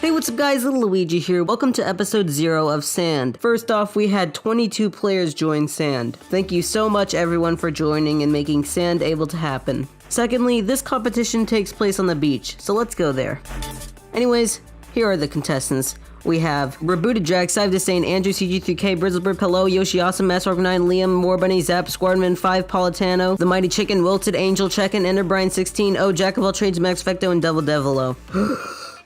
Hey, what's up guys, little Luigi here. Welcome to episode 0 of Sand. First off, we had 22 players join Sand. Thank you so much everyone for joining and making Sand able to happen. Secondly, this competition takes place on the beach, so let's go there. Anyways, here are the contestants. We have Rebooted Drag, Sive Disdain, Andrew, CG3K, Brizzlebrip, Hello, Yoshi Awesome, Massrock9, Liam, Warbunny, Zap, Squadman 5, Politano, The Mighty Chicken, Wilted, Angel, Check-In, Enderbrine 16, O, Jack of all trades, Max Fecto, and Double Devilo.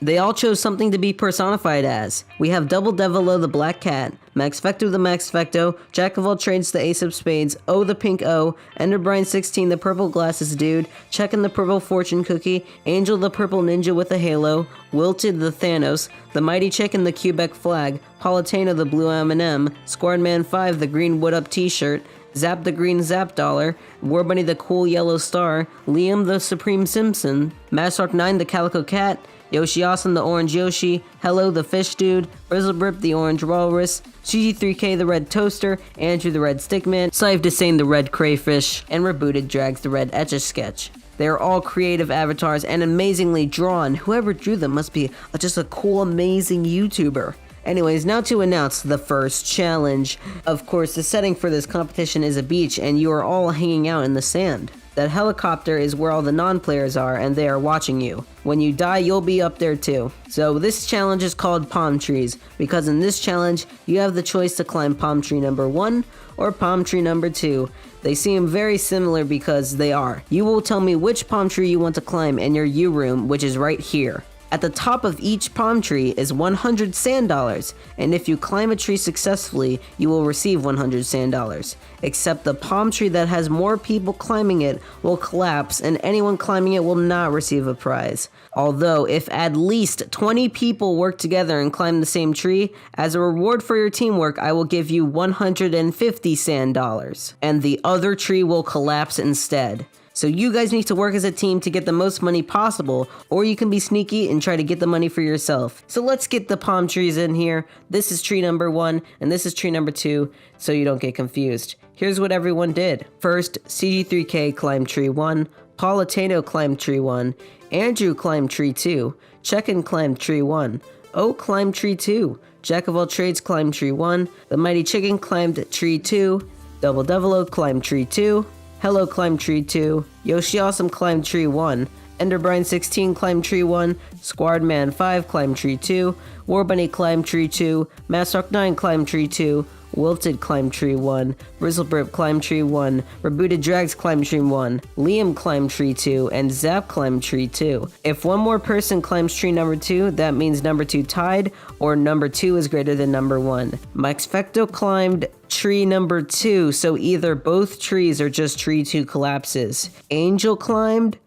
They all chose something to be personified as. We have Double Devilo the Black Cat, Max Fecto the Max Fecto, Jack of all trades the Ace of Spades, O the Pink O, Enderbrine 16 the Purple Glasses Dude, Check-In the Purple Fortune Cookie, Angel the Purple Ninja with a Halo, Wilted the Thanos, The Mighty Chicken the Quebec Flag, Politano the Blue M&M, Squadman 5 the Green Wood Up T-Shirt, Zap the Green Zap Dollar, Warbunny the Cool Yellow Star, Liam the Supreme Simpson, Massrock9 the Calico Cat, Yoshi Awesome the Orange Yoshi, Hello the Fish Dude, Brizzlebrip the Orange Walrus, CG3K the Red Toaster, Andrew the Red Stickman, Sive Disdain the Red Crayfish, and Rebooted Drags the Red Etch-a-Sketch. They are all creative avatars and amazingly drawn. Whoever drew them must be just a cool, amazing YouTuber. Anyways, now to announce the first challenge. Of course, the setting for this competition is a beach and you are all hanging out in the sand. That helicopter is where all the non-players are and they are watching you. When you die, you'll be up there too. So this challenge is called Palm Trees, because in this challenge, you have the choice to climb palm tree number 1 or palm tree number 2. They seem very similar because they are. You will tell me which palm tree you want to climb in your U room, which is right here. At the top of each palm tree is 100 sand dollars, and if you climb a tree successfully, you will receive 100 sand dollars. Except the palm tree that has more people climbing it will collapse, and anyone climbing it will not receive a prize. Although, if at least 20 people work together and climb the same tree, as a reward for your teamwork, I will give you 150 sand dollars, and the other tree will collapse instead. So you guys need to work as a team to get the most money possible, or you can be sneaky and try to get the money for yourself. So let's get the palm trees in here. This is tree number 1, and this is tree number 2, so you don't get confused. Here's what everyone did. First, CG3K climbed tree 1, Politano climbed tree 1, Andrew climbed tree 2, Check-In climbed tree 1, O climbed tree 2, Jack of all trades climbed tree 1, The Mighty Chicken climbed tree 2, Double Devilo climbed tree 2, Hello climbed tree 2, Yoshi Awesome climbed tree 1, Enderbrine 16 climbed tree 1, Squadman 5 climbed tree 2, Warbunny climbed tree 2, Massrock9 climbed tree 2, Wilted climbed tree 1, Brizzlebrip climbed tree 1, Rebooted Drags climbed tree 1, Liam climbed tree 2, and Zap climbed tree 2. If one more person climbs tree number 2, that means number 2 tied, or number 2 is greater than number 1. Max Fecto climbed tree number 2, so either both trees or just tree 2 collapses. Angel climbed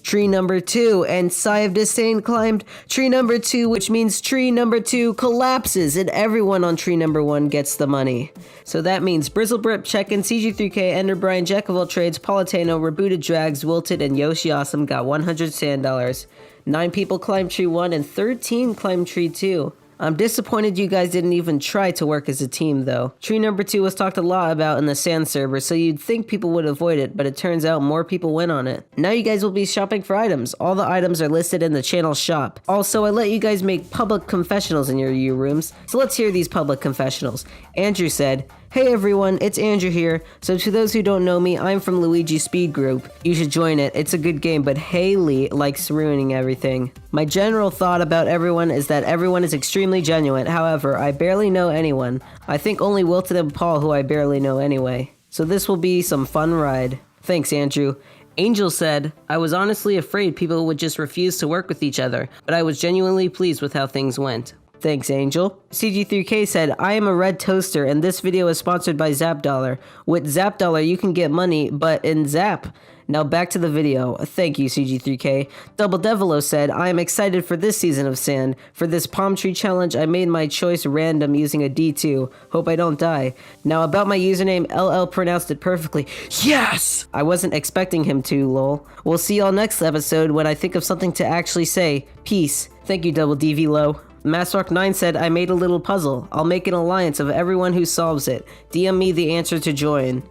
tree number 2, and Sive Disdain climbed tree number 2, which means tree number 2 collapses, and everyone on tree number 1 gets the money. So that means Brizzlebrip, Check-In, CG3K, Enderbrine, Jack of all trades, Politano, Rebooted Drags, Wilted, and Yoshi Awesome got 100 sand dollars. 9 people climbed tree 1, and 13 climbed tree 2. I'm disappointed you guys didn't even try to work as a team though. Tree number 2 was talked a lot about in the sand server, so you'd think people would avoid it, but it turns out more people went on it. Now you guys will be shopping for items. All the items are listed in the channel shop. Also, I let you guys make public confessionals in your U rooms, so let's hear these public confessionals. Andrew said, "Hey everyone, it's Andrew here. So to those who don't know me, I'm from Luigi Speed Group. You should join it. It's a good game, but Haley likes ruining everything. My general thought about everyone is that everyone is extremely genuine. However, I barely know anyone. I think only Wilton and Paul, who I barely know anyway. So this will be some fun ride." Thanks, Andrew. Angel said, "I was honestly afraid people would just refuse to work with each other, but I was genuinely pleased with how things went." Thanks, Angel. CG3K said, "I am a red toaster and this video is sponsored by Zap Dollar. With Zap Dollar you can get money, but in Zap." Now back to the video. Thank you, CG3K. Double Devilo said, "I am excited for this season of Sand. For this palm tree challenge, I made my choice random using a D2. Hope I don't die." Now about my username, LL pronounced it perfectly. Yes! I wasn't expecting him to, lol. We'll see y'all next episode when I think of something to actually say. Peace. Thank you, Double DVLO. Massrock9 said, "I made a little puzzle. I'll make an alliance of everyone who solves it. DM me the answer to join."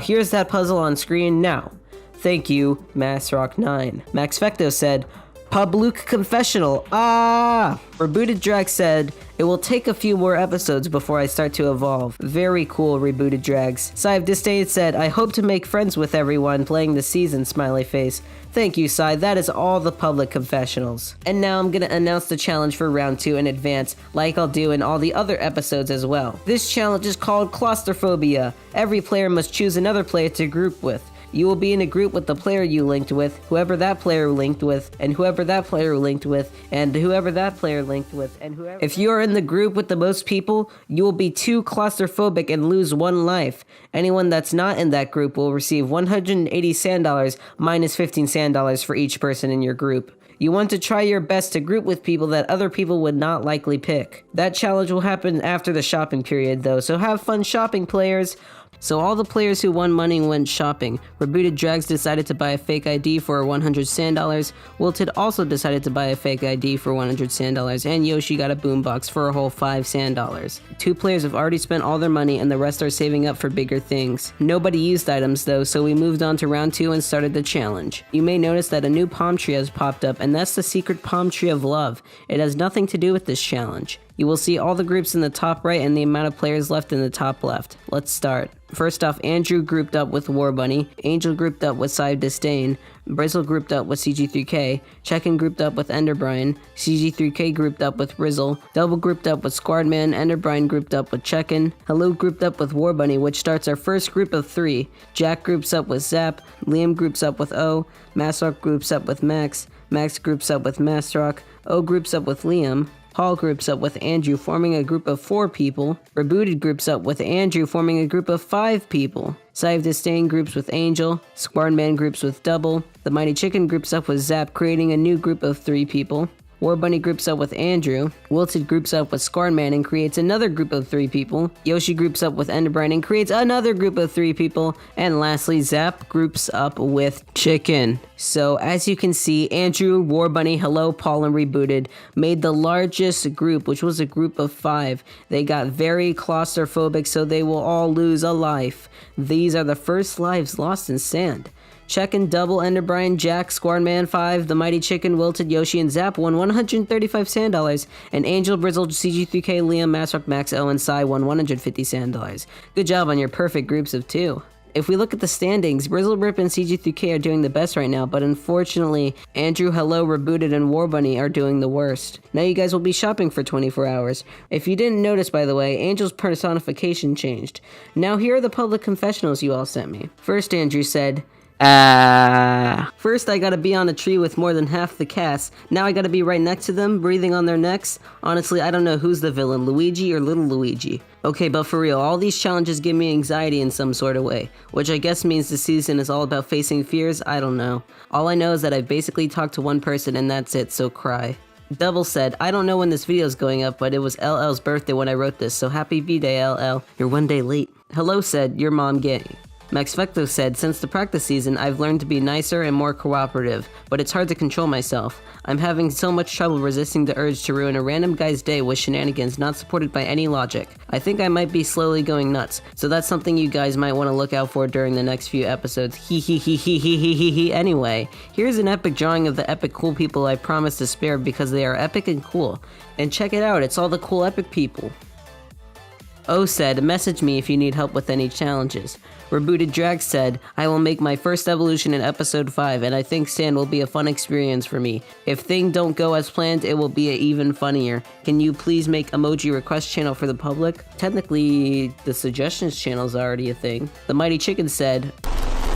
Here's that puzzle on screen now. Thank you, Massrock9. Max Fecto said, Public confessional. Rebooted Drag said, it will take a few more episodes before I start to evolve. Very cool, Rebooted Drags. Sive Disdain said, I hope to make friends with everyone playing the season, smiley face. Thank you, Sai. That is all the public confessionals. And now I'm gonna announce the challenge for round 2 in advance, like I'll do in all the other episodes as well. This challenge is called Claustrophobia. Every player must choose another player to group with. You will be in a group with the player you linked with, whoever that player linked with, and whoever that player linked with, and whoever that player linked with, and whoever... If you are in the group with the most people, you will be too claustrophobic and lose 1 life. Anyone that's not in that group will receive 180 sand dollars minus 15 sand dollars for each person in your group. You want to try your best to group with people that other people would not likely pick. That challenge will happen after the shopping period though, so have fun shopping, players! So all the players who won money went shopping. Rebooted Drags decided to buy a fake ID for 100 sand dollars. Wilted also decided to buy a fake ID for 100 sand dollars, and Yoshi got a boombox for a whole 5 sand dollars. 2 players have already spent all their money and the rest are saving up for bigger things. Nobody used items though, so we moved on to round 2 and started the challenge. You may notice that a new palm tree has popped up, and that's the secret palm tree of love. It has nothing to do with this challenge. You will see all the groups in the top right and the amount of players left in the top left. Let's start. First off, Andrew grouped up with War Bunny, Angel grouped up with Sive Disdain, Brizzle grouped up with CG3K, Check-In grouped up with Enderbrine, CG3K grouped up with Brizzle, Double grouped up with Squadman, Enderbrine grouped up with Check-In, Hello grouped up with War Bunny, which starts our first group of 3, Jack groups up with Zap, Liam groups up with O, Masrock groups up with Max, Max groups up with Masrock, O groups up with Liam, Paul groups up with Andrew, forming a group of 4 people. Rebooted groups up with Andrew, forming a group of 5 people. Sive Disdain groups with Angel. Squarman groups with Double. The Mighty Chicken groups up with Zap, creating a new group of 3 people. War Bunny groups up with Andrew. Wilted groups up with Squarman and creates another group of 3 people. Yoshi groups up with Enderbrine and creates another group of 3 people. And lastly, Zap groups up with Chicken. So as you can see, Andrew, War Bunny, Hello, Paul, and Rebooted made the largest group, which was a group of 5. They got very claustrophobic, so they will all lose a life. These are the first lives lost in sand. Check-In, Double, Enderbrine, Jack, Squadman 5, The Mighty Chicken, Wilted, Yoshi, and Zap won 135 sand dollars, and Angel, Brizzle, CG3K, Liam, Masrock, Max, O, and Sai won 150 sand dollars. Good job on your perfect groups of 2. If we look at the standings, Brizzle, Rip, and CG3K are doing the best right now, but unfortunately, Andrew, Hello, Rebooted, and War Bunny are doing the worst. Now you guys will be shopping for 24 hours. If you didn't notice, by the way, Angel's personification changed. Now here are the public confessionals you all sent me. First, Andrew said, First, I gotta be on a tree with more than half the cast. Now I gotta be right next to them, breathing on their necks. Honestly, I don't know who's the villain, Luigi or Little Luigi. Okay, but for real, all these challenges give me anxiety in some sort of way, which I guess means the season is all about facing fears. I don't know. All I know is that I've basically talked to one person and that's it, so cry. Double said, I don't know when this video is going up, but it was LL's birthday when I wrote this, so happy V-Day, LL. You're 1 day late. Hello said, your mom gay. Max Vecto said, since the practice season, I've learned to be nicer and more cooperative, but it's hard to control myself. I'm having so much trouble resisting the urge to ruin a random guy's day with shenanigans not supported by any logic. I think I might be slowly going nuts, so that's something you guys might want to look out for during the next few episodes. Anyway, here's an epic drawing of the epic cool people I promised to spare because they are epic and cool. And check it out, it's all the cool epic people. O said, message me if you need help with any challenges. Rebooted Drag said, I will make my first evolution in episode 5 and I think sand will be a fun experience for me. If things don't go as planned, it will be even funnier. Can you please make emoji request channel for the public? Technically, the suggestions channel is already a thing. The Mighty Chicken said,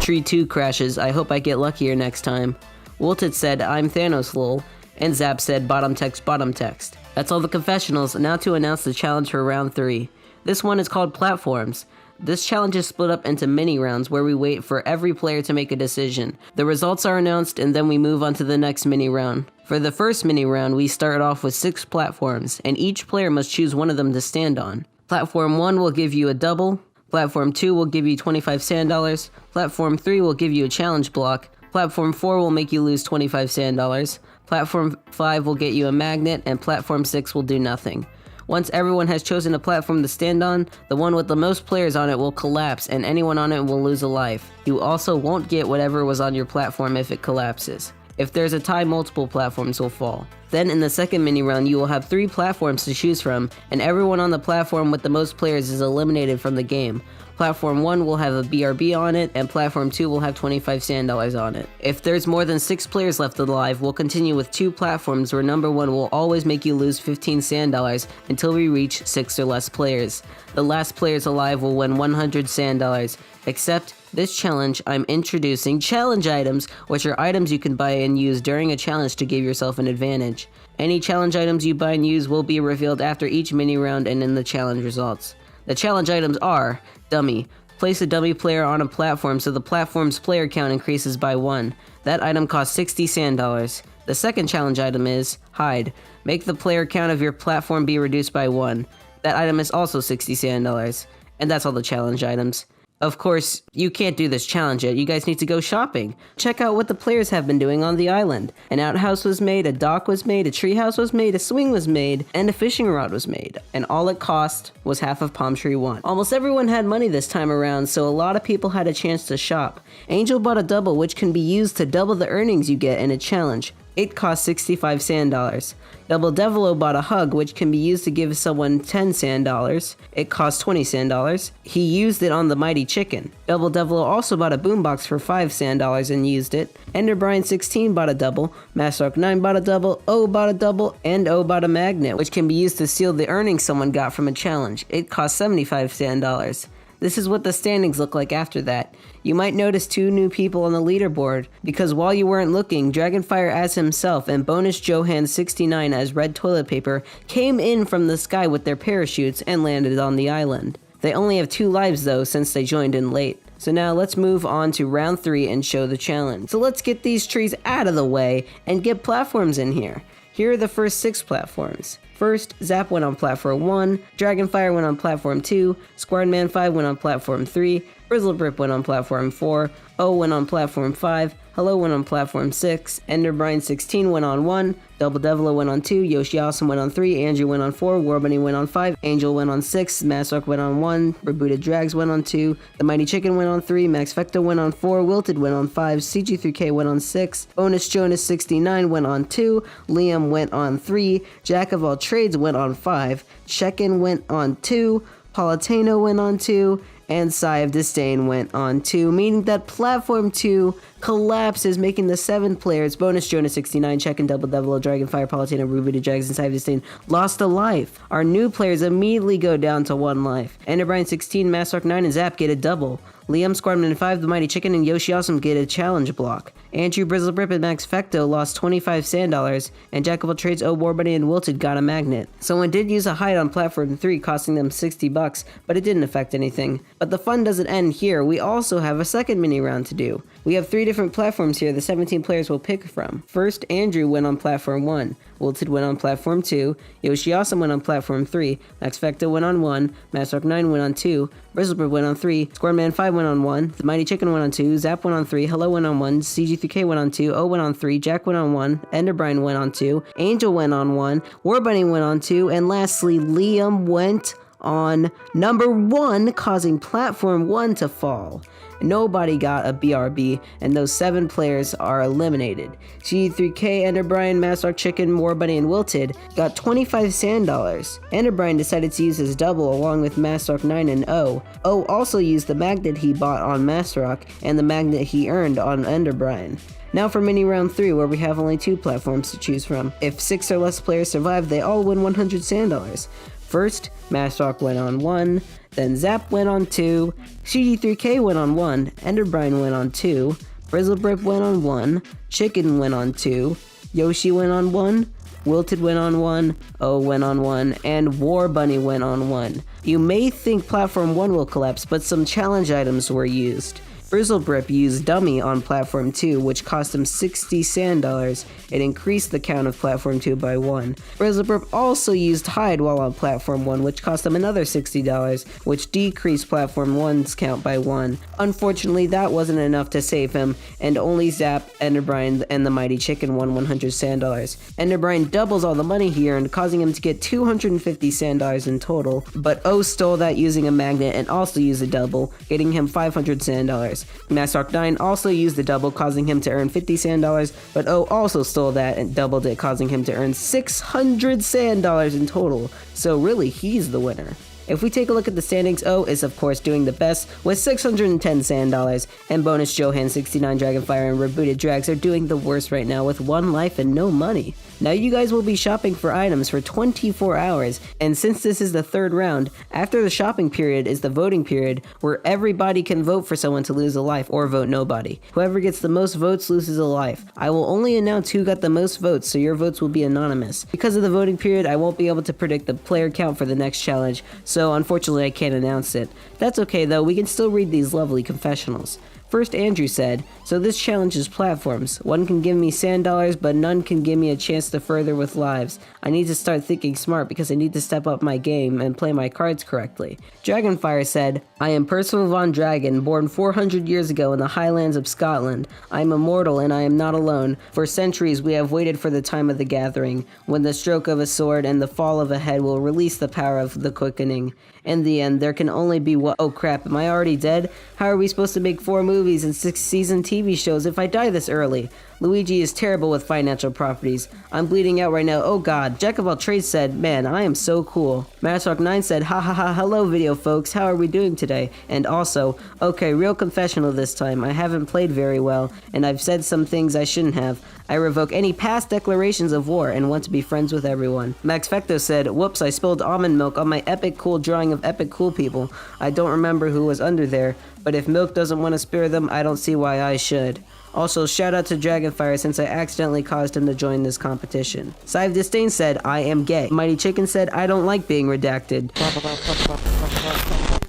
Tree 2 crashes, I hope I get luckier next time. Wilted said, I'm Thanos lol. And Zap said, bottom text, bottom text. That's all the confessionals, now to announce the challenge for round 3. This one is called Platforms. This challenge is split up into mini rounds where we wait for every player to make a decision. The results are announced and then we move on to the next mini round. For the first mini round, we start off with 6 platforms, and each player must choose one of them to stand on. Platform 1 will give you a double, Platform 2 will give you 25 sand dollars, Platform 3 will give you a challenge block, Platform 4 will make you lose 25 sand dollars, Platform 5 will get you a magnet, and Platform 6 will do nothing. Once everyone has chosen a platform to stand on, the one with the most players on it will collapse and anyone on it will lose a life. You also won't get whatever was on your platform if it collapses. If there's a tie, multiple platforms will fall. Then in the second mini round, you will have 3 platforms to choose from, and everyone on the platform with the most players is eliminated from the game. Platform 1 will have a BRB on it, and Platform 2 will have 25 sand dollars on it. If there's more than 6 players left alive, we'll continue with 2 platforms where number 1 will always make you lose 15 sand dollars until we reach 6 or less players. The last players alive will win 100 sand dollars. Except, this challenge, I'm introducing challenge items, which are items you can buy and use during a challenge to give yourself an advantage. Any challenge items you buy and use will be revealed after each mini round and in the challenge results. The challenge items are Dummy. Place a dummy player on a platform so the platform's player count increases by 1. That item costs 60 sand dollars. The second challenge item is Hide. Make the player count of your platform be reduced by 1. That item is also 60 sand dollars. And that's all the challenge items. Of course, you can't do this challenge yet, you guys need to go shopping. Check out what the players have been doing on the island. An outhouse was made, a dock was made, a treehouse was made, a swing was made, and a fishing rod was made. And all it cost was half of Palm Tree 1. Almost everyone had money this time around, so a lot of people had a chance to shop. Angel bought a double, which can be used to double the earnings you get in a challenge. It cost 65 sand dollars. Double Devilo bought a hug, which can be used to give someone 10 sand dollars. It cost 20 sand dollars. He used it on the Mighty Chicken. Double Devilo also bought a boombox for 5 sand dollars and used it. Enderbrian 16 bought a double. Masterrock 9 bought a double. O bought a double. And O bought a magnet, which can be used to seal the earnings someone got from a challenge. It cost 75 sand dollars. This is what the standings look like after that. You might notice 2 new people on the leaderboard, because while you weren't looking, Dragonfire as himself and Bonus Johan 69 as Red Toilet Paper came in from the sky with their parachutes and landed on the island. They only have 2 lives though, since they joined in late. So now let's move on to round 3 and show the challenge. So let's get these trees out of the way and get platforms in here. Here are the first 6 platforms. First, Zap went on platform 1, Dragonfire went on platform 2, Squareman 5 went on platform 3, Brizzlebrip went on platform 4, O went on platform 5, Hello went on platform 6, Enderbrian 16 went on 1, Double Devilo went on 2, Yoshi Awesome went on 3, Andrew went on 4, Warbunny went on 5, Angel went on 6, Masterrock went on 1, Rebooted Drags went on 2, The Mighty Chicken went on 3, Max Fecto went on 4, Wilted went on 5, CG3K went on 6, Bonus Jonas 69 went on 2, Liam went on 3, Jack of All Trades went on 5, Check-In went on 2, Palatino went on 2, and Sigh of Disdain went on 2, meaning that Platform 2 collapses, making the 7 players, Bonus Jonas 69, Check-In, Double Devilo, Dragonfire, Palatino, Ruby, Jags, and Sigh of Disdain, lost a life. Our new players immediately go down to 1 life. Enderbrian 16, Masterrock 9, and Zap get a double. Liam, Squadman 5, The Mighty Chicken, and Yoshi Awesome get a challenge block. Andrew, Brizzlebrip, and Max Fecto lost 25 sand dollars, and Jack of All Trades, O Warbunny, and Wilted got a magnet. Someone did use a hide on platform 3, costing them 60 bucks, but it didn't affect anything. But the fun doesn't end here, we also have a second mini round to do. We have 3 different platforms here the 17 players will pick from. First, Andrew went on platform 1, Wilted went on platform 2, Yoshi Awesome went on platform 3, Max Fecto went on 1, Masterrock 9 went on 2, Brizzlebrip went on 3, Squareman 5 went on 1, The Mighty Chicken went on 2, Zap went on 3, Hello went on 1, CG3K went on 2, O went on 3, Jack went on 1, Enderbrian went on 2, Angel went on 1, Warbunny went on 2, and lastly, Liam went on number 1, causing platform 1 to fall. Nobody got a BRB, and those 7 players are eliminated. G3K, Enderbrian, Masterrock Chicken, Warbunny, and Wilted got 25 sand dollars. Enderbrian decided to use his double along with Masterrock 9 and O. O also used the magnet he bought on Masterrock and the magnet he earned on Enderbrian. Now for mini round 3, where we have only 2 platforms to choose from. If 6 or less players survive, they all win 100 sand dollars. First, Masterrock went on 1, then Zap went on 2, CG3K went on 1, Enderbrian went on 2, Brizzlebrip went on 1, Chicken went on 2, Yoshi went on 1, Wilted went on 1, O went on 1, and Warbunny went on 1. You may think Platform 1 will collapse, but some challenge items were used. Brizzlebrip used Dummy on Platform 2, which cost him 60 sand dollars. It increased the count of Platform 2 by 1. Brizzlebrip also used Hide while on Platform 1, which cost him another 60 dollars, which decreased Platform 1's count by 1. Unfortunately, that wasn't enough to save him, and only Zap, Enderbrian, and the Mighty Chicken won 100 sand dollars. Enderbrian doubles all the money he earned, causing him to get 250 sand dollars in total, but O stole that using a magnet and also used a double, getting him 500 sand dollars. Masrock 9 also used the double, causing him to earn 50 sand dollars, but O also stole that and doubled it, causing him to earn 600 sand dollars in total. So really, he's the winner. If we take a look at the standings, O is of course doing the best with 610 sand dollars, and bonus Johan 69 Dragonfire and Rebooted Drags are doing the worst right now with 1 life and no money. Now you guys will be shopping for items for 24 hours, and since this is the 3rd round, after the shopping period is the voting period where everybody can vote for someone to lose a life or vote nobody. Whoever gets the most votes loses a life. I will only announce who got the most votes, so your votes will be anonymous. Because of the voting period, I won't be able to predict the player count for the next challenge, so unfortunately I can't announce it. That's okay though, we can still read these lovely confessionals. First, Andrew said, "So this challenge is platforms. One can give me sand dollars, but none can give me a chance to further with lives. I need to start thinking smart because I need to step up my game and play my cards correctly." Dragonfire said, "I am Percival von Dragon, born 400 years ago in the highlands of Scotland. I am immortal and I am not alone. For centuries we have waited for the time of the gathering, when the stroke of a sword and the fall of a head will release the power of the quickening. In the end, there can only be one— Oh crap, am I already dead? How are we supposed to make 4 movies and 6-season TV shows if I die this early? Luigi is terrible with financial properties. I'm bleeding out right now, oh god." Jack of all trades said, "Man, I am so cool." Masrock 9 said, "Ha ha ha, hello video folks, how are we doing today?" And also, "Okay, real confessional this time, I haven't played very well, and I've said some things I shouldn't have. I revoke any past declarations of war and want to be friends with everyone." Max Fecto said, "Whoops, I spilled almond milk on my epic cool drawing of epic cool people. I don't remember who was under there, but if Milk doesn't want to spare them, I don't see why I should." Also, shout out to Dragonfire since I accidentally caused him to join this competition. Sive Disdain said, "I am gay." Mighty Chicken said, "I don't like being redacted."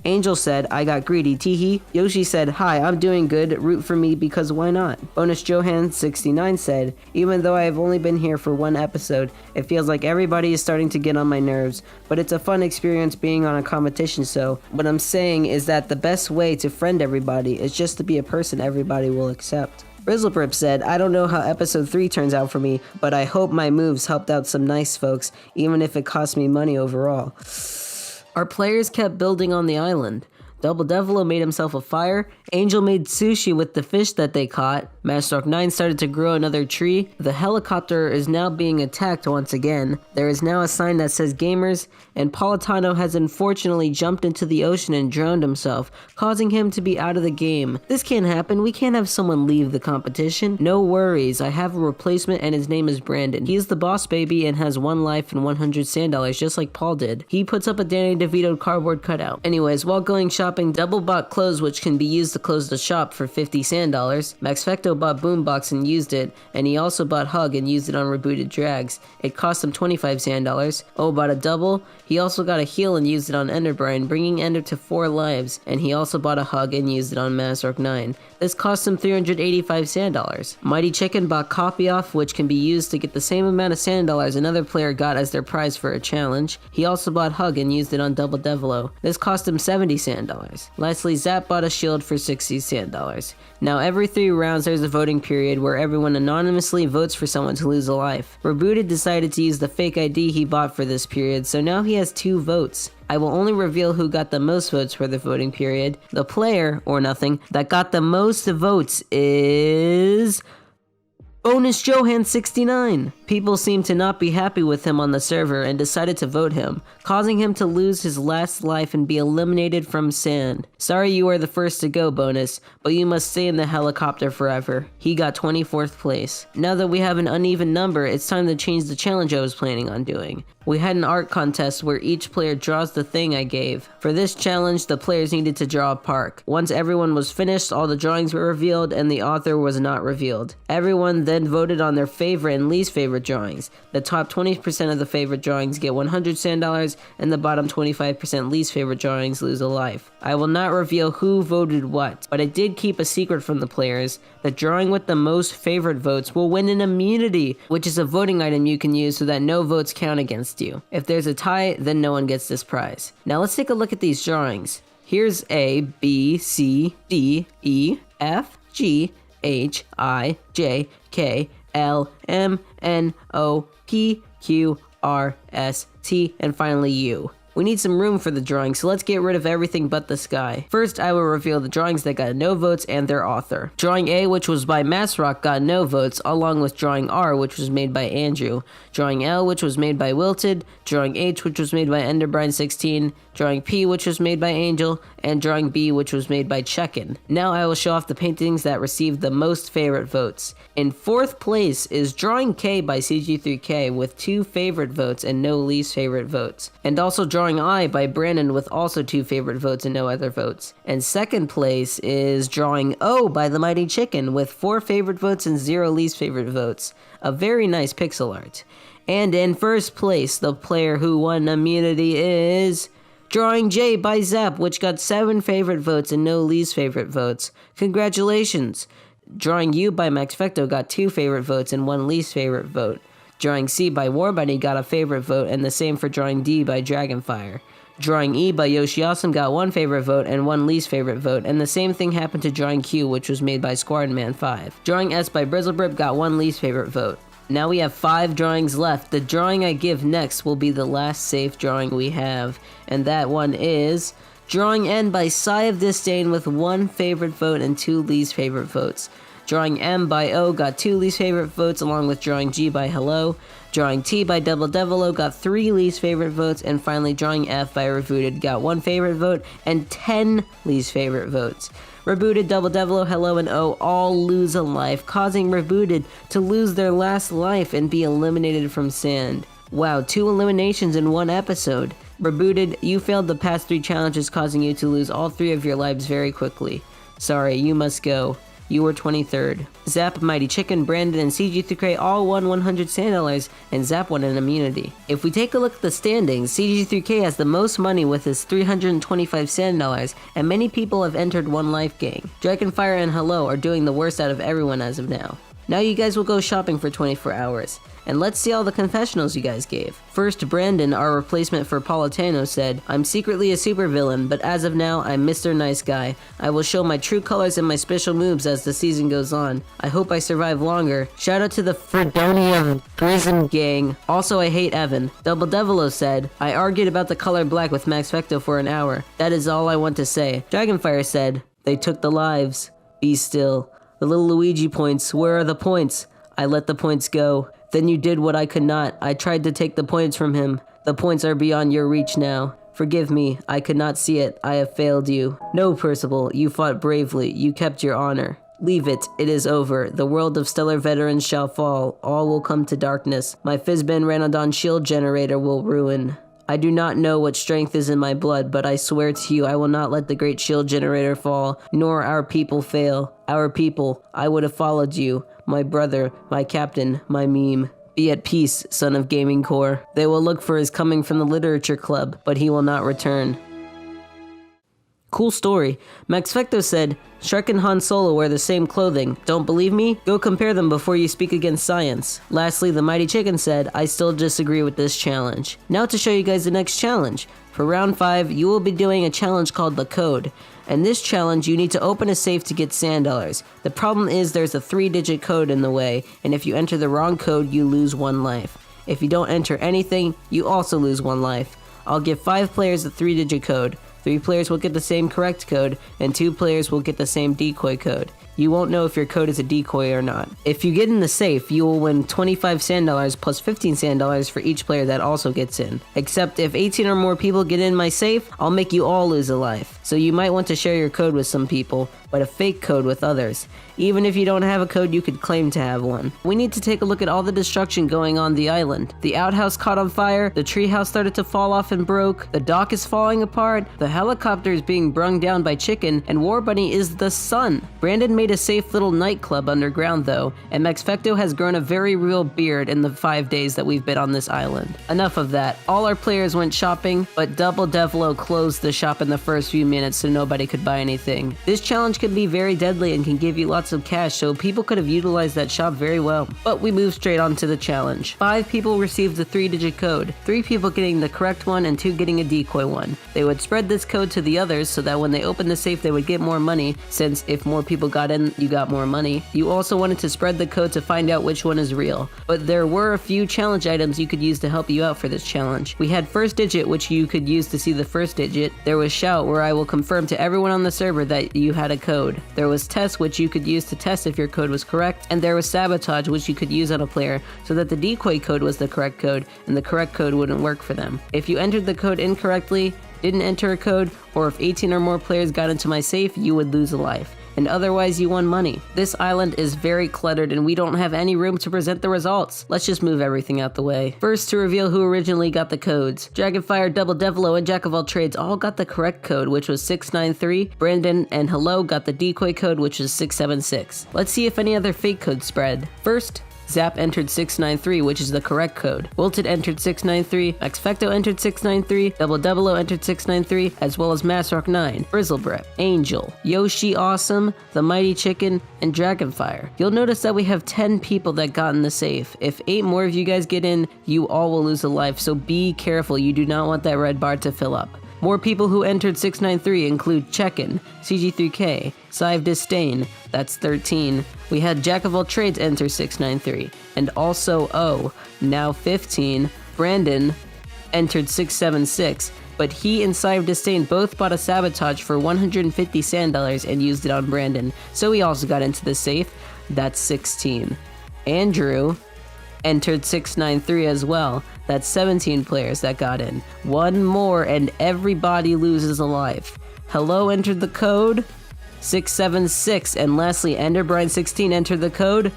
Angel said, "I got greedy, teehee." Yoshi said, "Hi, I'm doing good, root for me because why not?" Bonus Johan 69 said, "Even though I have only been here for 1 episode, it feels like everybody is starting to get on my nerves, but it's a fun experience being on a competition show. What I'm saying is that the best way to friend everybody is just to be a person everybody will accept." Rizzlebrip said, "I don't know how episode 3 turns out for me, but I hope my moves helped out some nice folks, even if it cost me money overall." Our players kept building on the island. Double Devilo made himself a fire, Angel made sushi with the fish that they caught, Masrock 9 started to grow another tree, the helicopter is now being attacked once again, there is now a sign that says gamers, and Politano has unfortunately jumped into the ocean and drowned himself, causing him to be out of the game. This can't happen, we can't have someone leave the competition. No worries, I have a replacement and his name is Brandon. He is the boss baby and has 1 life and 100 sand dollars just like Paul did. He puts up a Danny DeVito cardboard cutout. Anyways, while going shopping, Double bought clothes which can be used to close the shop for 50 sand dollars. Max Fecto bought Boombox and used it, and he also bought Hug and used it on Rebooted Drags. It cost him 25 sand dollars. O bought a double. He also got a heal and used it on Enderbrine, bringing Ender to 4 lives, and he also bought a Hug and used it on Masrock 9. This cost him 385 sand dollars. Mighty Chicken bought Copy Off, which can be used to get the same amount of sand dollars another player got as their prize for a challenge. He also bought Hug and used it on Double Devilo. This cost him 70 sand dollars. Lastly, Zap bought a shield for 60 sand dollars. Now every 3 rounds there's a voting period where everyone anonymously votes for someone to lose a life. Rebooted decided to use the fake ID he bought for this period, so now he has 2 votes. I will only reveal who got the most votes for the voting period. The player, or nothing, that got the most votes is Bonus Johan 69. People seemed to not be happy with him on the server and decided to vote him, causing him to lose his last life and be eliminated from Sand. Sorry you are the first to go, Bonus, but you must stay in the helicopter forever. He got 24th place. Now that we have an uneven number, it's time to change the challenge I was planning on doing. We had an art contest where each player draws the thing I gave. For this challenge, the players needed to draw a park. Once everyone was finished, all the drawings were revealed and the author was not revealed. Everyone then voted on their favorite and least favorite drawings. The top 20% of the favorite drawings get 100 sand dollars and the bottom 25% least favorite drawings lose a life. I will not reveal who voted what, but I did keep a secret from the players. The drawing with the most favorite votes will win an immunity, which is a voting item you can use so that no votes count against you. If there's a tie, then no one gets this prize. Now let's take a look at these drawings. Here's A, B, C, D, E, F, G, H, I, J, K, L, M, N, O, P, Q, R, S, T, and finally U. We need some room for the drawing, so let's get rid of everything but the sky. First, I will reveal the drawings that got no votes and their author. Drawing A, which was by Massrock, got no votes, along with drawing R, which was made by Andrew. Drawing L, which was made by Wilted. Drawing H, which was made by Enderbrine16. Drawing P, which was made by Angel, and drawing B, which was made by Checkin. Now I will show off the paintings that received the most favorite votes. In 4th place is drawing K by CG3K with 2 favorite votes and no least favorite votes. And also drawing I by Brandon with also 2 favorite votes and no other votes. And 2nd place is drawing O by the Mighty Chicken with 4 favorite votes and 0 least favorite votes. A very nice pixel art. And in 1st place, the player who won immunity is drawing J by Zap, which got 7 favorite votes and no least favorite votes. Congratulations! Drawing U by Maxfecto got 2 favorite votes and 1 least favorite vote. Drawing C by Warbunny got a favorite vote, and the same for drawing D by Dragonfire. Drawing E by Yoshiawesome got 1 favorite vote and 1 least favorite vote, and the same thing happened to drawing Q, which was made by Squadman5. Drawing S by Brizzlebrip got 1 least favorite vote. Now we have 5 drawings left. The drawing I give next will be the last safe drawing we have, and that one is drawing N by Sigh of Disdain with 1 favorite vote and 2 least favorite votes. Drawing M by O got 2 least favorite votes, along with drawing G by Hello. Drawing T by Double Devilo got 3 least favorite votes, and finally drawing F by Rebooted got 1 favorite vote and 10 least favorite votes. Rebooted, Double Devilo, Hello, and O all lose a life, causing Rebooted to lose their last life and be eliminated from Sand. Wow, 2 eliminations in 1 episode. Rebooted, you failed the past 3 challenges, causing you to lose all 3 of your lives very quickly. Sorry, you must go. You were 23rd. Zap, Mighty Chicken, Brandon, and CG3K all won 100 sand dollars, and Zap won an immunity. If we take a look at the standings, CG3K has the most money with his 325 sand dollars, and many people have entered 1 life gang. Dragonfire and Hello are doing the worst out of everyone as of now. Now you guys will go shopping for 24 hours. And let's see all the confessionals you guys gave. First, Brandon, our replacement for Politano, said, "I'm secretly a supervillain, but as of now, I'm Mr. Nice Guy. I will show my true colors and my special moves as the season goes on. I hope I survive longer. Shout out to the Fredonia Prison Gang. Also, I hate Evan." Double Devilo said, "I argued about the color black with Maxfecto for an hour. That is all I want to say." Dragonfire said, "They took the lives. Be still. The little Luigi points. Where are the points? I let the points go. Then you did what I could not. I tried to take the points from him. The points are beyond your reach now. Forgive me. I could not see it. I have failed you. No, Percival. You fought bravely. You kept your honor. Leave it. It is over. The world of stellar veterans shall fall. All will come to darkness. My Fizban Ranodon shield generator will ruin. I do not know what strength is in my blood, but I swear to you I will not let the great shield generator fall, nor our people fail. Our people, I would have followed you. My brother, my captain, my meme. Be at peace, son of Gaming Core. They will look for his coming from the Literature Club, but he will not return." Cool story. Maxfecto said, "Shrek and Han Solo wear the same clothing. Don't believe me? Go compare them before you speak against science." Lastly, the Mighty Chicken said, "I still disagree with this challenge." Now to show you guys the next challenge. For round 5, you will be doing a challenge called the Code. And this challenge, you need to open a safe to get sand dollars. The problem is there's a 3-digit code in the way, and if you enter the wrong code, you lose 1 life. If you don't enter anything, you also lose 1 life. I'll give 5 players a 3-digit code. 3 players will get the same correct code, and 2 players will get the same decoy code. You won't know if your code is a decoy or not. If you get in the safe, you will win 25 sand dollars plus 15 sand dollars for each player that also gets in. Except if 18 or more people get in my safe, I'll make you all lose a life. So you might want to share your code with some people, but a fake code with others. Even if you don't have a code, you could claim to have one. We need to take a look at all the destruction going on the island. The outhouse caught on fire, the treehouse started to fall off and broke, the dock is falling apart, the helicopter is being brung down by Chicken, and Warbunny is the sun. Brandon made a safe little nightclub underground though, and Maxfecto has grown a very real beard in the 5 days that we've been on this island. Enough of that. All our players went shopping, but Double Devilo closed the shop in the first few minutes so nobody could buy anything. This challenge can be very deadly and can give you lots of cash, so people could have utilized that shop very well. But we move straight on to the challenge. 5 people received the 3-digit code, 3 people getting the correct one and 2 getting a decoy one. They would spread this code to the others so that when they opened the safe they would get more money, since if more people got win, you got more money. You also wanted to spread the code to find out which one is real. But there were a few challenge items you could use to help you out for this challenge. We had first digit, which you could use to see the first digit. There was shout, where I will confirm to everyone on the server that you had a code. There was test, which you could use to test if your code was correct. And there was sabotage, which you could use on a player so that the decoy code was the correct code and the correct code wouldn't work for them. If you entered the code incorrectly, didn't enter a code, or if 18 or more players got into my safe, you would lose a life. And otherwise you won money. This island is very cluttered and we don't have any room to present the results. Let's just move everything out the way. First, to reveal who originally got the codes. Dragonfire, Double Devilo, and Jack of all trades all got the correct code, which was 693. Brandon and Hello got the decoy code, which was 676. Let's see if any other fake codes spread. First, Zap entered 693, which is the correct code. Wilted entered 693, Maxfecto entered 693, Double Devilo entered 693, as well as Massrock 9, Brizzlebrip, Angel, Yoshi Awesome, The Mighty Chicken, and Dragonfire. You'll notice that we have 10 people that got in the safe. If 8 more of you guys get in, you all will lose a life, so be careful. You do not want that red bar to fill up. More people who entered 693 include Check-In, CG3K, Sive Disdain, that's 13. We had Jack of all trades enter 693, and also O, now 15. Brandon entered 676, but he and Sive Disdain both bought a sabotage for 150 sand dollars and used it on Brandon, so he also got into the safe, that's 16. Andrew entered 693 as well. That's 17 players that got in. One more and everybody loses a life. Hello entered the code 676, and lastly Enderbrine16 entered the code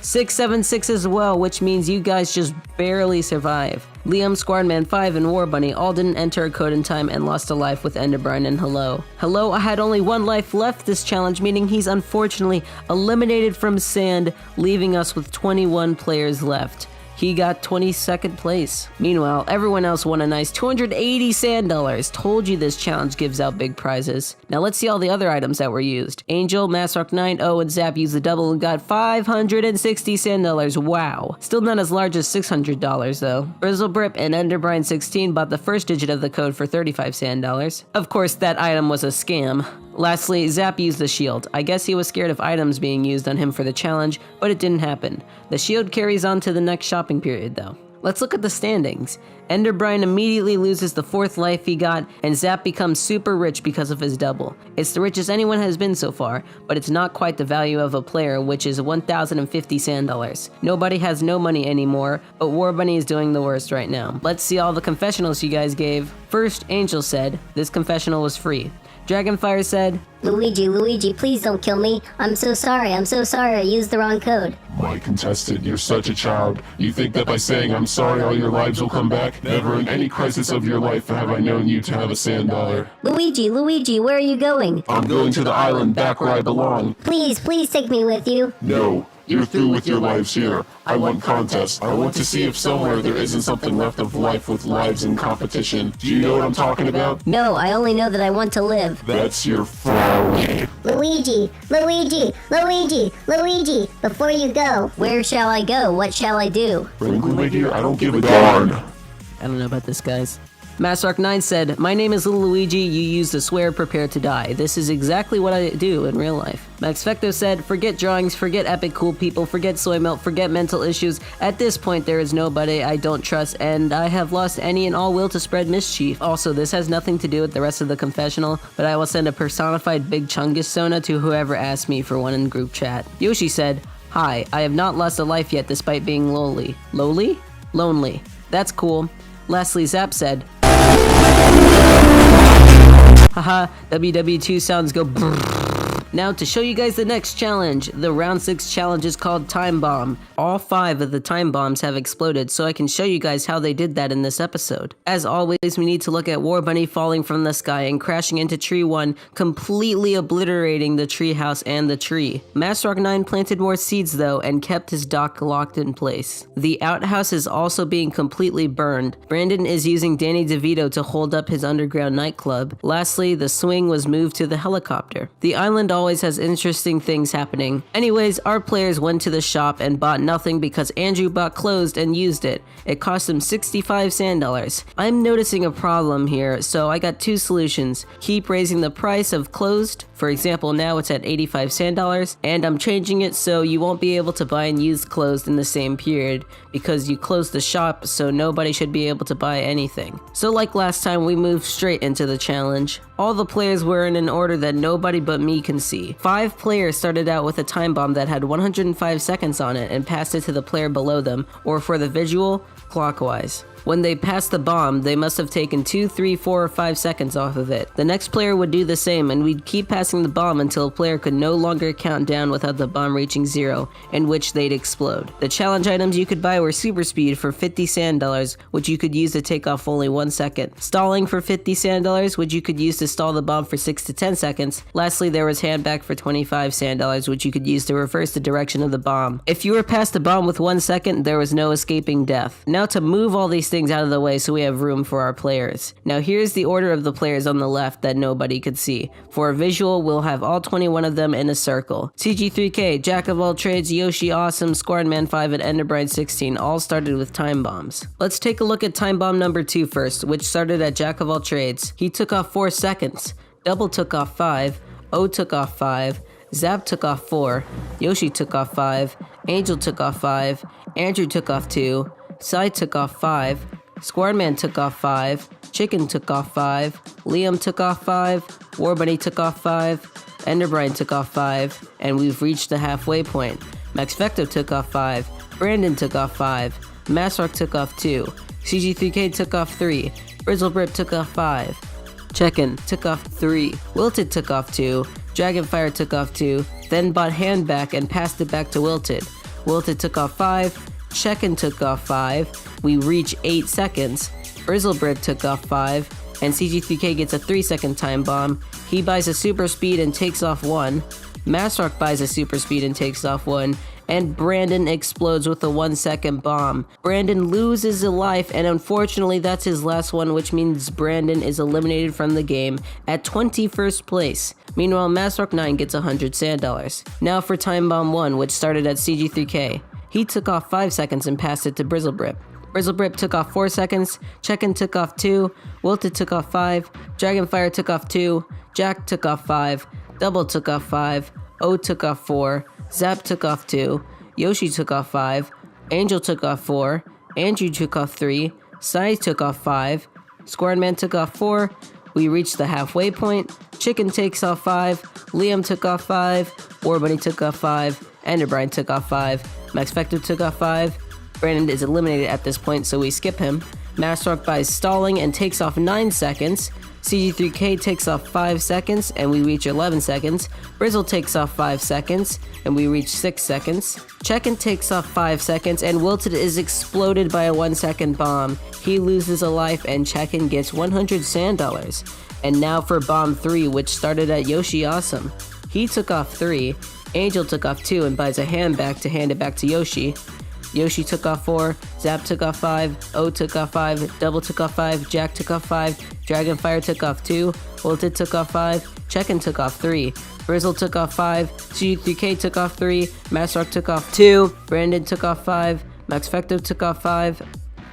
676 as well, which means you guys just barely survive. Liam, Squadman5, and Warbunny all didn't enter a code in time and lost a life with Enderbrine and Hello. Hello had only 1 life left this challenge, meaning he's unfortunately eliminated from Sand, leaving us with 21 players left. He got 22nd place. Meanwhile, everyone else won a nice 280 sand dollars. Told you this challenge gives out big prizes. Now let's see all the other items that were used. Angel, Massrock 9, O, and Zap used the double and got 560 sand dollars. Wow. Still not as large as $600 though. Brizzlebrip and Enderbrine16 bought the first digit of the code for 35 sand dollars. Of course, that item was a scam. Lastly, Zap used the shield. I guess he was scared of items being used on him for the challenge, but it didn't happen. The shield carries on to the next shopping period though. Let's look at the standings. Enderbrine immediately loses the 4th life he got, and Zap becomes super rich because of his double. It's the richest anyone has been so far, but it's not quite the value of a player, which is 1,050 sand dollars. Nobody has no money anymore, but Warbunny is doing the worst right now. Let's see all the confessionals you guys gave. First, Angel said, this confessional was free. Dragonfire said, Luigi, please don't kill me. I'm so sorry, I used the wrong code. My contestant, you're such a child. You think that by saying I'm sorry all your lives will come back? Never in any crisis of your life have I known you to have a sand dollar. Luigi, where are you going? I'm going to the island back where I belong. Please take me with you. No. You're through with your lives here. I want contests. I want to see if somewhere there isn't something left of life with lives in competition. Do you know what I'm talking about? No, I only know that I want to live. That's your fault. Luigi, before you go, where shall I go? What shall I do? Frankly, my dear, I don't give a darn. I don't know about this, guys. Massrock 9 said, my name is Little Luigi, you used a swear, prepare to die. This is exactly what I do in real life. Maxfecto said, forget drawings, forget epic cool people, forget soy milk, forget mental issues. At this point, there is nobody I don't trust, and I have lost any and all will to spread mischief. Also, this has nothing to do with the rest of the confessional, but I will send a personified Big Chungus Sona to whoever asks me for one in group chat. Yoshi said, hi, I have not lost a life yet despite being lowly. Lowly? Lonely. That's cool. Lastly, Zap said, haha, WW2 sounds go brrr. Now to show you guys the next challenge, the round 6 challenge is called Time Bomb. All 5 of the time bombs have exploded, so I can show you guys how they did that in this episode. As always, we need to look at Warbunny falling from the sky and crashing into tree 1, completely obliterating the tree house and the tree. Massrock 9 planted more seeds though and kept his dock locked in place. The outhouse is also being completely burned. Brandon is using Danny DeVito to hold up his underground nightclub. Lastly, the swing was moved to the helicopter. The island always always has interesting things happening. Anyways, our players went to the shop and bought nothing because Andrew bought closed and used it. It cost him 65 sand dollars. I'm noticing a problem here, so I got two solutions. Keep raising the price of closed. For example, now it's at 85 sand dollars, and I'm changing it so you won't be able to buy and use closed in the same period because you closed the shop, so nobody should be able to buy anything. So like last time, we moved straight into the challenge. All the players were in an order that nobody but me can see. 5 players started out with a time bomb that had 105 seconds on it and passed it to the player below them, or for the visual, clockwise. When they passed the bomb, they must have taken 2, 3, 4, or 5 seconds off of it. The next player would do the same, and we'd keep passing the bomb until a player could no longer count down without the bomb reaching 0, in which they'd explode. The challenge items you could buy were super speed for 50 sand dollars, which you could use to take off only 1 second. Stalling for 50 sand dollars, which you could use to stall the bomb for 6 to 10 seconds. Lastly, there was handback for 25 sand dollars, which you could use to reverse the direction of the bomb. If you were past the bomb with 1 second, there was no escaping death. Now to move all these things out of the way so we have room for our players. Now here's the order of the players on the left that nobody could see. For a visual, we'll have all 21 of them in a circle. CG3K, Jack of all trades, Yoshi Awesome, Squareman 5, and Enderbrine 16 all started with time bombs. Let's take a look at time bomb number 2 first, which started at Jack of all trades. He took off 4 seconds. Double took off 5. O took off 5. Zap took off 4. Yoshi took off 5. Angel took off 5. Andrew took off 2. Sai took off 5. Squareman took off 5, Chicken took off 5, Liam took off 5, Warbunny took off 5, Enderbrine took off 5, and we've reached the halfway point. Maxvecto took off 5, Brandon took off 5, Masrock took off 2, CG3K took off 3, Brizzlebrip took off 5, Check-In took off 3, Wilted took off 2, Dragonfire took off 2, then bought Handback and passed it back to Wilted. Wilted took off 5, Check-In took off 5, we reach 8 seconds, Brizzlebrip took off 5, and CG3K gets a 3-second time bomb. He buys a super speed and takes off 1, Masrock buys a super speed and takes off 1, and Brandon explodes with a 1-second bomb. Brandon loses a life, and unfortunately that's his last one, which means Brandon is eliminated from the game at 21st place. Meanwhile, Masrock 9 gets 100 sand dollars. Now for time bomb 1, which started at CG3K. He took off 5 seconds and passed it to Brizzlebrip. Brizzlebrip took off 4 seconds, Check-In took off 2, Wilted took off 5, Dragonfire took off 2, Jack took off 5, Double took off 5, O took off 4, Zap took off 2, Yoshi took off 5, Angel took off 4, Andrew took off 3, Sai took off 5, Squareman took off 4, we reached the halfway point, Chicken takes off 5, Liam took off 5, Warbunny took off 5, Enderbrine took off 5, Maxvecto took off 5, Brandon is eliminated at this point, so we skip him. Masrock buys Stalling and takes off 9 seconds. CG3K takes off 5 seconds, and we reach 11 seconds. Brizzle takes off 5 seconds, and we reach 6 seconds. Check-In takes off 5 seconds, and Wilted is exploded by a 1-second bomb. He loses a life, and Check-In gets 100 sand dollars. And now for bomb 3, which started at Yoshi Awesome. He took off 3. Angel took off 2 and buys a handback to hand it back to Yoshi. Yoshi took off 4, Zap took off 5, O took off 5, Double took off 5, Jack took off 5, Dragonfire took off 2, Wilted took off 5, Check-In took off 3, Brizzle took off 5, CG3K took off 3, Masrock took off 2, Brandon took off 5, Maxvecto took off 5.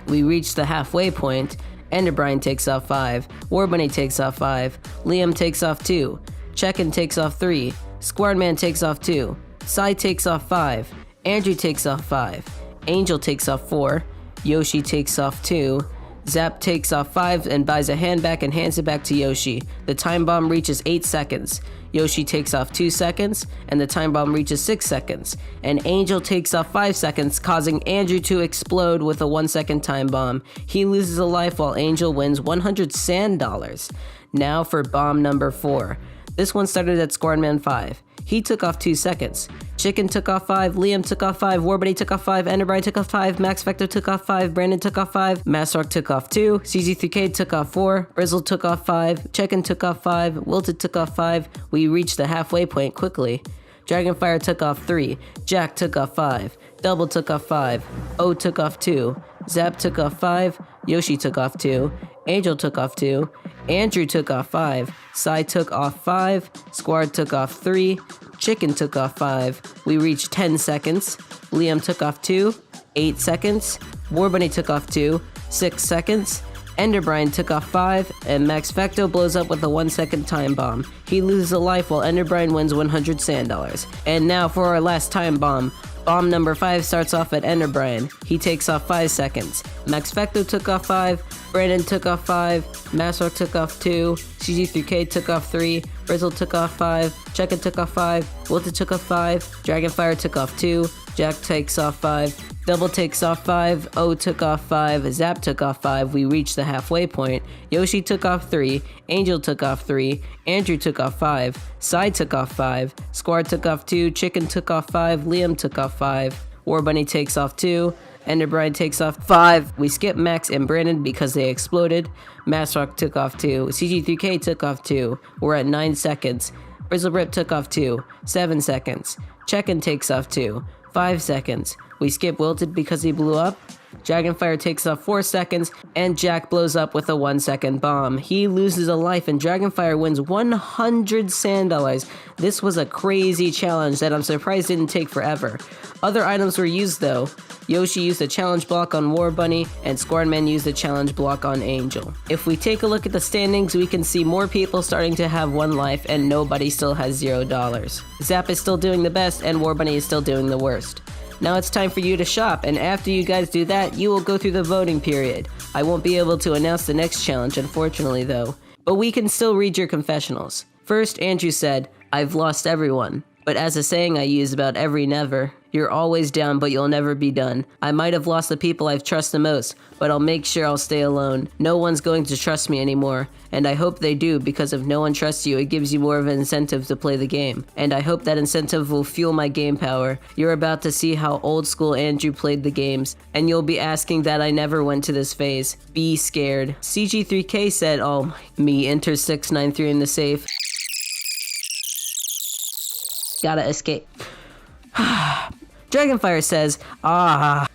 We reached the halfway point. Enderbrine takes off 5, Warbunny takes off 5, Liam takes off 2, Check-In takes off 3, Squareman takes off 2, Sai takes off 5, Andrew takes off 5, Angel takes off 4, Yoshi takes off 2, Zap takes off 5 and buys a handback and hands it back to Yoshi. The time bomb reaches 8 seconds. Yoshi takes off 2 seconds, and the time bomb reaches 6 seconds. And Angel takes off 5 seconds, causing Andrew to explode with a 1-second time bomb. He loses a life while Angel wins 100 sand dollars. Now for bomb number 4. This one started at Squareman 5. He took off 2 seconds. Chicken took off 5, Liam took off 5, Warbunny took off 5, Enderbrine took off 5, Maxvecto took off 5, Brandon took off 5, Masrock took off 2, CZ3K took off 4, Brizzle took off 5, Check-In took off 5, Wilted took off 5. We reached the halfway point quickly. Dragonfire took off 3, Jack took off 5, Double took off 5, O took off 2, Zap took off 5, Yoshi took off 2, Angel took off 2, Andrew took off 5, Sai took off 5, Squad took off 3, Chicken took off 5. We reached 10 seconds. Liam took off 2, 8 seconds. War Bunny took off 2, 6 seconds. Enderbrine took off 5, and Max Fecto blows up with a 1-second time bomb. He loses a life while Enderbrine wins 100 sand dollars. And now for our last time bomb. Bomb number 5 starts off at Enderbrine. He takes off 5 seconds. Max Fecto took off 5, Brandon took off 5, Masrock took off 2, CG3K took off 3, Brizzle took off 5, Checken took off 5, Wilted took off 5, Dragonfire took off 2, Jack takes off 5, Double takes off 5, O took off 5, Zap took off 5, we reached the halfway point, Yoshi took off 3, Angel took off 3, Andrew took off 5, Sai took off 5, Squad took off 2, Chicken took off 5, Liam took off 5, War Bunny takes off 2, Enderbrine takes off 5, we skip Max and Brandon because they exploded, Masrock took off 2, CG3K took off 2, we're at 9 seconds, Brizzlerip took off 2, 7 seconds, Checken takes off 2, 5 seconds, we skip Wilted because he blew up, Dragonfire takes off 4 seconds, and Jack blows up with a 1-second bomb. He loses a life and Dragonfire wins 100 sand dollars. This was a crazy challenge that I'm surprised didn't take forever. Other items were used though. Yoshi used a challenge block on War Bunny, and Squirtman used a challenge block on Angel. If we take a look at the standings, we can see more people starting to have 1 life and nobody still has $0. Zap is still doing the best and War Bunny is still doing the worst. Now it's time for you to shop, and after you guys do that, you will go through the voting period. I won't be able to announce the next challenge, unfortunately though, but we can still read your confessionals. First, Andrew said, "I've lost everyone, but as a saying I use about every never, you're always down but you'll never be done. I might have lost the people I've trusted the most, but I'll make sure I'll stay alone. No one's going to trust me anymore, and I hope they do, because if no one trusts you, it gives you more of an incentive to play the game. And I hope that incentive will fuel my game power. You're about to see how old school Andrew played the games, and you'll be asking that I never went to this phase. Be scared." CG3K said, "Oh, me, enter 693 in the safe. Gotta escape." Dragonfire says, "Ah."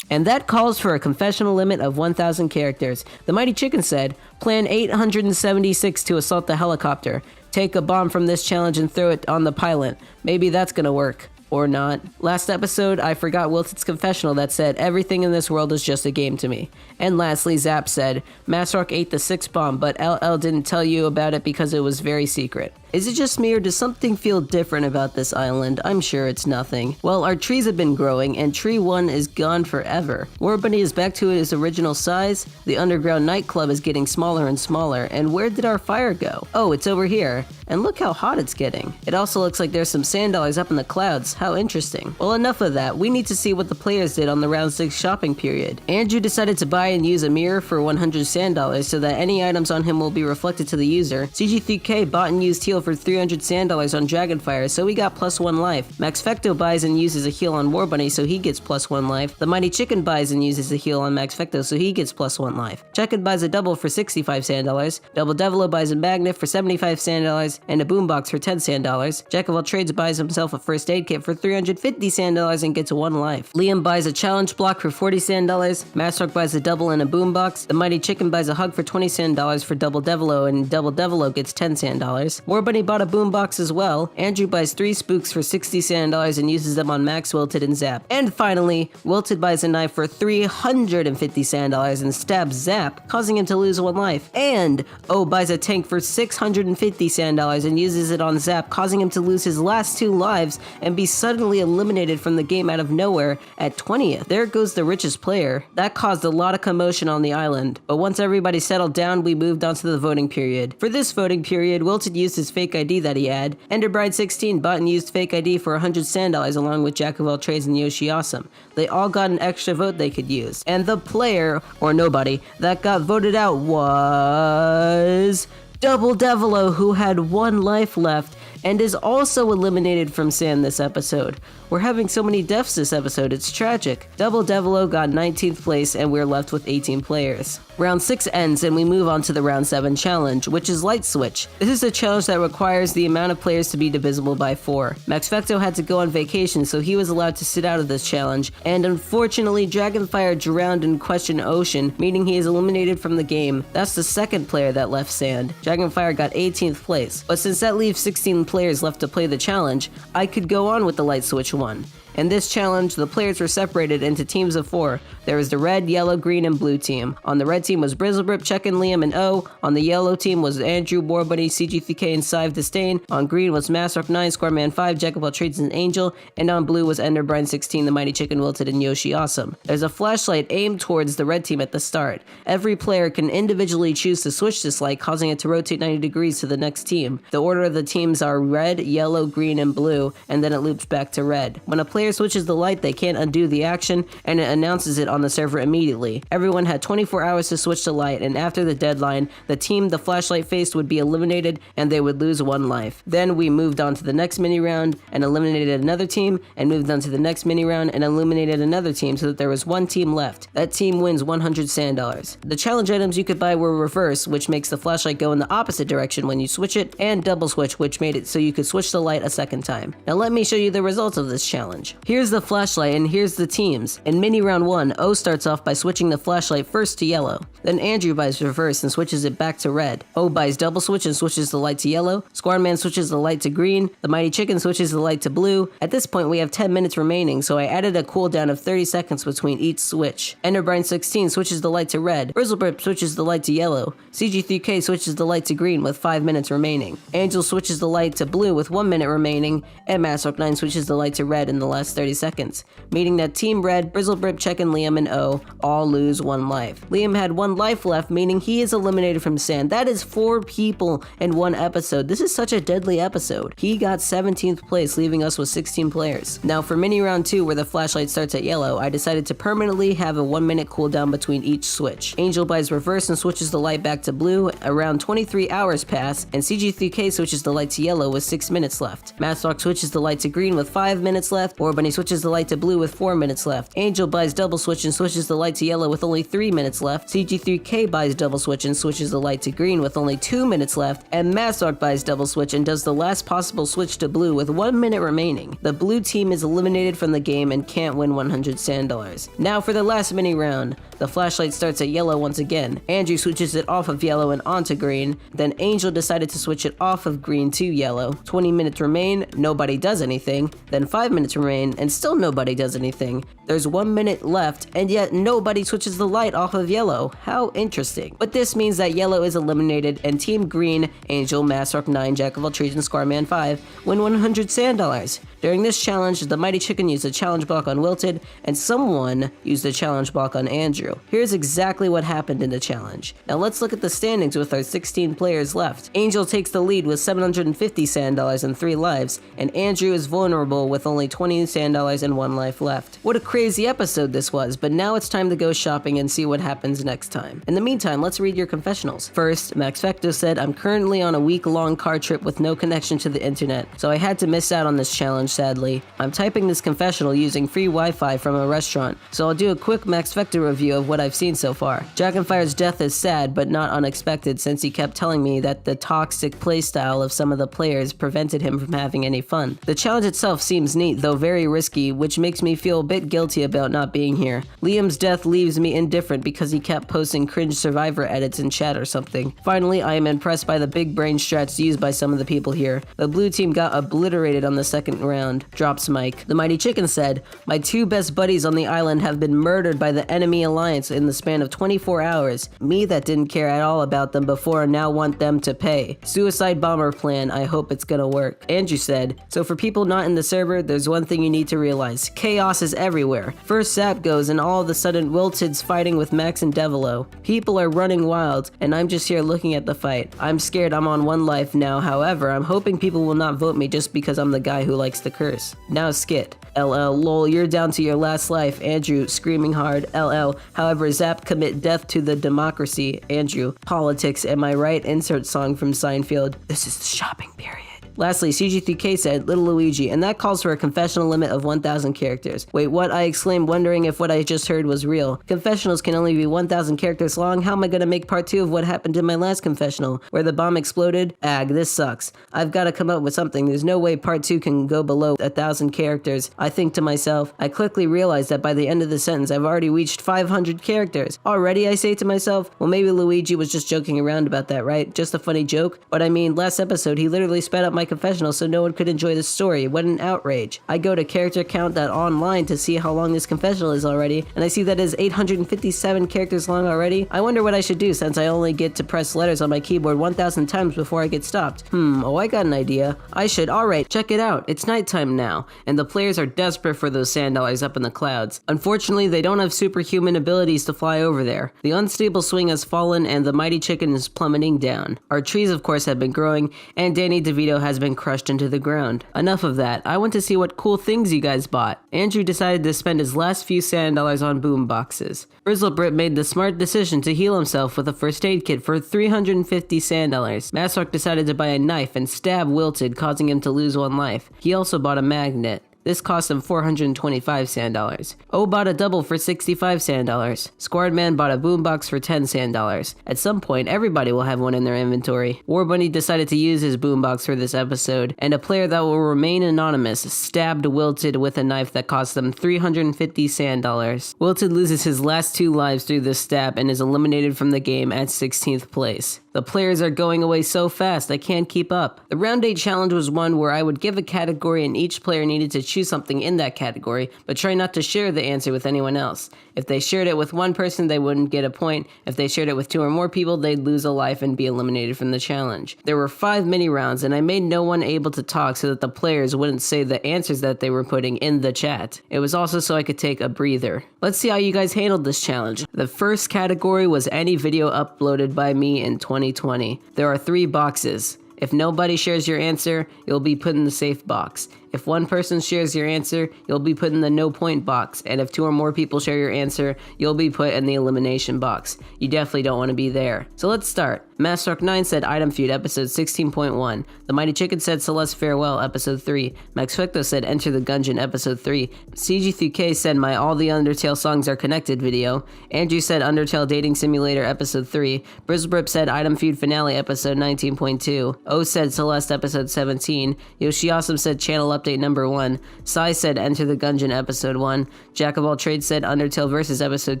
And that calls for a confessional limit of 1,000 characters. The Mighty Chicken said, "Plan 876 to assault the helicopter. Take a bomb from this challenge and throw it on the pilot. Maybe that's gonna work. Or not." Last episode, I forgot Wilted's confessional that said, "Everything in this world is just a game to me." And lastly, Zap said, "Masrock ate the 6th bomb, but LL didn't tell you about it because it was very secret." Is it just me or does something feel different about this island? I'm sure it's nothing. Well, our trees have been growing and tree 1 is gone forever. War Bunny is back to its original size, the underground nightclub is getting smaller and smaller, and where did our fire go? Oh, it's over here. And look how hot it's getting. It also looks like there's some sand dollars up in the clouds. How interesting. Well, enough of that. We need to see what the players did on the round 6 shopping period. Andrew decided to buy and use a mirror for 100 sand dollars so that any items on him will be reflected to the user. CG3K bought and used heal for 300 sand dollars on Dragonfire, so he got +1 life. Max Fecto buys and uses a heal on War Bunny, so he gets +1 life. The Mighty Chicken buys and uses a heal on Max Fecto, so he gets +1 life. Checken buys a double for 65 sand dollars. Double Devilo buys a magnet for 75 sand dollars and a boombox for 10 sand dollars. Jack of all trades buys himself a first aid kit for 350 sand dollars and gets 1 life. Liam buys a challenge block for 40 sand dollars. Masrock buys a double and a boombox. The Mighty Chicken buys a hug for 20 sand dollars for Double Devilo, and Double Devilo gets 10 sand dollars. War Bunny bought a boombox as well. Andrew buys 3 spooks for 60 sand dollars and uses them on Max, Wilted, and Zap. And finally, Wilted buys a knife for 350 sand dollars and stabs Zap, causing him to lose 1 life. And O buys a tank for 650 sand dollars and uses it on Zap, causing him to lose his last 2 lives and be suddenly eliminated from the game out of nowhere at 20th. There goes the richest player. That caused a lot of commotion on the island. But once everybody settled down, we moved on to the voting period. For this voting period, Wilted used his fake ID that he had. Enderbride16 bought and used fake ID for 100 sand dollars along with Jack of all trades and Yoshi Awesome. They all got an extra vote they could use. And the player, or nobody, that got voted out was Double Devilo, who had 1 life left and is also eliminated from Sand this episode. We're having so many deaths this episode, it's tragic. Double Devilo got 19th place and we're left with 18 players. Round 6 ends and we move on to the round 7 challenge, which is Light Switch. This is a challenge that requires the amount of players to be divisible by 4. Maxfecto had to go on vacation, so he was allowed to sit out of this challenge, and unfortunately Dragonfire drowned in Question Ocean, meaning he is eliminated from the game. That's the second player that left Sand. Dragonfire got 18th place, but since that leaves 16 players left to play the challenge, I could go on with the Light Switch one. In this challenge, the players were separated into teams of 4. There was the red, yellow, green, and blue team. On the red team was Brizzlebrip, Check-In, Liam, and O. On the yellow team was Andrew, Warbunny, CG3K, and Sive Disdain. On green was Massrock 9, Squareman 5, Jack of all trades, and Angel. And on blue was Enderbrine 16, the Mighty Chicken, Wilted, and Yoshi Awesome. There's a flashlight aimed towards the red team at the start. Every player can individually choose to switch this light, causing it to rotate 90 degrees to the next team. The order of the teams are red, yellow, green, and blue, and then it loops back to red. When a player switches the light, they can't undo the action, and it announces it on the server immediately. Everyone had 24 hours to switch the light, and after the deadline, the team the flashlight faced would be eliminated, and they would lose 1 life. Then we moved on to the next mini round, and eliminated another team, and moved on to the next mini round, and eliminated another team so that there was 1 team left. That team wins 100 sand dollars. The challenge items you could buy were reverse, which makes the flashlight go in the opposite direction when you switch it, and double switch, which made it so you could switch the light a second time. Now let me show you the results of this challenge. Here's the flashlight and here's the teams. In mini round 1, O starts off by switching the flashlight first to yellow. Then Andrew buys reverse and switches it back to red. O buys double switch and switches the light to yellow. Squareman switches the light to green. The Mighty Chicken switches the light to blue. At this point we have 10 minutes remaining, so I added a cooldown of 30 seconds between each switch. Enderbrine 16 switches the light to red. Brizzlebrip switches the light to yellow. CG3K switches the light to green with 5 minutes remaining. Angel switches the light to blue with 1 minute remaining. And Massrock 9 switches the light to red in the last 30 seconds. Meaning that Team Red, Brizzlebrip, Check-In, Liam, and O all lose 1 life. Liam had 1 life left, meaning he is eliminated from Sand. That is 4 people in 1 episode. This is such a deadly episode. He got 17th place, leaving us with 16 players. Now for mini round 2, where the flashlight starts at yellow, I decided to permanently have a 1 minute cooldown between each switch. Angel buys reverse and switches the light back to blue. Around 23 hours pass, and CG3K switches the light to yellow with 6 minutes left. Massrock switches the light to green with 5 minutes left. Warbunny switches the light to blue with 4 minutes left. Angel buys double switch and switches the light to yellow with only 3 minutes left. CG3K buys double switch and switches the light to green with only 2 minutes left. And Massrock buys double switch and does the last possible switch to blue with 1 minute remaining. The blue team is eliminated from the game and can't win 100 sand dollars. Now for the last mini round. The flashlight starts at yellow once again. Andrew switches it off of yellow and onto green. Then Angel decided to switch it off of green to yellow. 20 minutes remain, nobody does anything. Then 5 minutes remain, and still nobody does anything. There's 1 minute left, and yet nobody switches the light off of yellow. How interesting. But this means that yellow is eliminated, and Team Green, Angel, Massrock 9, Jack of all trades, and Squareman 5 win 100 sand dollars. During this challenge, the Mighty Chicken used a challenge block on Wilted, and someone used a challenge block on Andrew. Here's exactly what happened in the challenge. Now let's look at the standings with our 16 players left. Angel takes the lead with 750 sand dollars and 3 lives, and Andrew is vulnerable with only 20 sand dollars and 1 life left. What a crazy episode this was, but now it's time to go shopping and see what happens next time. In the meantime, let's read your confessionals. First, Maxfecto said, I'm currently on a week-long car trip with no connection to the internet, so I had to miss out on this challenge, sadly. I'm typing this confessional using free Wi-Fi from a restaurant, so I'll do a quick Maxfecto review of what I've seen so far. Dragonfire's death is sad, but not unexpected, since he kept telling me that the toxic playstyle of some of the players prevented him from having any fun. The challenge itself seems neat, though very risky, which makes me feel a bit guilty about not being here. Liam's death leaves me indifferent because he kept posting cringe survivor edits in chat or something. Finally, I am impressed by the big brain strats used by some of the people here. The blue team got obliterated on the second round. Drops mic. The Mighty Chicken said, my 2 best buddies on the island have been murdered by the enemy alliance in the span of 24 hours. Me that didn't care at all about them before now want them to pay. Suicide bomber plan, I hope it's gonna work. Andrew said, so for people not in the server, there's one thing you need to realize. Chaos is everywhere. First Zap goes and all of a sudden Wilted's fighting with Max and Devilo. People are running wild and I'm just here looking at the fight. I'm scared I'm on 1 life now, however, I'm hoping people will not vote me just because I'm the guy who likes the curse. Now Skit. LL, lol, you're down to your last life. Andrew, screaming hard. LL, however, Zap commit death to the democracy. Andrew, politics, am I right? Insert song from Seinfeld. This is the shopping period. Lastly, CG3K said, Little Luigi, and that calls for a confessional limit of 1,000 characters. Wait, what? I exclaimed, wondering if what I just heard was real. Confessionals can only be 1,000 characters long. How am I gonna make part 2 of what happened in my last confessional, where the bomb exploded? Ag, this sucks. I've gotta come up with something. There's no way part 2 can go below 1,000 characters. I think to myself. I quickly realized that by the end of the sentence, I've already reached 500 characters. Already, I say to myself, well, maybe Luigi was just joking around about that, right? Just a funny joke? But I mean, last episode, he literally sped up my confessional so no one could enjoy the story. What an outrage. I go to charactercount.online to see how long this confessional is already, and I see that it's 857 characters long already. I wonder what I should do since I only get to press letters on my keyboard 1,000 times before I get stopped. Oh, I got an idea. Alright, check it out. It's nighttime now, and the players are desperate for those sand dollars up in the clouds. Unfortunately, they don't have superhuman abilities to fly over there. The unstable swing has fallen, and the mighty chicken is plummeting down. Our trees, of course, have been growing, and Danny DeVito has been crushed into the ground. Enough of that. I want to see what cool things you guys bought. Andrew decided to spend his last few sand dollars on boom boxes. Brizzlebrit made the smart decision to heal himself with a first aid kit for 350 sand dollars. Masrock decided to buy a knife and stab Wilted, causing him to lose 1 life. He also bought a magnet. This cost him 425 sand dollars. O bought a double for 65 sand dollars. Squadman bought a boombox for 10 sand dollars. At some point, everybody will have one in their inventory. Warbunny decided to use his boombox for this episode, and a player that will remain anonymous stabbed Wilted with a knife that cost them 350 sand dollars. Wilted loses his last 2 lives through this stab and is eliminated from the game at 16th place. The players are going away so fast, I can't keep up. The round 8 challenge was one where I would give a category and each player needed to choose something in that category, but try not to share the answer with anyone else. If they shared it with one person, they wouldn't get a point. If they shared it with 2 or more people, they'd lose a life and be eliminated from the challenge. There were 5 mini rounds, and I made no one able to talk so that the players wouldn't say the answers that they were putting in the chat. It was also so I could take a breather. Let's see how you guys handled this challenge. The first category was any video uploaded by me in 2020. There are 3 boxes. If nobody shares your answer, you'll be put in the safe box. If one person shares your answer, you'll be put in the no point box, and if 2 or more people share your answer, you'll be put in the elimination box. You definitely don't want to be there. So let's start. Massrock9 said Item Feud, episode 16.1. The Mighty Chicken said Celeste Farewell, episode 3. Max Fecto said Enter the Gungeon, episode 3. CG3K said My All the Undertale Songs Are Connected video. Andrew said Undertale Dating Simulator, episode 3. Brizzlebrip said Item Feud Finale, episode 19.2. O said Celeste, episode 17. Yoshiawesome said Channel Update number 1. Sai said Enter the Gungeon, episode 1. Jack of All Trades said Undertale Versus, episode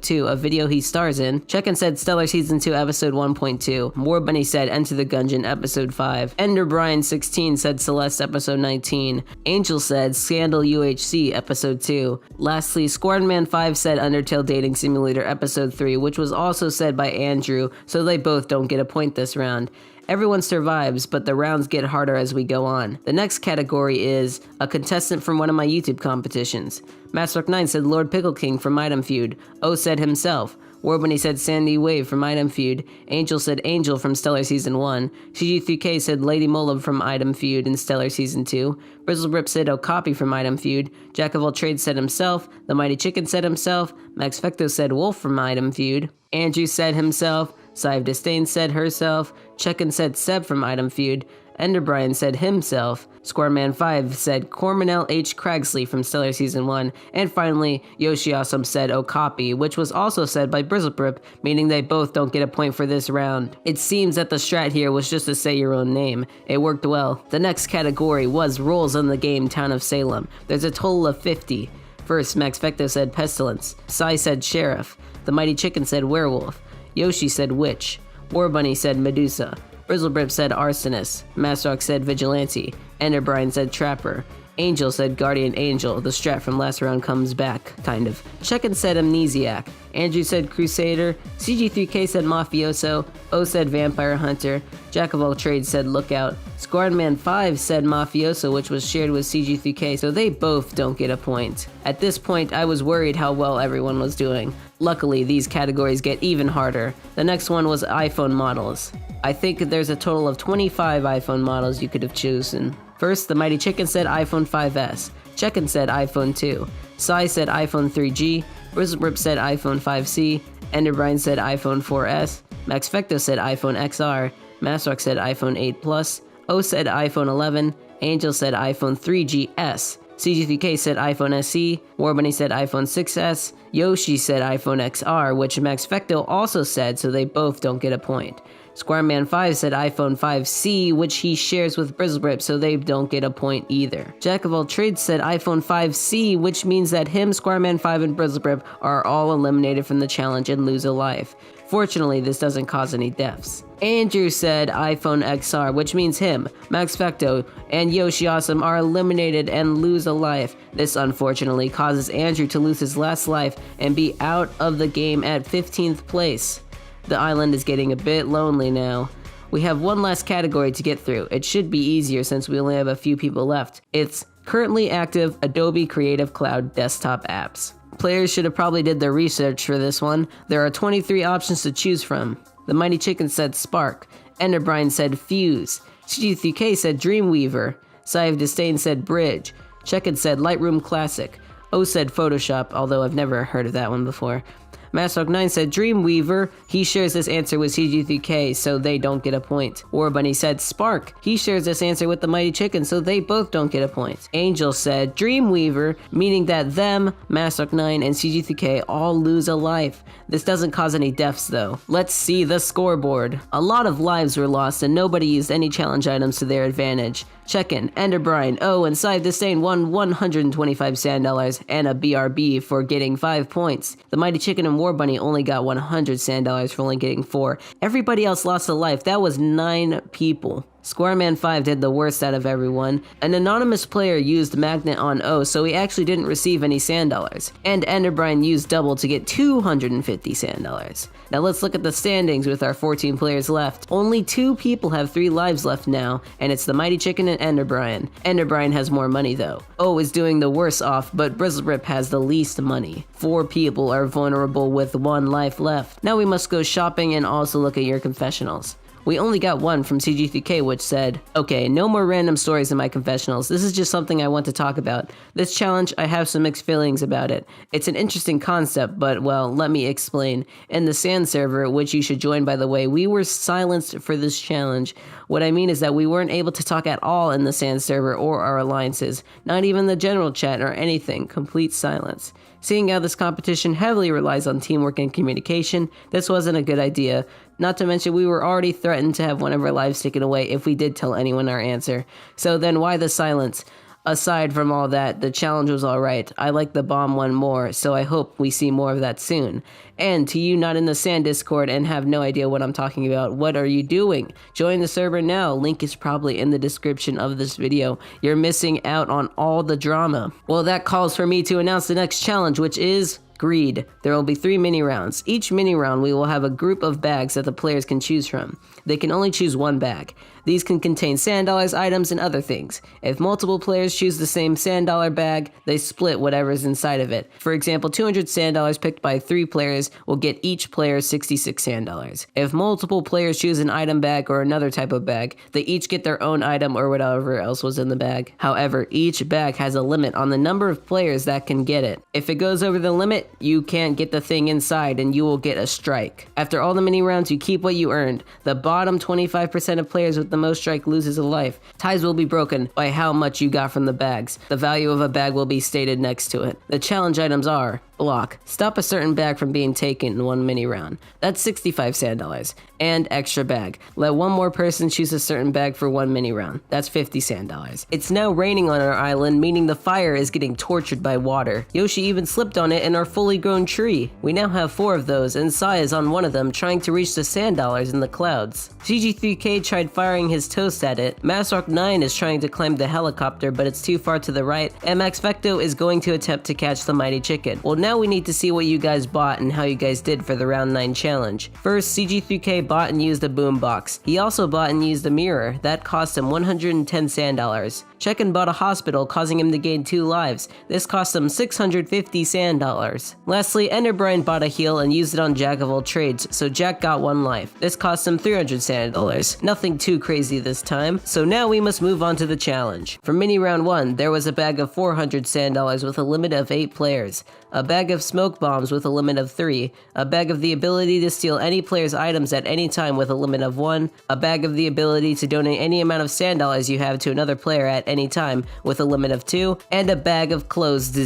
2, a video he stars in. Check-In said Stellar Season 2, episode 1.2. Warbunny said Enter the Gungeon, episode 5. Ender Brian 16 said Celeste, episode 19. Angel said Scandal UHC, episode 2. Lastly, Squadman 5 said Undertale Dating Simulator, episode 3, which was also said by Andrew, so they both don't get a point this round. Everyone survives, but the rounds get harder as we go on. The next category is a contestant from one of my YouTube competitions. Massrock9 said Lord Pickle King from Item Feud. O said himself. Warbunny said Sandy Wave from Item Feud. Angel said Angel from Stellar Season 1. CG3K said Lady Molub from Item Feud in Stellar Season 2. Brizzlebrip said Okapi from Item Feud. Jack of All Trades said himself. The Mighty Chicken said himself. Max Fecto said Wolf from Item Feud. Andrew said himself. Sive Disdain said herself. Check-In said Seb from Item Feud. Enderbrian said himself. Squareman 5 said Cormanel H. Cragsley from Stellar Season 1. And finally, Yoshiawesome said Okapi, which was also said by Brizzlebrip, meaning they both don't get a point for this round. It seems that the strat here was just to say your own name. It worked well. The next category was roles in the game Town of Salem. There's a total of 50. First, Max Fecto said Pestilence. Sai said Sheriff. The Mighty Chicken said Werewolf. Yoshi said Witch. Warbunny said Medusa. Brizzlebrip said Arsonist. Massrock said Vigilante. Enderbrian said Trapper. Angel said Guardian Angel. The strat from last round comes back, kind of. Check-In said Amnesiac. Andrew said Crusader. CG3K said Mafioso. O said Vampire Hunter. Jack of All Trades said Lookout. Squadman 5 said Mafioso, which was shared with CG3K, so they both don't get a point. At this point, I was worried how well everyone was doing. Luckily, these categories get even harder. The next one was iPhone models. I think there's a total of 25 iPhone models you could have chosen. First, the Mighty Chicken said iPhone 5S. Check-In said iPhone 2. Sai said iPhone 3G. Brizzlebrip said iPhone 5C. Enderbrian said iPhone 4S. Max Fecto said iPhone XR. Massrock said iPhone 8 Plus. O said iPhone 11, Angel said iPhone 3GS, CG3K said iPhone SE, Warbunny said iPhone 6S, Yoshi said iPhone XR, which Maxfecto also said, so they both don't get a point. Squireman5 said iPhone 5C, which he shares with Brizzlebrip, so they don't get a point either. Jack of all trades said iPhone 5C, which means that him, Squireman5, and Brizzlebrip are all eliminated from the challenge and lose a life. Fortunately, this doesn't cause any deaths. Andrew said iPhone XR, which means him, Maxfecto, and Yoshi Awesome are eliminated and lose a life. This unfortunately causes Andrew to lose his last life and be out of the game at 15th place. The island is getting a bit lonely now. We have one last category to get through. It should be easier since we only have a few people left. It's currently active Adobe Creative Cloud desktop apps. Players should have probably did their research for this one. There are 23 options to choose from. The Mighty Chicken said Spark. Enderbrine said Fuse. CG3K said Dreamweaver. Sigh of Disdain said Bridge. Checkin said Lightroom Classic. O said Photoshop, although I've never heard of that one before. Massrock9 said Dreamweaver. He shares this answer with CG3K, so they don't get a point. Warbunny said Spark. He shares this answer with the Mighty Chicken, so they both don't get a point. Angel said Dreamweaver, meaning that them, Massrock9, and CG3K all lose a life. This doesn't cause any deaths though. Let's see the scoreboard. A lot of lives were lost and nobody used any challenge items to their advantage. Check-in, Enderbrine, O, and Sigh of Disdain won 125 sand dollars and a BRB for getting 5 points. The Mighty Chicken and Warbunny only got 100 sand dollars for only getting 4. Everybody else lost a life. That was 9 people. Squireman5 did the worst out of everyone. An anonymous player used Magnet on O, so he actually didn't receive any sand dollars. And Enderbrine used double to get 250 sand dollars. Now let's look at the standings with our 14 players left. Only 2 people have 3 lives left now, and it's the Mighty Chicken and Enderbrine. Enderbrine has more money though. O is doing the worst off, but Brizzlebrip has the least money. 4 people are vulnerable with 1 life left. Now we must go shopping and also look at your confessionals. We only got one from CG3K, which said, okay, no more random stories in my confessionals. This is just something I want to talk about. This challenge, I have some mixed feelings about it. It's an interesting concept, but, well, let me explain. In the Sand server, which you should join by the way, we were silenced for this challenge. What I mean is that we weren't able to talk at all in the Sand server or our alliances. Not even the general chat or anything. Complete silence. Seeing how this competition heavily relies on teamwork and communication, this wasn't a good idea. Not to mention we were already threatened to have one of our lives taken away if we did tell anyone our answer. So then why the silence? Aside from all that, the challenge was alright. I like the bomb one more, so I hope we see more of that soon. And to you not in the Sand Discord and have no idea what I'm talking about, what are you doing? Join the server now. Link is probably in the description of this video. You're missing out on all the drama. Well, that calls for me to announce the next challenge, which is Greed. There will be 3 mini rounds. Each mini round we will have a group of bags that the players can choose from. They can only choose 1 bag. These can contain sand dollars, items, and other things. If multiple players choose the same sand dollar bag, they split whatever's inside of it. For example, 200 sand dollars picked by 3 players will get each player 66 sand dollars. If multiple players choose an item bag or another type of bag, they each get their own item or whatever else was in the bag. However, each bag has a limit on the number of players that can get it. If it goes over the limit, you can't get the thing inside and you will get a strike. After all the mini rounds, you keep what you earned. The bottom 25% of players with the most strike loses a life. Ties will be broken by how much you got from the bags. The value of a bag will be stated next to it. The challenge items are block. Stop a certain bag from being taken in 1 mini round. That's 65 sand dollars. And extra bag. Let 1 more person choose a certain bag for 1 mini round. That's 50 sand dollars. It's now raining on our island, meaning the fire is getting tortured by water. Yoshi even slipped on it in our fully grown tree. We now have 4 of those, and Sai is on one of them trying to reach the sand dollars in the clouds. CG3K tried firing his toast at it. Massrock9 is trying to climb the helicopter, but it's too far to the right, and Maxfecto is going to attempt to catch the Mighty Chicken. Well, now we need to see what you guys bought and how you guys did for the round 9 challenge. First, CG3K bought and used a boombox. He also bought and used a mirror. That cost him 110 sand dollars. Check-in bought a hospital, causing him to gain 2 lives. This cost him 650 sand dollars. Lastly, Enderbrine bought a heal and used it on Jack of all trades, so Jack got 1 life. This cost him 300 sand dollars. Nothing too crazy this time, so now we must move on to the challenge. For mini round 1, there was a bag of 400 sand dollars with a limit of 8 players, a bag of smoke bombs with a limit of 3, a bag of the ability to steal any player's items at any time with a limit of 1, a bag of the ability to donate any amount of sand dollars you have to another player at any time with a limit of 2, and a bag of clothes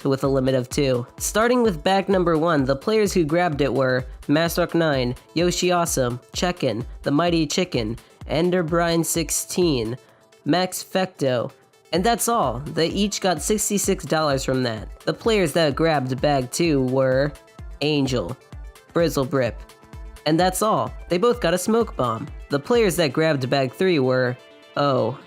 with a limit of 2. Starting with bag number 1, the players who grabbed it were Masrock9, Yoshi Awesome, Check-in, The Mighty Chicken, Enderbrine 16, Max Fecto, and that's all. They each got $66 from that. The players that grabbed bag 2 were Angel, Brizzlebrip, and that's all. They both got a smoke bomb. The players that grabbed bag 3 were O,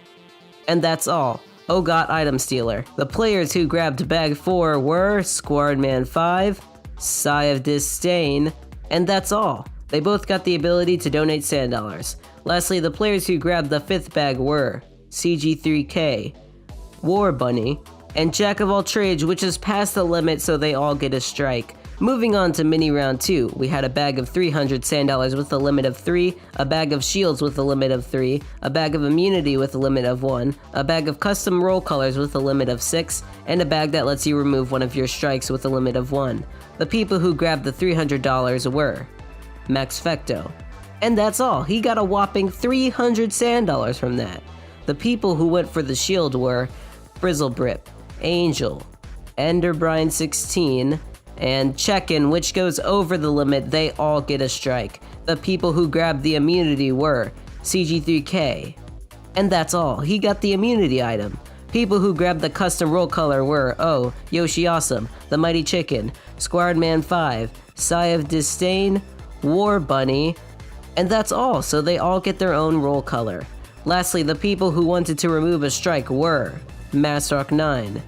and that's all. O got Item Stealer. The players who grabbed bag 4 were Squadman5, Sigh of Disdain, and that's all. They both got the ability to donate sand dollars. Lastly, the players who grabbed the 5th bag were CG3K, War Bunny, and Jack of all trades, which is past the limit, so they all get a strike. Moving on to mini round 2, we had a bag of 300 sand dollars with a limit of 3, a bag of shields with a limit of 3, a bag of immunity with a limit of 1, a bag of custom roll colors with a limit of 6, and a bag that lets you remove one of your strikes with a limit of 1. The people who grabbed the $300 were Max Fecto. And that's all. He got a whopping 300 sand dollars from that. The people who went for the shield were Brizzlebrip, Angel, Enderbrine 16, and Check-in, which goes over the limit. They all get a strike. The people who grabbed the immunity were CG3K. And that's all. He got the immunity item. People who grabbed the custom roll color were O, Yoshi Awesome, The Mighty Chicken, Squadman5, Sigh of Disdain, War Bunny, and that's all, so they all get their own roll color. Lastly, the people who wanted to remove a strike were Masrock9.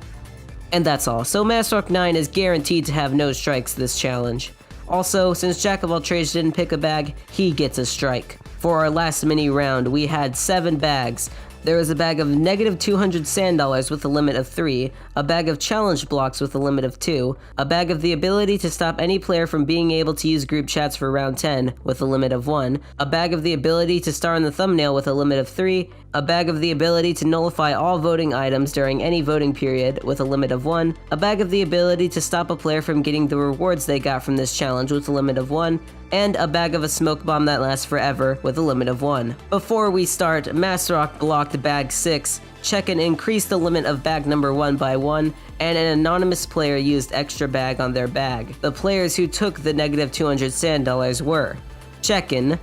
And that's all, so Masrock9 is guaranteed to have no strikes this challenge. Also, since Jack of all trades didn't pick a bag, he gets a strike. For our last mini round, we had 7 bags. There was a bag of negative 200 sand dollars with a limit of 3, a bag of challenge blocks with a limit of 2, a bag of the ability to stop any player from being able to use group chats for round 10 with a limit of 1, a bag of the ability to star in the thumbnail with a limit of 3, a bag of the ability to nullify all voting items during any voting period with a limit of 1, a bag of the ability to stop a player from getting the rewards they got from this challenge with a limit of 1, and a bag of a smoke bomb that lasts forever with a limit of 1. Before we start, Masrock blocked bag 6, Check-in increased the limit of bag number 1 by 1, and an anonymous player used extra bag on their bag. The players who took the negative 200 sand dollars were Check-in,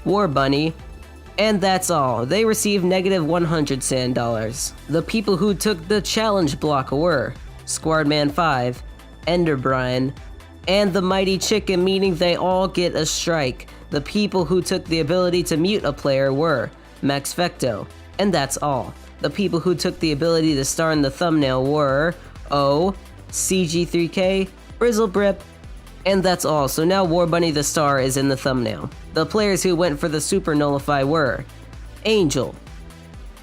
War Bunny, and that's all. They received negative 100 sand dollars. The people who took the challenge block were Squadman5, Enderbrine, and The Mighty Chicken, meaning they all get a strike. The people who took the ability to mute a player were Max Fecto, and that's all. The people who took the ability to star in the thumbnail were O, CG3K, Brizzlebrip, and that's all. So now War Bunny the star is in the thumbnail. The players who went for the super nullify were Angel,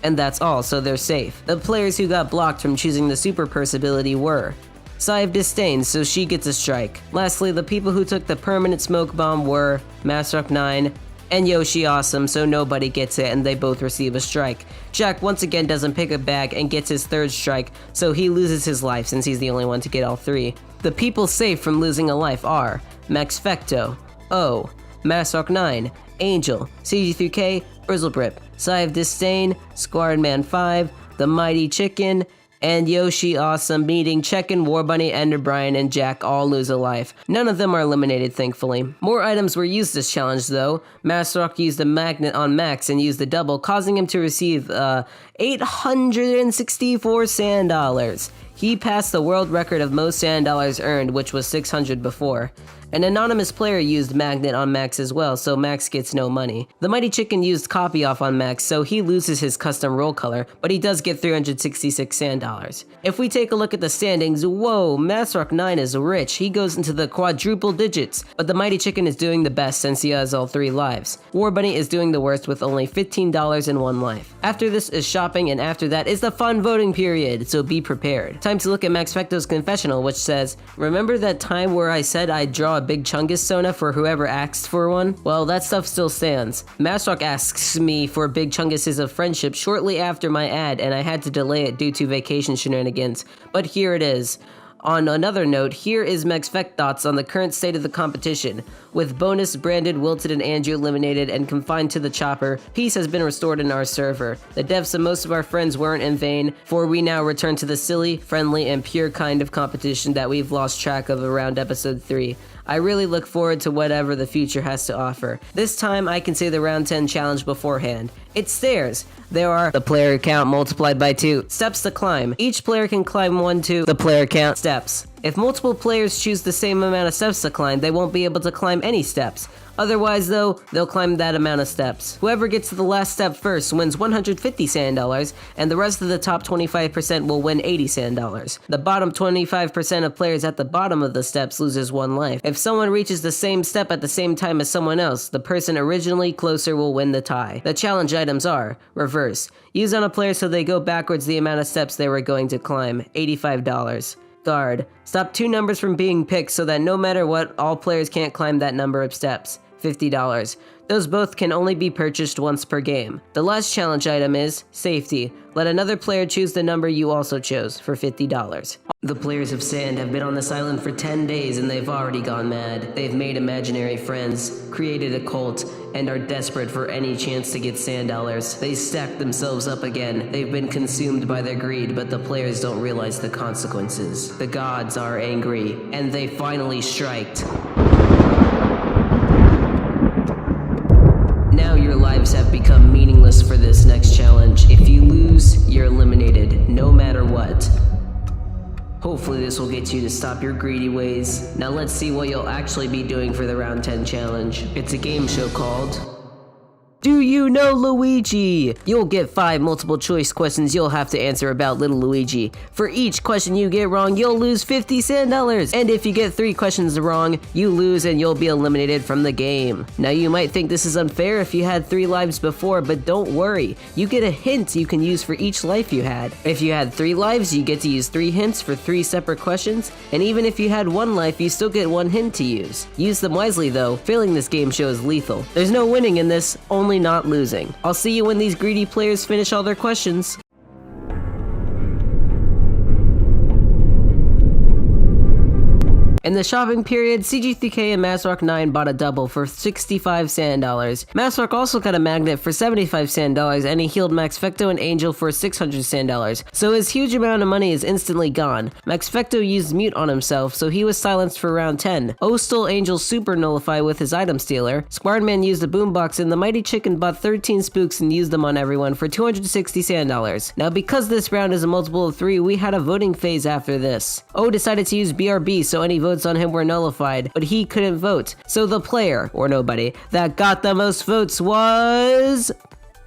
and that's all, so they're safe. The players who got blocked from choosing the super purse ability were Sigh of Disdain, so she gets a strike. Lastly, the people who took the permanent smoke bomb were Masrock9 and Yoshi Awesome, so nobody gets it and they both receive a strike. Jack once again doesn't pick a bag and gets his 3rd strike, so he loses his life since he's the only one to get all 3. The people safe from losing a life are Max Fecto, O, Masrock9, Angel, CG3K, Brizzlebrip, Sigh of Disdain, Squadman5, The Mighty Chicken, and Yoshi Awesome, meeting Check-in, War Bunny, Enderbrine, and Jack all lose a life. None of them are eliminated, thankfully. More items were used this challenge, though. Masrock used a magnet on Max and used the double, causing him to receive 864 sand dollars. He passed the world record of most sand dollars earned, which was 600 before. An anonymous player used Magnet on Max as well, so Max gets no money. The Mighty Chicken used Copy Off on Max, so he loses his custom roll color, but he does get 366 sand dollars. If we take a look at the standings, whoa, Masrock 9 is rich. He goes into the quadruple digits, but the Mighty Chicken is doing the best since he has all 3 lives. War Bunny is doing the worst with only $15 and 1 life. After this is shopping, and after that is the fun voting period, so be prepared. Time to look at Max Fecto's confessional, which says, "Remember that time where I said I'd draw a big Chungus Sona for whoever asked for one? Well, that stuff still stands. Masrock asks me for big Chunguses of friendship shortly after my ad, and I had to delay it due to vacation shenanigans. But here it is." On another note, here is Meg's Fect thoughts on the current state of the competition. With Bonus, Brandon, Wilted, and Andrew eliminated and confined to the chopper, peace has been restored in our server. The deaths of most of our friends weren't in vain, for we now return to the silly, friendly, and pure kind of competition that we've lost track of around episode 3. I really look forward to whatever the future has to offer. This time, I can say the round 10 challenge beforehand. It's stairs. There are the player count multiplied by 2 steps to climb. Each player can climb 1 to the player count steps. If multiple players choose the same amount of steps to climb, they won't be able to climb any steps. Otherwise, though, they'll climb that amount of steps. Whoever gets to the last step first wins 150 sand dollars, and the rest of the top 25% will win 80 sand dollars. The bottom 25% of players at the bottom of the steps loses 1 life. If someone reaches the same step at the same time as someone else, the person originally closer will win the tie. The challenge items are: reverse. Use on a player so they go backwards the amount of steps they were going to climb, $85. Guard. Stop 2 numbers from being picked so that no matter what, all players can't climb that number of steps, $50. Those both can only be purchased once per game. The last challenge item is safety. Let another player choose the number you also chose for $50. The players of Sand have been on this island for 10 days and they've already gone mad. They've made imaginary friends, created a cult, and are desperate for any chance to get sand dollars. They stacked themselves up again. They've been consumed by their greed, but the players don't realize the consequences. The gods are angry, and they finally striked. Now your lives have become meaningless for this next challenge. If you lose, you're eliminated, no matter what. Hopefully this will get you to stop your greedy ways. Now let's see what you'll actually be doing for the round 10 challenge. It's a game show called Do You Know Luigi? You'll get 5 multiple choice questions you'll have to answer about little Luigi. For each question you get wrong, you'll lose 50 sand dollars. And if you get 3 questions wrong, you lose and you'll be eliminated from the game. Now you might think this is unfair if you had 3 lives before, but don't worry. You get a hint you can use for each life you had. If you had 3 lives, you get to use 3 hints for 3 separate questions. And even if you had 1 life, you still get 1 hint to use. Use them wisely though. Failing this game show is lethal. There's no winning in this, only not losing. I'll see you when these greedy players finish all their questions. In the shopping period, CG3K and Masrock 9 bought a double for 65 sand dollars. Masrock also got a magnet for 75 sand dollars, and he healed Max Fecto and Angel for 600 sand dollars. So his huge amount of money is instantly gone. Max Fecto used mute on himself, so he was silenced for round 10. O stole Angel's super nullify with his item stealer. Squadman used a boombox, and the Mighty Chicken bought 13 spooks and used them on everyone for 260 sand dollars. Now because this round is a multiple of 3, we had a voting phase after this. O decided to use BRB, so any votes on him were nullified, but he couldn't vote. So the player, or nobody, that got the most votes was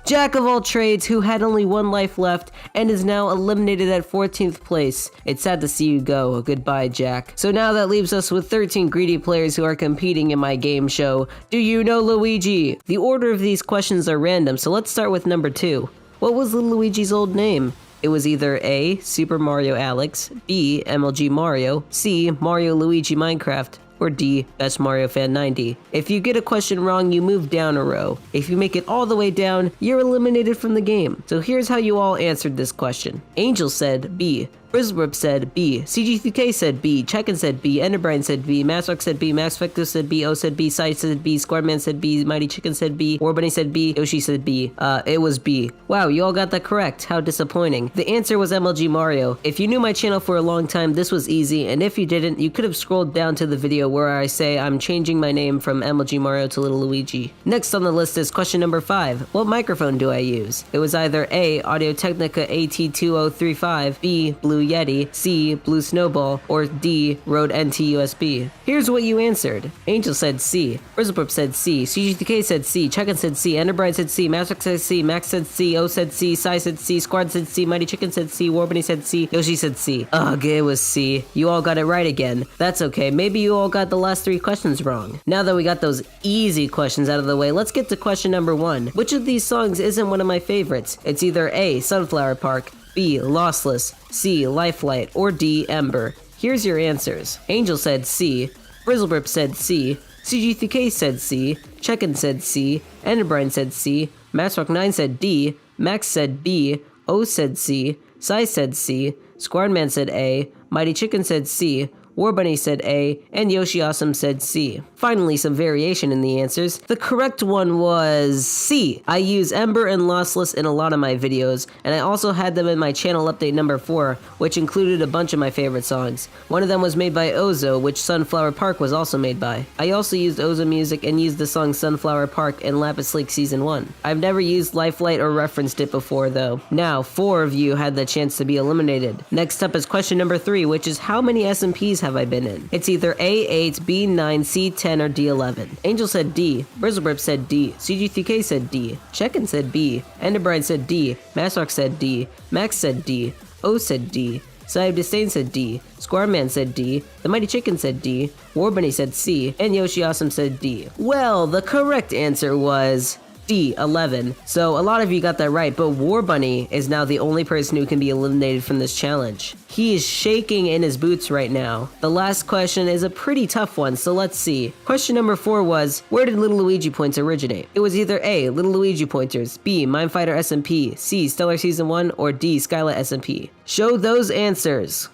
Jack of all trades, who had only 1 life left and is now eliminated at 14th place. It's sad to see you go. Goodbye, Jack. So now that leaves us with 13 greedy players who are competing in my game show, Do You Know Luigi? The order of these questions are random, so let's start with number 2. What was little Luigi's old name? It was either A, Super Mario Alex, B, MLG Mario, C, Mario Luigi Minecraft, or D, Best Mario Fan 90. If you get a question wrong, you move down a row. If you make it all the way down, you're eliminated from the game. So here's how you all answered this question. Angel said B. Brisbrup said B, CG3K said B, Check-In said B, Enderbrine said B, Masrock said B, Max Fecto said B, O said B, Sai said B, Squadman said B, Mighty Chicken said B, War Bunny said B, Yoshi said B. It was B. Wow, you all got that correct. How disappointing. The answer was MLG Mario. If you knew my channel for a long time, this was easy, and if you didn't, you could have scrolled down to the video where I say I'm changing my name from MLG Mario to Little Luigi. Next on the list is question number 5. What microphone do I use? It was either A, Audio-Technica AT2035, B, Blue Blue Yeti, C. Blue Snowball, or D. Rode NT-USB? Here's what you answered. Angel said C, Frizzleburp said C, CGTK said C, Chicken said C, Enderbride said C, Master said C, Max said C, O said C, Sai said C, Squad said C, Mighty Chicken said C, Warbunny said C, Yoshi said C. Ugh, it was C. You all got it right again. That's okay, maybe you all got the last 3 questions wrong. Now that we got those easy questions out of the way, let's get to question number 1. Which of these songs isn't one of my favorites? It's either A. Sunflower Park, B. Lossless, C. Lifelight, or D. Ember. Here's your answers. Angel said C, Frizzleburp said C, CG3K said C, Check-In said C, Enderbrine said C, Massrock9 said D, Max said B, O said C, Sai said C, Squadman said A, Mighty Chicken said C, Warbunny said A, and Yoshi Awesome said C. Finally, some variation in the answers. The correct one was C. I use Ember and Lossless in a lot of my videos, and I also had them in my channel update number 4, which included a bunch of my favorite songs. One of them was made by Ozo, which Sunflower Park was also made by. I also used Ozo music and used the song Sunflower Park in Lapis Lake Season 1. I've never used Lifelight or referenced it before though. Now, 4 of you had the chance to be eliminated. Next up is question number 3, which is how many SMPs have I been in? It's either A8, B9, C10, or D11. Angel said D, Frizzleburp said D, CG3K said D, Check-In said B, Enderbride said D, Massrock said D, Max said D, O said D, Saib Disdain said D, Squareman said D, The Mighty Chicken said D, Warbunny said C, and Yoshi Awesome said D. Well, the correct answer was D, 11. So a lot of you got that right, but Warbunny is now the only person who can be eliminated from this challenge. He is shaking in his boots right now. The last question is a pretty tough one, so let's see. Question number 4 was, where did Little Luigi points originate? It was either A, Little Luigi pointers, B, Minefighter SMP, C, Stellar Season 1, or D, Skylight SMP. Show those answers.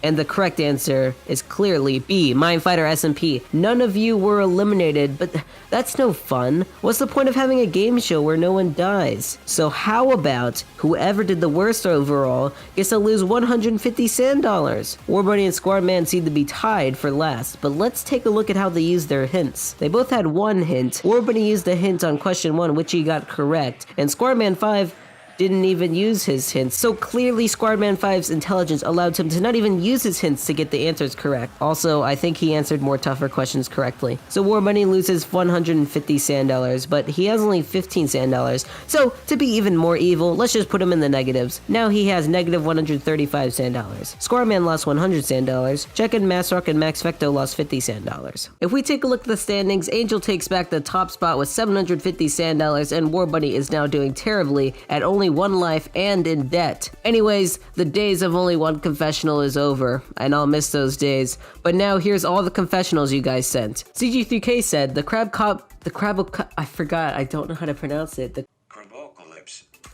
And the correct answer is clearly B, Minefighter SMP. None of you were eliminated, but that's no fun. What's the point of having a game show where no one dies? So how about whoever did the worst overall gets to lose 150 sand dollars? Warbunny and Squadman seem to be tied for last, but let's take a look at how they used their hints. They both had one hint. Warbunny used a hint on question 1, which he got correct, and Squadman 5 didn't even use his hints. So clearly Squadman 5's intelligence allowed him to not even use his hints to get the answers correct. Also, I think he answered more tougher questions correctly. So Warbunny loses 150 sand dollars, but he has only 15 sand dollars. So to be even more evil, let's just put him in the negatives. Now he has negative 135 sand dollars. Squareman lost 100 sand dollars. Check-In, Massrock, and Max Fecto lost 50 sand dollars. If we take a look at the standings, Angel takes back the top spot with 750 sand dollars, and Warbunny is now doing terribly at only 1 life and in debt. Anyways, the days of only one confessional is over, and I'll miss those days. But now here's all the confessionals you guys sent. CG3K said, I forgot, I don't know how to pronounce it.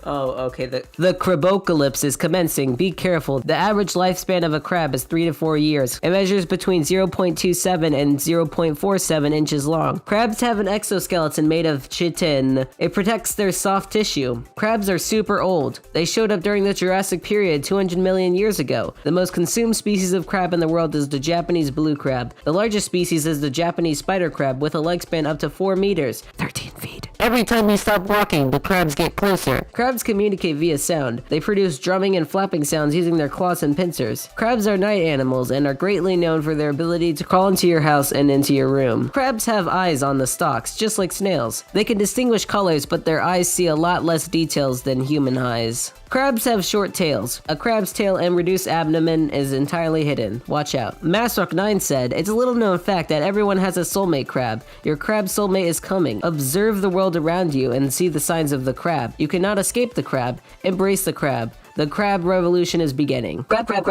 Oh, okay, the Crabocalypse is commencing. Be careful. The average lifespan of a crab is 3 to 4 years. It measures between 0.27 and 0.47 inches long. Crabs have an exoskeleton made of chitin. It protects their soft tissue. Crabs are super old. They showed up during the Jurassic period 200 million years ago. The most consumed species of crab in the world is the Japanese blue crab. The largest species is the Japanese spider crab with a leg span up to 4 meters, 13 feet. Every time you stop walking, the crabs get closer. Crabs communicate via sound. They produce drumming and flapping sounds using their claws and pincers. Crabs are night animals and are greatly known for their ability to crawl into your house and into your room. Crabs have eyes on the stalks, just like snails. They can distinguish colors, but their eyes see a lot less details than human eyes. Crabs have short tails. A crab's tail and reduced abdomen is entirely hidden. Watch out. Massrock9 said, it's a little known fact that everyone has a soulmate crab. Your crab soulmate is coming. Observe the world around you and see the signs of the crab. You cannot escape the crab. Embrace the crab. The crab revolution is beginning. Crab. Max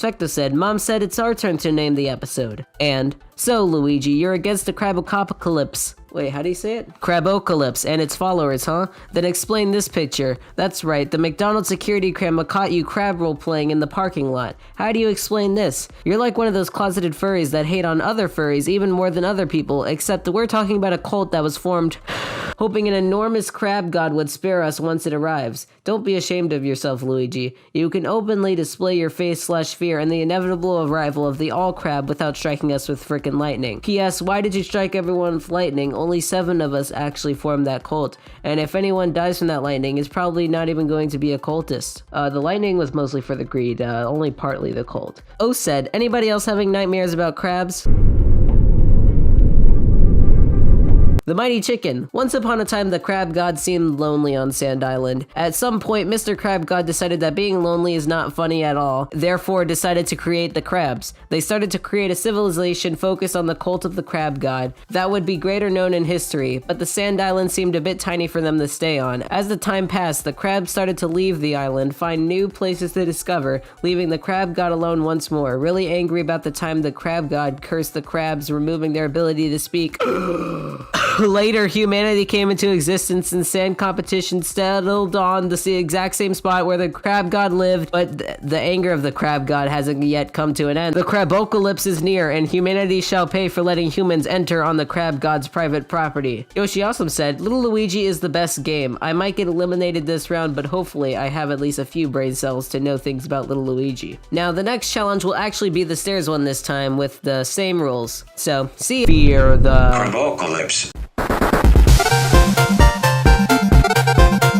Fecto said, Mom said it's our turn to name the episode. And, so Luigi, you're against the Crabocalypse. Wait, how do you say it? Crabocalypse and its followers, huh? Then explain this picture. That's right, the McDonald's security camera caught you crab role-playing in the parking lot. How do you explain this? You're like one of those closeted furries that hate on other furries even more than other people, except that we're talking about a cult that was formed hoping an enormous crab god would spare us once it arrives. Don't be ashamed of yourself, Luigi. You can openly display your faith/fear in the inevitable arrival of the all-crab without striking us with frickin' lightning. P.S. Why did you strike everyone with lightning? Only 7 of us actually formed that cult, and if anyone dies from that lightning, it's probably not even going to be a cultist. The lightning was mostly for the greed, only partly the cult. O said, anybody else having nightmares about crabs? The Mighty Chicken. Once upon a time, the Crab God seemed lonely on Sand Island. At some point, Mr. Crab God decided that being lonely is not funny at all, therefore decided to create the crabs. They started to create a civilization focused on the cult of the Crab God that would be greater known in history, but the Sand Island seemed a bit tiny for them to stay on. As the time passed, the crabs started to leave the island, find new places to discover, leaving the Crab God alone once more, really angry about the time the Crab God cursed the crabs, removing their ability to speak. Later, humanity came into existence and sand competition settled on the exact same spot where the crab god lived, but the anger of the crab god hasn't yet come to an end. The crabocalypse is near, and humanity shall pay for letting humans enter on the crab god's private property. Yoshi Awesome said, Little Luigi is the best game. I might get eliminated this round, but hopefully I have at least a few brain cells to know things about Little Luigi. Now, the next challenge will actually be the stairs one this time with the same rules. So, see you. Fear the crabocalypse.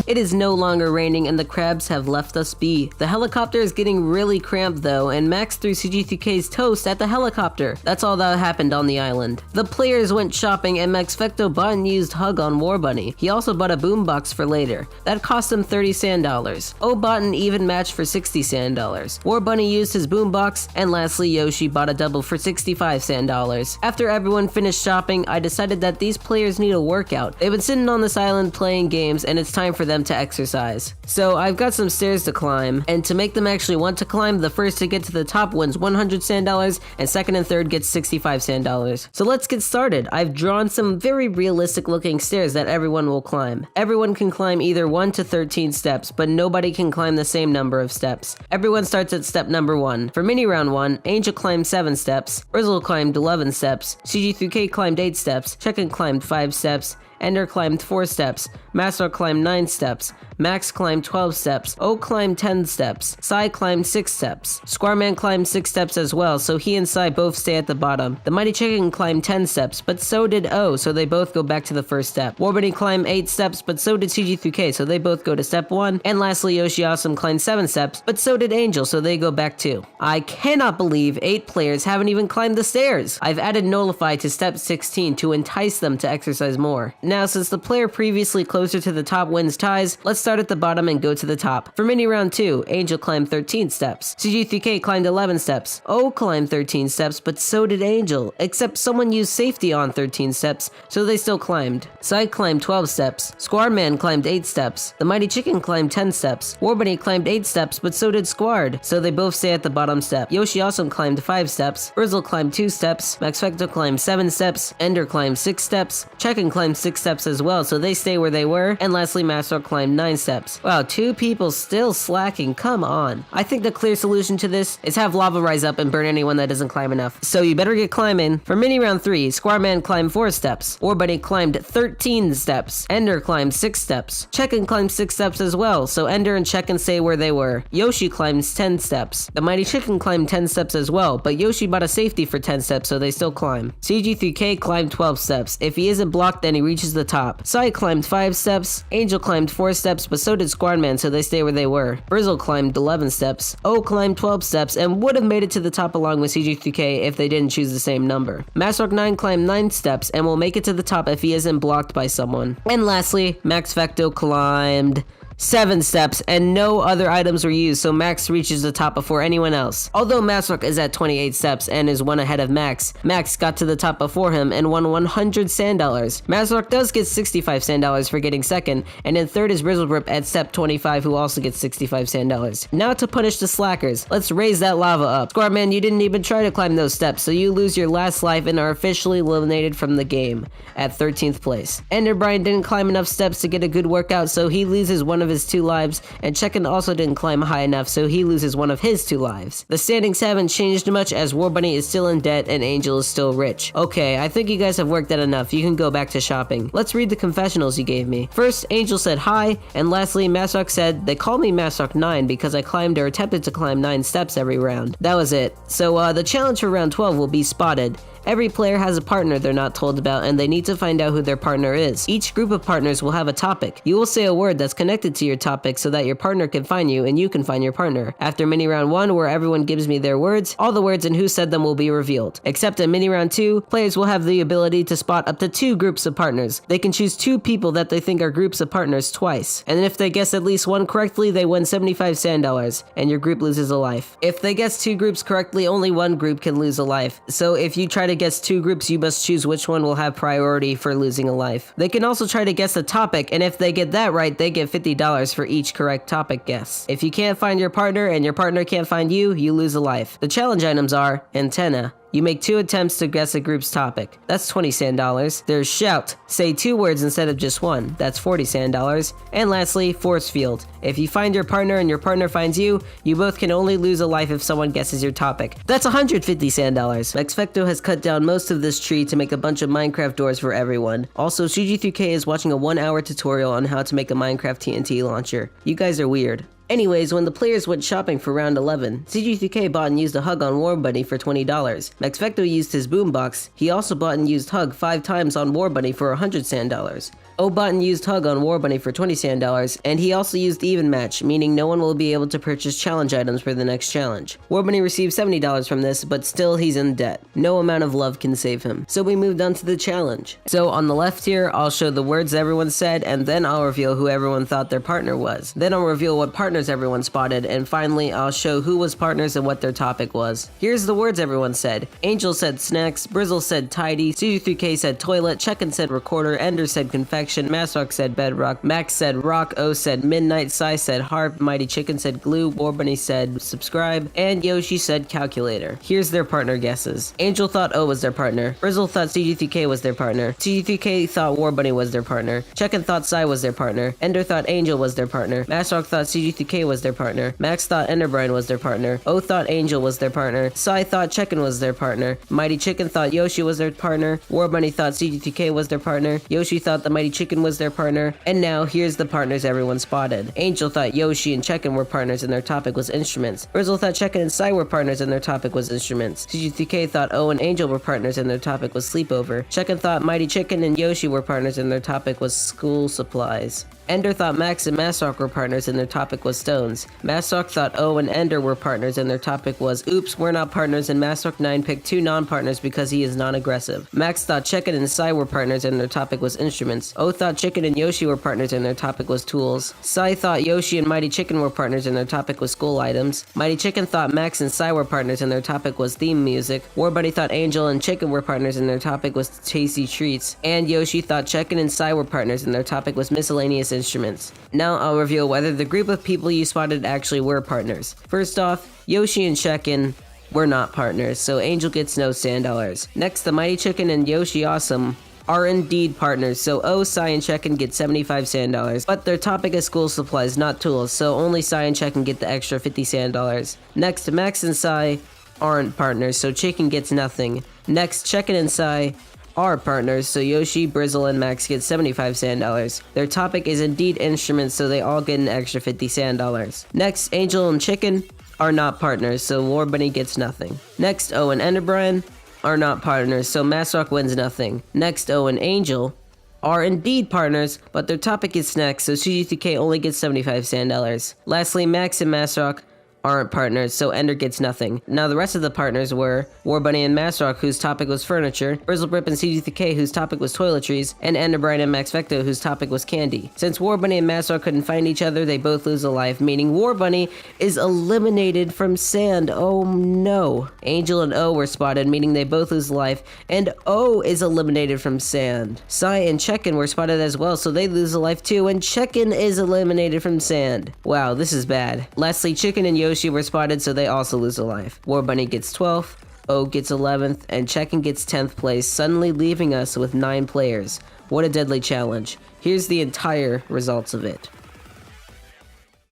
It is no longer raining and the crabs have left us be. The helicopter is getting really cramped though, and Max threw CG3K's toast at the helicopter. That's all that happened on the island. The players went shopping and Max Fecto bought and used Hug on War Bunny. He also bought a boombox for later. That cost him 30 sand dollars. O bought an even match for 60 sand dollars. War Bunny used his boombox, and lastly Yoshi bought a double for 65 sand dollars. After everyone finished shopping, I decided that these players need a workout. They've been sitting on this island playing games and it's time for them to exercise. So I've got some stairs to climb, and to make them actually want to climb, the first to get to the top wins 100 sand dollars, and second and third gets 65 sand dollars. So let's get started. I've drawn some very realistic looking stairs that everyone will climb. Everyone can climb either 1 to 13 steps, but nobody can climb the same number of steps. Everyone starts at step number 1. For mini round 1, Angel climbed 7 steps, Rizzle climbed 11 steps, CG3K climbed 8 steps, Check-In climbed 5 steps, Ender climbed 4 steps, Master climbed 9 steps, Max climbed 12 steps, O climbed 10 steps, Sai climbed 6 steps, Squareman climbed 6 steps as well, so he and Sai both stay at the bottom. The Mighty Chicken climbed 10 steps, but so did O, so they both go back to the first step. Warbunny climbed 8 steps, but so did CG3K, so they both go to step 1. And lastly, Yoshi Awesome climbed 7 steps, but so did Angel, so they go back 2. I cannot believe 8 players haven't even climbed the stairs. I've added Nullify to step 16 to entice them to exercise more. Now, since the player previously closer to the top wins ties, let's start at the bottom and go to the top. For mini round 2, Angel climbed 13 steps, CG3K climbed 11 steps, O climbed 13 steps, but so did Angel, except someone used safety on 13 steps, so they still climbed. Sai climbed 12 steps, Squarman climbed 8 steps, the Mighty Chicken climbed 10 steps, Warbunny climbed 8 steps, but so did Squard, so they both stay at the bottom step. Yoshi Awesome climbed 5 steps, Rizzle climbed 2 steps, Max Fecto climbed 7 steps, Ender climbed 6 steps, Check-In climbed 6 steps as well, so they stay where they were, and lastly Master climbed 9 steps. Wow, 2 people still slacking, come on. I think the clear solution to this is have lava rise up and burn anyone that doesn't climb enough. So you better get climbing. For mini round 3, Squareman climbed 4 steps, Warbunny climbed 13 steps, Ender climbed 6 steps, Check-In climbed 6 steps as well, so Ender and Check-In stay where they were. Yoshi climbs 10 steps. The Mighty Chicken climbed 10 steps as well, but Yoshi bought a safety for 10 steps, so they still climb. CG3K climbed 12 steps. If he isn't blocked, then he reaches the top. Sai climbed 5 steps, Angel climbed 4 steps, but so did Squadman, so they stay where they were. Brizzle climbed 11 steps, O climbed 12 steps, and would have made it to the top along with CG3K if they didn't choose the same number. Massrock9 climbed 9 steps, and will make it to the top if he isn't blocked by someone. And lastly, Max Fecto climbed 7 steps, and no other items were used, so Max reaches the top before anyone else. Although Masrock is at 28 steps and is 1 ahead of Max, Max got to the top before him and won 100 sand dollars. Masrock does get 65 sand dollars for getting second, and in third is Brizzlebrip at step 25, who also gets 65 sand dollars. Now to punish the slackers, let's raise that lava up. Squarman, you didn't even try to climb those steps, so you lose your last life and are officially eliminated from the game at 13th place. Ender Brian didn't climb enough steps to get a good workout, so he loses one of his 2 lives, and Check-In also didn't climb high enough, so he loses one of his 2 lives. The standings haven't changed much as War Bunny is still in debt and Angel is still rich. Okay, I think you guys have worked that enough. You can go back to shopping. Let's read the confessionals you gave me. First, Angel said hi, and lastly, Masrock said, they call me Masrock 9 because I climbed or attempted to climb 9 steps every round. That was it. So the challenge for round 12 will be spotted. Every player has a partner they're not told about, and they need to find out who their partner is. Each group of partners will have a topic. You will say a word that's connected to your topic so that your partner can find you and you can find your partner. After mini round 1, where everyone gives me their words, all the words and who said them will be revealed. Except in mini round 2, players will have the ability to spot up to 2 groups of partners. They can choose 2 people that they think are groups of partners twice. And if they guess at least 1 correctly, they win 75 sand dollars, and your group loses a life. If they guess 2 groups correctly, only 1 group can lose a life. So if you try to guess 2 groups, you must choose which one will have priority for losing a life. They can also try to guess a topic, and if they get that right, they get $50 for each correct topic guess. If you can't find your partner and your partner can't find you, you lose a life. The challenge items are antenna. You make 2 attempts to guess a group's topic. That's 20 sand dollars. There's shout. Say 2 words instead of just 1. That's 40 sand dollars. And lastly, force field. If you find your partner and your partner finds you, you both can only lose a life if someone guesses your topic. That's 150 sand dollars. Maxfecto has cut down most of this tree to make a bunch of Minecraft doors for everyone. Also, CG3K is watching a 1-hour tutorial on how to make a Minecraft TNT launcher. You guys are weird. Anyways, when the players went shopping for round 11, CG3K bought and used a hug on War Bunny for $20. Maxfecto used his boombox. He also bought and used hug 5 times on War Bunny for 100 sand dollars. bought and used hug on War Bunny for 20 sand dollars, and he also used even match, meaning no one will be able to purchase challenge items for the next challenge. War Bunny received $70 from this, but still he's in debt. No amount of love can save him. So we moved on to the challenge. So on the left here, I'll show the words everyone said, and then I'll reveal who everyone thought their partner was. Then I'll reveal what partners everyone spotted, and finally I'll show who was partners and what their topic was. Here's the words everyone said. Angel said snacks, Brizzle said tidy, CG3K said toilet, Check-In said recorder, Ender said confection, Masrock said bedrock, Max said rock, O said midnight, Sai said harp, Mighty Chicken said glue, War Bunny said subscribe, and Yoshi said calculator. Here's their partner guesses. Angel thought O was their partner, Brizzle thought CG3K was their partner, CG3K thought War Bunny was their partner, Check-In thought Sai was their partner, Ender thought Angel was their partner, Masrock thought CG3K was their partner, Max thought Enderbrine was their partner, O thought Angel was their partner, Sai thought Check-In was their partner, Mighty Chicken thought Yoshi was their partner, War Bunny thought CG3K was their partner, Yoshi thought the Mighty Chicken was their partner, and now here's the partners everyone spotted. Angel thought Yoshi and Check-In were partners and their topic was instruments. Brizzle thought Check-In and Sai were partners and their topic was instruments. CG3K thought O and Angel were partners and their topic was sleepover. Check-In thought Mighty Chicken and Yoshi were partners and their topic was school supplies. Ender thought Max and Masrock were partners and their topic was stones. Masrock thought O and Ender were partners and their topic was oops, we're not partners, and Masrock 9 picked 2 non-partners because he is non-aggressive. Max thought Check-In and Sai were partners and their topic was instruments. O thought Chicken and Yoshi were partners and their topic was tools. Sai thought Yoshi and Mighty Chicken were partners and their topic was school items. Mighty Chicken thought Max and Sai were partners and their topic was theme music. War Bunny thought Angel and Chicken were partners and their topic was tasty treats. And Yoshi thought Check-In and Sai were partners and their topic was miscellaneous instruments. Now I'll reveal whether the group of people you spotted actually were partners. First off, Yoshi and Check-In were not partners, so Angel gets no sand dollars. Next, the Mighty Chicken and Yoshi Awesome are indeed partners, so O, Sai, and Check-In get 75 sand dollars, but their topic is school supplies, not tools, so only Sai and Check-In get the extra 50 sand dollars. Next, Max and Sai aren't partners, so Chicken gets nothing. Next, Check-In and Sai are partners, so Yoshi, Brizzle, and Max get 75 sand dollars. Their topic is indeed instruments, so they all get an extra 50 sand dollars. Next, Angel and Chicken are not partners, so War Bunny gets nothing. Next, O and Enderbrine are not partners, so Masrock wins nothing. Next, O and Angel are indeed partners, but their topic is snacks, so CG3K only gets 75 sand dollars. Lastly, Max and Masrock aren't partners, so Ender gets nothing. Now the rest of the partners were War Bunny and Masrock, whose topic was furniture, Brizzlebrip and CG3K, whose topic was toiletries, and Enderbrine and Max Vecto, whose topic was candy. Since War Bunny and Masrock couldn't find each other, they both lose a life, meaning War Bunny is eliminated from sand. Oh no. Angel and O were spotted, meaning they both lose a life, and O is eliminated from sand. Sai and Check-In were spotted as well, so they lose a life too, and Check-In is eliminated from sand. Wow, this is bad. Lastly, Chicken and Yoshi were spotted, so they also lose a life. War Bunny gets 12th, O gets 11th, and Check-In gets 10th place, suddenly leaving us with 9 players. What a deadly challenge. Here's the entire results of it.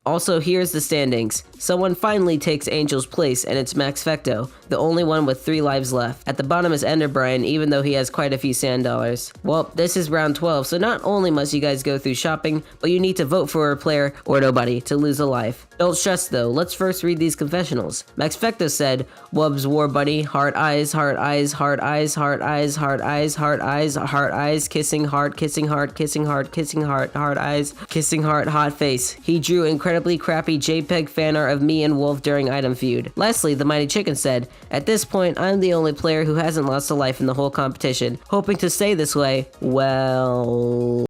Also, here's the standings. Someone finally takes Angel's place, and it's Max Vecto, the only one with 3 lives left. At the bottom is Enderbrine, even though he has quite a few sand dollars. Well, this is round 12, so not only must you guys go through shopping, but you need to vote for a player or nobody to lose a life. Don't stress though, let's first read these confessionals. Max Vecto said, Wubs War Bunny, heart eyes, heart eyes, heart eyes, heart eyes, heart eyes, heart eyes, heart eyes, kissing heart, kissing heart, kissing heart, kissing heart, heart eyes, kissing heart, hot face. He drew incredibly crappy JPEG fan art of me and Wolf during item feud. Lastly, the Mighty Chicken said, at this point, I'm the only player who hasn't lost a life in the whole competition. Hoping to stay this way, well...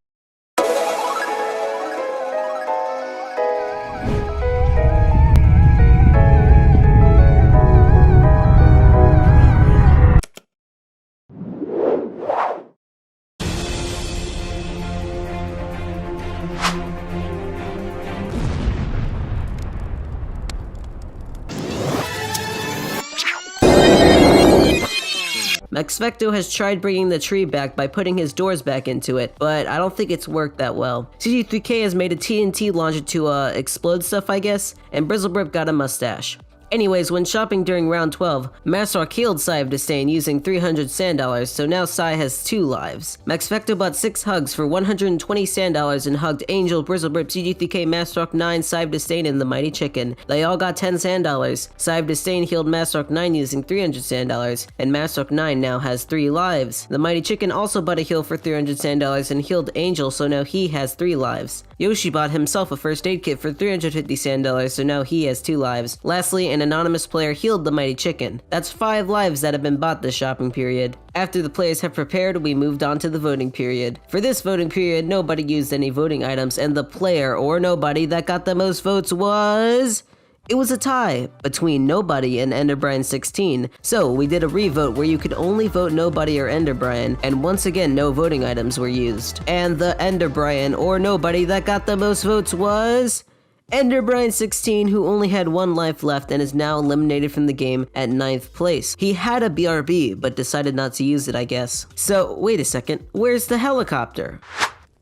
Max Vecto has tried bringing the tree back by putting his doors back into it, but I don't think it's worked that well. CG3K has made a TNT launcher to explode stuff, I guess, and Brizzlebrip got a mustache. Anyways, when shopping during round 12, Masrock healed Sai of Disdain using 300 sand dollars, so now Sai has 2 lives. Max Vecto bought 6 hugs for 120 sand dollars and hugged Angel, Brizzlebrip, CG3K, Masrock 9, Sai of Disdain, and the Mighty Chicken. They all got 10 sand dollars. Sai of Disdain healed Masrock 9 using 300 sand dollars, and Masrock 9 now has 3 lives. The Mighty Chicken also bought a heal for 300 sand dollars and healed Angel, so now he has 3 lives. Yoshi bought himself a first aid kit for 350 sand dollars, so now he has 2 lives. Lastly, an anonymous player healed the Mighty Chicken. That's 5 lives that have been bought this shopping period. After the players have prepared, we moved on to the voting period. For this voting period, nobody used any voting items, and the player or nobody that got the most votes was... It was a tie between Nobody and Enderbrine 16, so we did a revote where you could only vote Nobody or Enderbrine, and once again no voting items were used. And the Enderbrine or Nobody that got the most votes was... Enderbrine 16, who only had 1 life left and is now eliminated from the game at 9th place. He had a BRB, but decided not to use it, I guess. So, wait a second, where's the helicopter?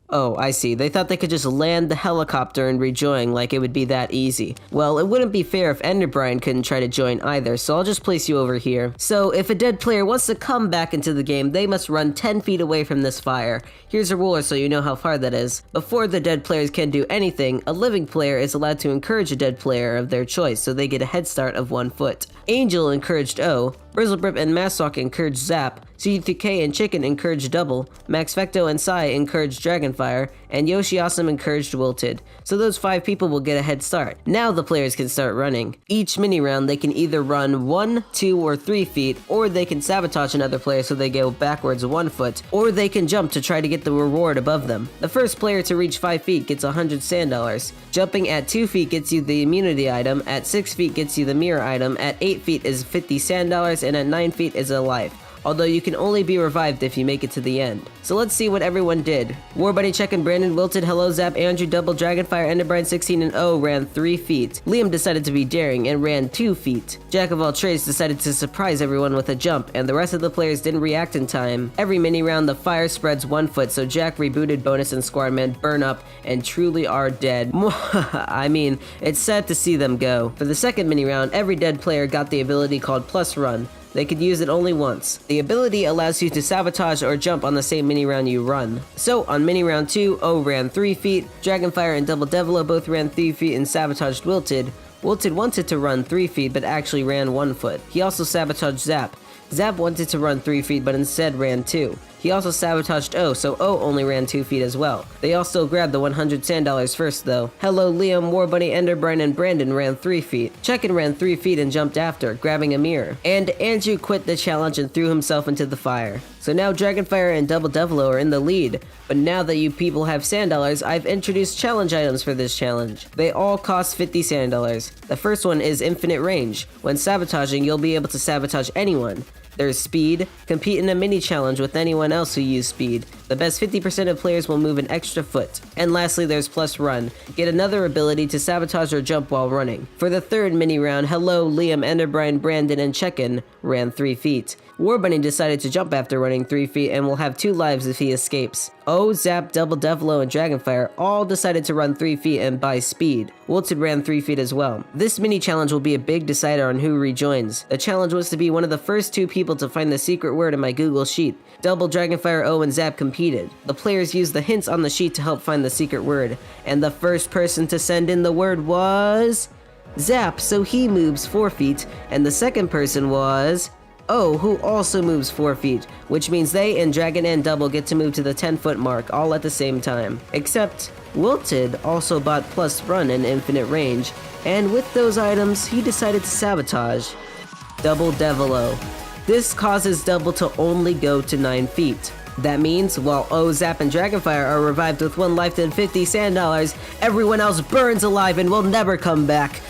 Oh, I see. They thought they could just land the helicopter and rejoin like it would be that easy. Well, it wouldn't be fair if Enderbrine couldn't try to join either, so I'll just place you over here. So, if a dead player wants to come back into the game, they must run 10 feet away from this fire. Here's a ruler so you know how far that is. Before the dead players can do anything, a living player is allowed to encourage a dead player of their choice, so they get a head start of 1 foot. Angel encouraged O, Brizzlebrip and Masrock encouraged Zap, CG3K and Chicken encouraged Double, Max Vecto and Sai encouraged Dragonfire, and Yoshi Awesome encouraged Wilted. So those 5 people will get a head start. Now the players can start running. Each mini round they can either run 1, 2, or 3 feet, or they can sabotage another player so they go backwards 1 foot, or they can jump to try to get the reward above them. The first player to reach 5 feet gets 100 sand dollars. Jumping at 2 feet gets you the immunity item, at 6 feet gets you the mirror item, at 8 feet is 50 sand dollars, and at 9 feet is a life. Although you can only be revived if you make it to the end. So let's see what everyone did. War Bunny, Check-In, Brandon, Wilted, Hello Zap, Andrew, Double, Dragonfire, Enderbrine 16, and O ran 3 feet. Liam decided to be daring and ran 2 feet. Jack of all trades decided to surprise everyone with a jump, and the rest of the players didn't react in time. Every mini round the fire spreads 1 foot, so Jack rebooted Bonus and Squadman burn up and truly are dead. I mean, it's sad to see them go. For the second mini round, every dead player got the ability called Plus Run. They could use it only once. The ability allows you to sabotage or jump on the same mini round you run. So, on mini round 2, O ran 3 feet, Dragonfire and Double Devilo both ran 3 feet and sabotaged Wilted. Wilted wanted to run 3 feet but actually ran 1 foot. He also sabotaged Zap. Zap wanted to run 3 feet but instead ran 2. He also sabotaged O, so O only ran 2 feet as well. They all still grabbed the 100 sand dollars first though. Hello, Liam, Warbunny, Enderbrine, and Brandon ran 3 feet. Check-in ran 3 feet and jumped after, grabbing a mirror. And Andrew quit the challenge and threw himself into the fire. So now Dragonfire and Double Devilo are in the lead. But now that you people have sand dollars, I've introduced challenge items for this challenge. They all cost 50 sand dollars. The first one is infinite range. When sabotaging, you'll be able to sabotage anyone. There's speed. Compete in a mini challenge with anyone else who use speed. The best 50% of players will move an extra foot. And lastly, there's plus run. Get another ability to sabotage or jump while running. For the third mini round, Hello, Liam, Enderbrine, Brandon, and Check-in ran 3 feet. Warbunny decided to jump after running 3 feet and will have 2 lives if he escapes. O, Zap, Double Devilo, and Dragonfire all decided to run 3 feet and buy speed. Wilted ran 3 feet as well. This mini challenge will be a big decider on who rejoins. The challenge was to be one of the first 2 people to find the secret word in my Google Sheet. Double, Dragonfire, O, and Zap competed. The players used the hints on the sheet to help find the secret word. And the first person to send in the word was Zap, so he moves 4 feet. And the second person was O, who also moves 4 feet, which means they and Dragon and Double get to move to the 10-foot mark all at the same time. Except, Wilted also bought plus run and infinite range, and with those items, he decided to sabotage Double Devilo. This causes Double to only go to 9 feet. That means, while O, Zap, and Dragonfire are revived with 1 life and 50 sand dollars, everyone else burns alive and will never come back.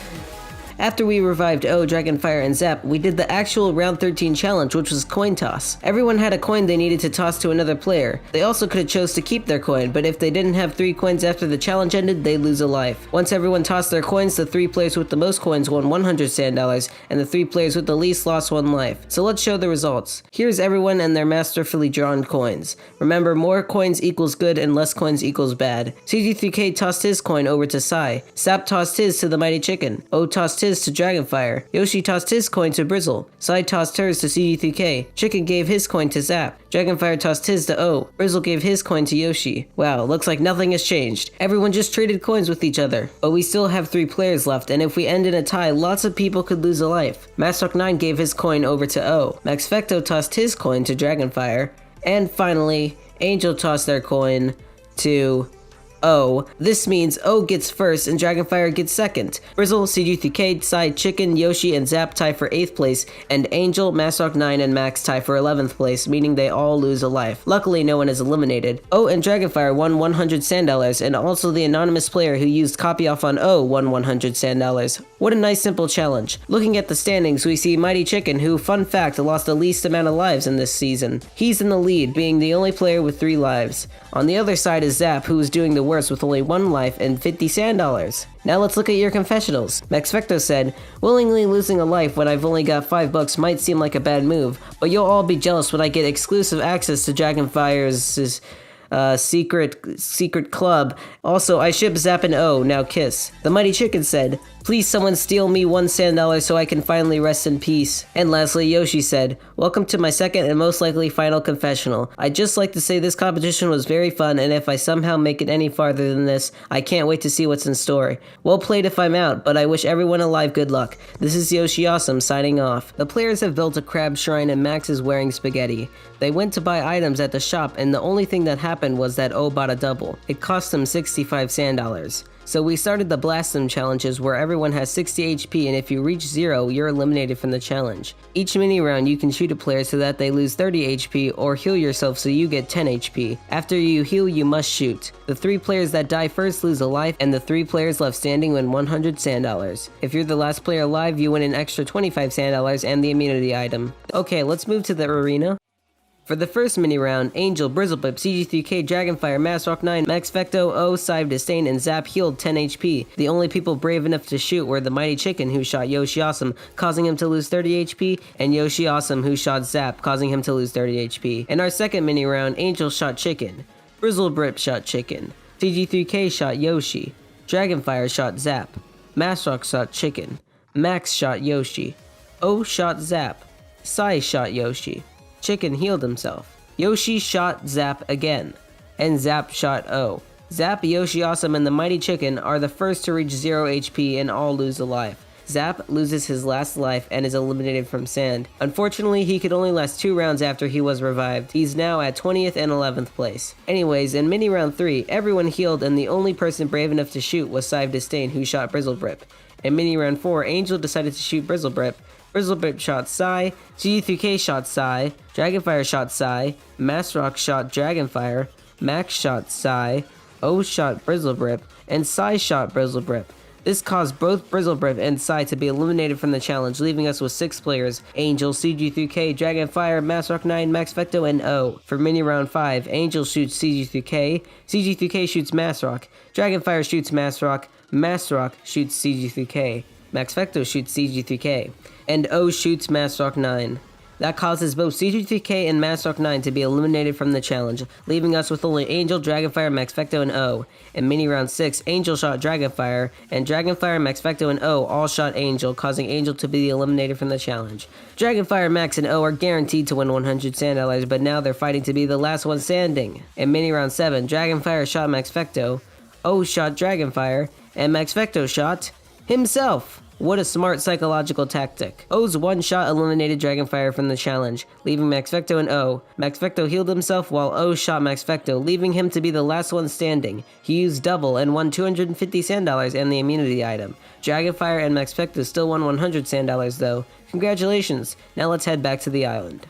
After we revived O, Dragonfire, and Zap, we did the actual round 13 challenge, which was coin toss. Everyone had a coin they needed to toss to another player. They also could have chose to keep their coin, but if they didn't have 3 coins after the challenge ended, they lose a life. Once everyone tossed their coins, the 3 players with the most coins won 100 sand dollars, and the 3 players with the least lost 1 life. So let's show the results. Here's everyone and their masterfully drawn coins. Remember, more coins equals good and less coins equals bad. CG3K tossed his coin over to Sai. Sap tossed his to the Mighty Chicken. O tossed his to Dragonfire. Yoshi tossed his coin to Brizzle. Sai tossed hers to CD3K. Chicken gave his coin to Zap. Dragonfire tossed his to O. Brizzle gave his coin to Yoshi. Wow, looks like nothing has changed. Everyone just traded coins with each other. But we still have 3 players left, and if we end in a tie, lots of people could lose a life. Mastrock9 gave his coin over to O. Maxfecto tossed his coin to Dragonfire. And finally, Angel tossed their coin to O. This means O gets first and Dragonfire gets second. Brizzle, CG3K, Sai, Chicken, Yoshi, and Zap tie for 8th place, and Angel, Mastrock9, and Max tie for 11th place, meaning they all lose a life. Luckily, no one is eliminated. O and Dragonfire won 100 sand dollars, and also the anonymous player who used copy off on O won 100 sand dollars. What a nice simple challenge. Looking at the standings, we see Mighty Chicken, who, fun fact, lost the least amount of lives in this season. He's in the lead, being the only player with 3 lives. On the other side is Zap, who is doing the worst with only 1 life and 50 sand dollars. Now let's look at your confessionals. Maxfecto said, willingly losing a life when I've only got $5 might seem like a bad move, but you'll all be jealous when I get exclusive access to Dragonfire's secret club. Also, I ship Zap and O, now kiss. The Mighty Chicken said, please someone steal me 1 sand dollar so I can finally rest in peace. And lastly, Yoshi said, welcome to my second and most likely final confessional. I'd just like to say this competition was very fun, and if I somehow make it any farther than this, I can't wait to see what's in store. Well played if I'm out, but I wish everyone alive good luck. This is Yoshi Awesome signing off. The players have built a crab shrine and Max is wearing spaghetti. They went to buy items at the shop and the only thing that happened was that O bought a double. It cost him 65 sand dollars. So we started the Blast Them challenges where everyone has 60 HP and if you reach 0, you're eliminated from the challenge. Each mini round you can shoot a player so that they lose 30 HP or heal yourself so you get 10 HP. After you heal, you must shoot. The 3 players that die first lose a life and the 3 players left standing win 100 sand dollars. If you're the last player alive, you win an extra 25 sand dollars and the immunity item. Okay, let's move to the arena. For the first mini round, Angel, Brizzlepip, CG3K, Dragonfire, Mastrock9, Maxfecto, O, Sive, Disdain, and Zap healed 10 HP. The only people brave enough to shoot were the Mighty Chicken who shot Yoshi Awesome, causing him to lose 30 HP, and Yoshi Awesome who shot Zap, causing him to lose 30 HP. In our second mini round, Angel shot Chicken, Brizzlebrip shot Chicken, CG3K shot Yoshi, Dragonfire shot Zap, Mastrock shot Chicken, Max shot Yoshi, O shot Zap, Sai shot Yoshi. Chicken healed himself. Yoshi shot Zap again, and Zap shot O. Zap, Yoshi Awesome, and the Mighty Chicken are the first to reach 0 HP and all lose a life. Zap loses his last life and is eliminated from Sand. Unfortunately, he could only last 2 rounds after he was revived. He's now at 20th and 11th place. Anyways, in mini round 3, everyone healed and the only person brave enough to shoot was Sive Disdain, who shot Brizzlebrip. In mini round 4, Angel decided to shoot Brizzlebrip. Brizzlebrip shot Psy, GG3K shot Psy, Dragonfire shot Psy, Massrock shot Dragonfire, Max shot Psy, O shot Brizzlebrip, and Psy shot Brizzlebrip. This caused both Brizzlebrip and Psy to be eliminated from the challenge, leaving us with 6 players: Angel, CG3K, Dragonfire, Massrock9, Maxfecto, and O. For mini round 5, Angel shoots CG3K, CG3K shoots Massrock, Dragonfire shoots Massrock, Massrock shoots CG3K, Maxfecto shoots CG3K, and O shoots Massrock9. That causes both CG3K and Massrock9 to be eliminated from the challenge, leaving us with only Angel, Dragonfire, Maxfecto, and O. In mini round 6, Angel shot Dragonfire, and Dragonfire, Maxfecto, and O all shot Angel, causing Angel to be eliminated from the challenge. Dragonfire, Max, and O are guaranteed to win 100 Sand Dollars, but now they're fighting to be the last one standing. In mini round 7, Dragonfire shot Maxfecto, O shot Dragonfire, and Maxfecto shot himself. What a smart psychological tactic. O's one shot eliminated Dragonfire from the challenge, leaving Maxfecto and O. Maxfecto healed himself while O shot Maxfecto, leaving him to be the last one standing. He used double and won 250 Sand Dollars and the immunity item. Dragonfire and Maxfecto still won 100 Sand Dollars though. Congratulations. Now let's head back to the island.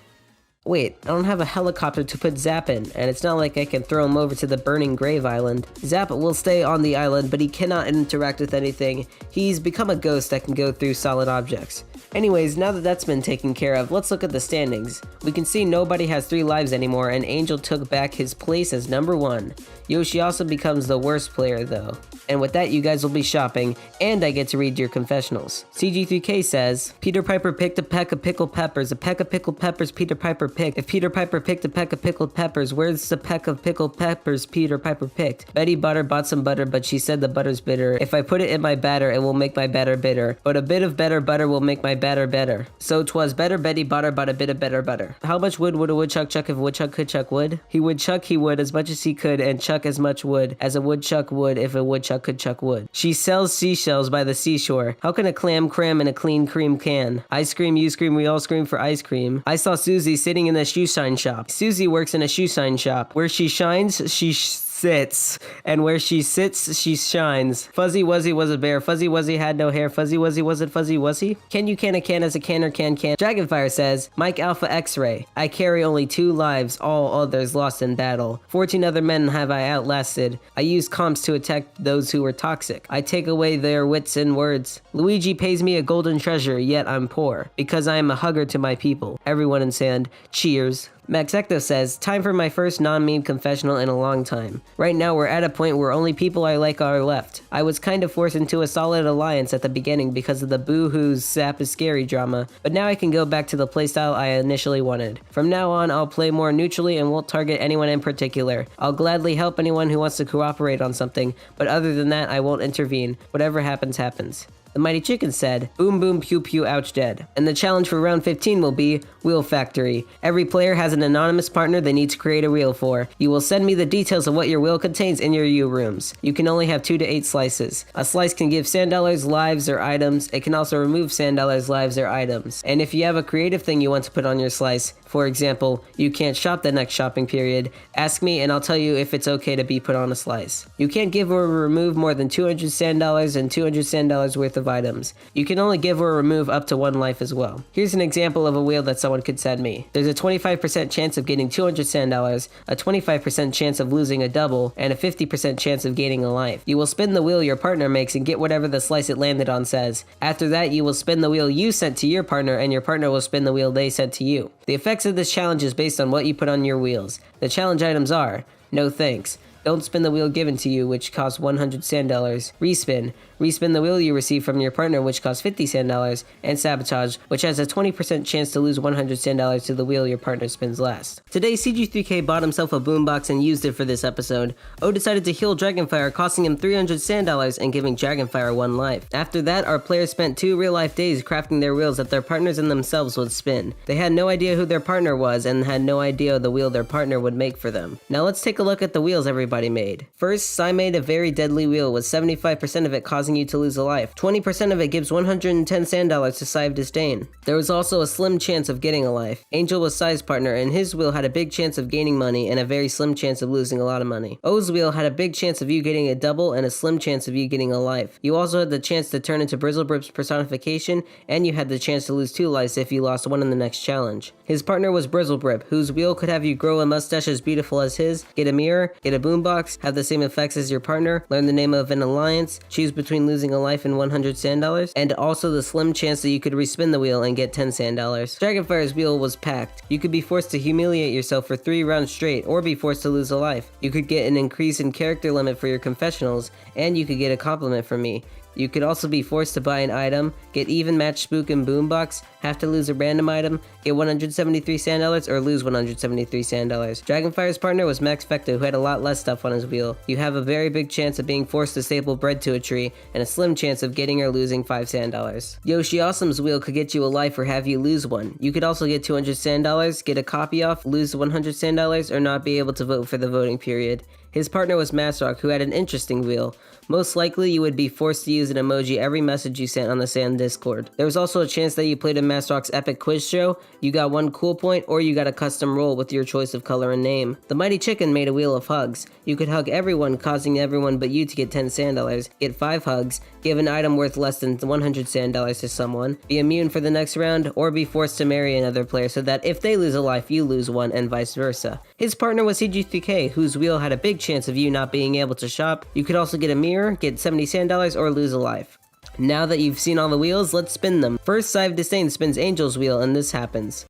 Wait, I don't have a helicopter to put Zap in, and it's not like I can throw him over to the Burning Grave Island. Zap will stay on the island, but he cannot interact with anything. He's become a ghost that can go through solid objects. Anyways, now that that's been taken care of, let's look at the standings. We can see nobody has 3 lives anymore, and Angel took back his place as number 1. Yoshi also becomes the worst player though. And with that, you guys will be shopping, and I get to read your confessionals. CG3K says, Peter Piper picked a peck of pickled peppers. A peck of pickled peppers Peter Piper picked. If Peter Piper picked a peck of pickled peppers, where's the peck of pickled peppers Peter Piper picked? Betty Butter bought some butter, but she said the butter's bitter. If I put it in my batter, it will make my batter bitter. But a bit of better butter will make my batter better. So 'twas better Betty Butter bought a bit of better butter. How much wood would a woodchuck chuck if a woodchuck could chuck wood? He would chuck as much as he could, and chuck as much wood as a woodchuck would if a woodchuck could chuck wood. She sells seashells by the seashore. How can a clam cram in a clean cream can? I scream, you scream, we all scream for ice cream. I saw Susie sitting in the shoe shine shop. Susie works in a shoe shine shop. Where she shines, she sits, and where she sits, she shines. Fuzzy Wuzzy was a bear. Fuzzy Wuzzy had no hair. Fuzzy Wuzzy wasn't Fuzzy Wuzzy? Can you can a can as a can or can? Dragonfire says, Mike Alpha X-Ray. I carry only 2 lives, all others lost in battle. 14 other men have I outlasted. I use comps to attack those who were toxic. I take away their wits and words. Luigi pays me a golden treasure, yet I'm poor, because I am a hugger to my people. Everyone in Sand, cheers. Maxecto says, time for my first non-meme confessional in a long time. Right now we're at a point where only people I like are left. I was kind of forced into a solid alliance at the beginning because of the boo-hoo's Zap is scary drama, but now I can go back to the playstyle I initially wanted. From now on, I'll play more neutrally and won't target anyone in particular. I'll gladly help anyone who wants to cooperate on something, but other than that, I won't intervene. Whatever happens, happens. The Mighty Chicken said, boom boom pew pew ouch dead. And the challenge for round 15 will be Wheel Factory. Every player has an anonymous partner they need to create a wheel for. You will send me the details of what your wheel contains in your U rooms. You can only have 2 to 8 slices. A slice can give Sand Dollars, lives, or items. It can also remove Sand Dollars, lives, or items. And if you have a creative thing you want to put on your slice, for example, you can't shop the next shopping period, ask me and I'll tell you if it's okay to be put on a slice. You can't give or remove more than 200 Sand Dollars and 200 Sand Dollars worth of items. You can only give or remove up to 1 life as well. Here's an example of a wheel that someone could send me. There's a 25% chance of getting 200 Sand Dollars, a 25% chance of losing a double, and a 50% chance of gaining a life. You will spin the wheel your partner makes and get whatever the slice it landed on says. After that, you will spin the wheel you sent to your partner and your partner will spin the wheel they sent to you. The effects of this challenge is based on what you put on your wheels. The challenge items are, no thanks. Don't spin the wheel given to you, which costs 100 Sand Dollars. Respin. Respin the wheel you receive from your partner, which costs 50 Sand Dollars. And Sabotage, which has a 20% chance to lose 100 Sand Dollars to the wheel your partner spins last. Today, CG3K bought himself a boombox and used it for this episode. O decided to heal Dragonfire, costing him 300 Sand Dollars and giving Dragonfire 1 life. After that, our players spent 2 real-life days crafting their wheels that their partners and themselves would spin. They had no idea who their partner was and had no idea the wheel their partner would make for them. Now let's take a look at the wheels everybody made. First, Sai made a very deadly wheel with 75% of it causing causing you to lose a life. 20% of it gives 110 sand dollars to Sigh of Disdain. There was also a slim chance of getting a life. Angel was Sigh's partner, and his wheel had a big chance of gaining money and a very slim chance of losing a lot of money. O's wheel had a big chance of you getting a double and a slim chance of you getting a life. You also had the chance to turn into Brizzlebrip's personification, and you had the chance to lose 2 lives if you lost one in the next challenge. His partner was Brizzlebrip, whose wheel could have you grow a mustache as beautiful as his, get a mirror, get a boombox, have the same effects as your partner, learn the name of an alliance, choose between losing a life and 100 sand dollars, and also the slim chance that you could respin the wheel and get 10 sand dollars. Dragonfire's wheel was packed. You could be forced to humiliate yourself for 3 rounds straight, or be forced to lose a life. You could get an increase in character limit for your confessionals, and you could get a compliment from me. You could also be forced to buy an item, get even match spook and boombox, have to lose a random item, get 173 sand dollars, or lose 173 sand dollars. Dragonfire's partner was Max Fecta, who had a lot less stuff on his wheel. You have a very big chance of being forced to staple bread to a tree, and a slim chance of getting or losing 5 sand dollars. Yoshi Awesome's wheel could get you a life or have you lose one. You could also get 200 sand dollars, get a copy off, lose 100 sand dollars, or not be able to vote for the voting period. His partner was Masrock, who had an interesting wheel. Most likely, you would be forced to use an emoji every message you sent on the Sand Discord. There was also a chance that you played in Masrock's epic quiz show, you got 1 cool point, or you got a custom roll with your choice of color and name. The Mighty Chicken made a wheel of hugs. You could hug everyone, causing everyone but you to get 10 sand dollars, get 5 hugs, give an item worth less than 100 sand dollars to someone, be immune for the next round, or be forced to marry another player so that if they lose a life, you lose one, and vice versa. His partner was CG3K, whose wheel had a big chance of you not being able to shop. You could also get a mirror, get 70 sand dollars, or lose a life. Now that you've seen all the wheels, let's spin them. First, Sigh of Disdain spins Angel's wheel, and this happens.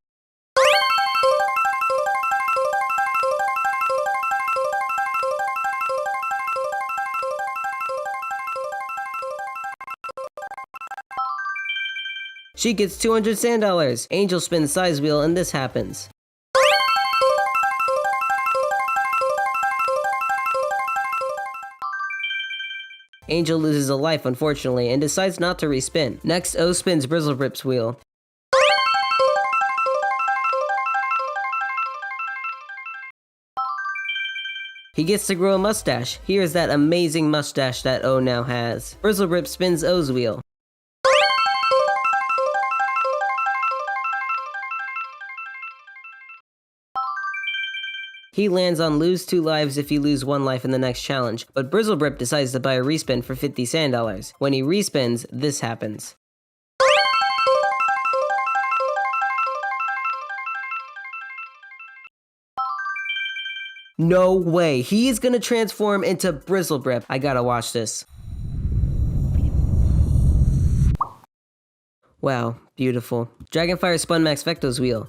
She gets 200 sand dollars. Angel spins Sigh's wheel, and this happens. Angel loses a life, unfortunately, and decides not to respin. Next, O spins Brizzlebrip's wheel. He gets to grow a mustache. Here's that amazing mustache that O now has. Brizzlebrip spins O's wheel. He lands on lose 2 lives if you lose 1 life in the next challenge, but Brizzlebrip decides to buy a respin for 50 sand dollars. When he respins, this happens. No way, he is gonna transform into Brizzlebrip. I gotta watch this. Wow, beautiful. Dragonfire spun Max Fecto's wheel.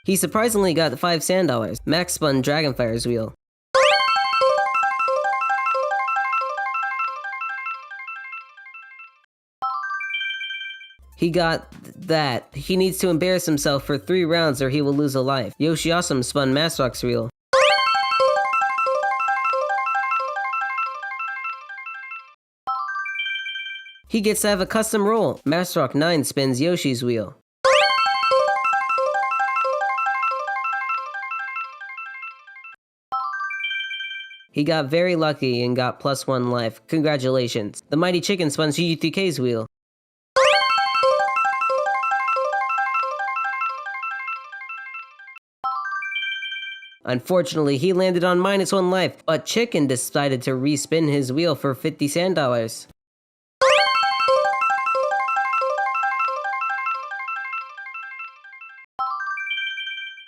He surprisingly got 5 sand dollars. Max spun Dragonfire's wheel. He got that. He needs to embarrass himself for 3 rounds or he will lose a life. Yoshi Awesome spun Masrock's wheel. He gets to have a custom roll. Masrock 9 spins Yoshi's wheel. He got very lucky and got +1 life. Congratulations. The Mighty Chicken spun CG3K's wheel. Unfortunately, he landed on -1 life, but Chicken decided to respin his wheel for 50 sand dollars.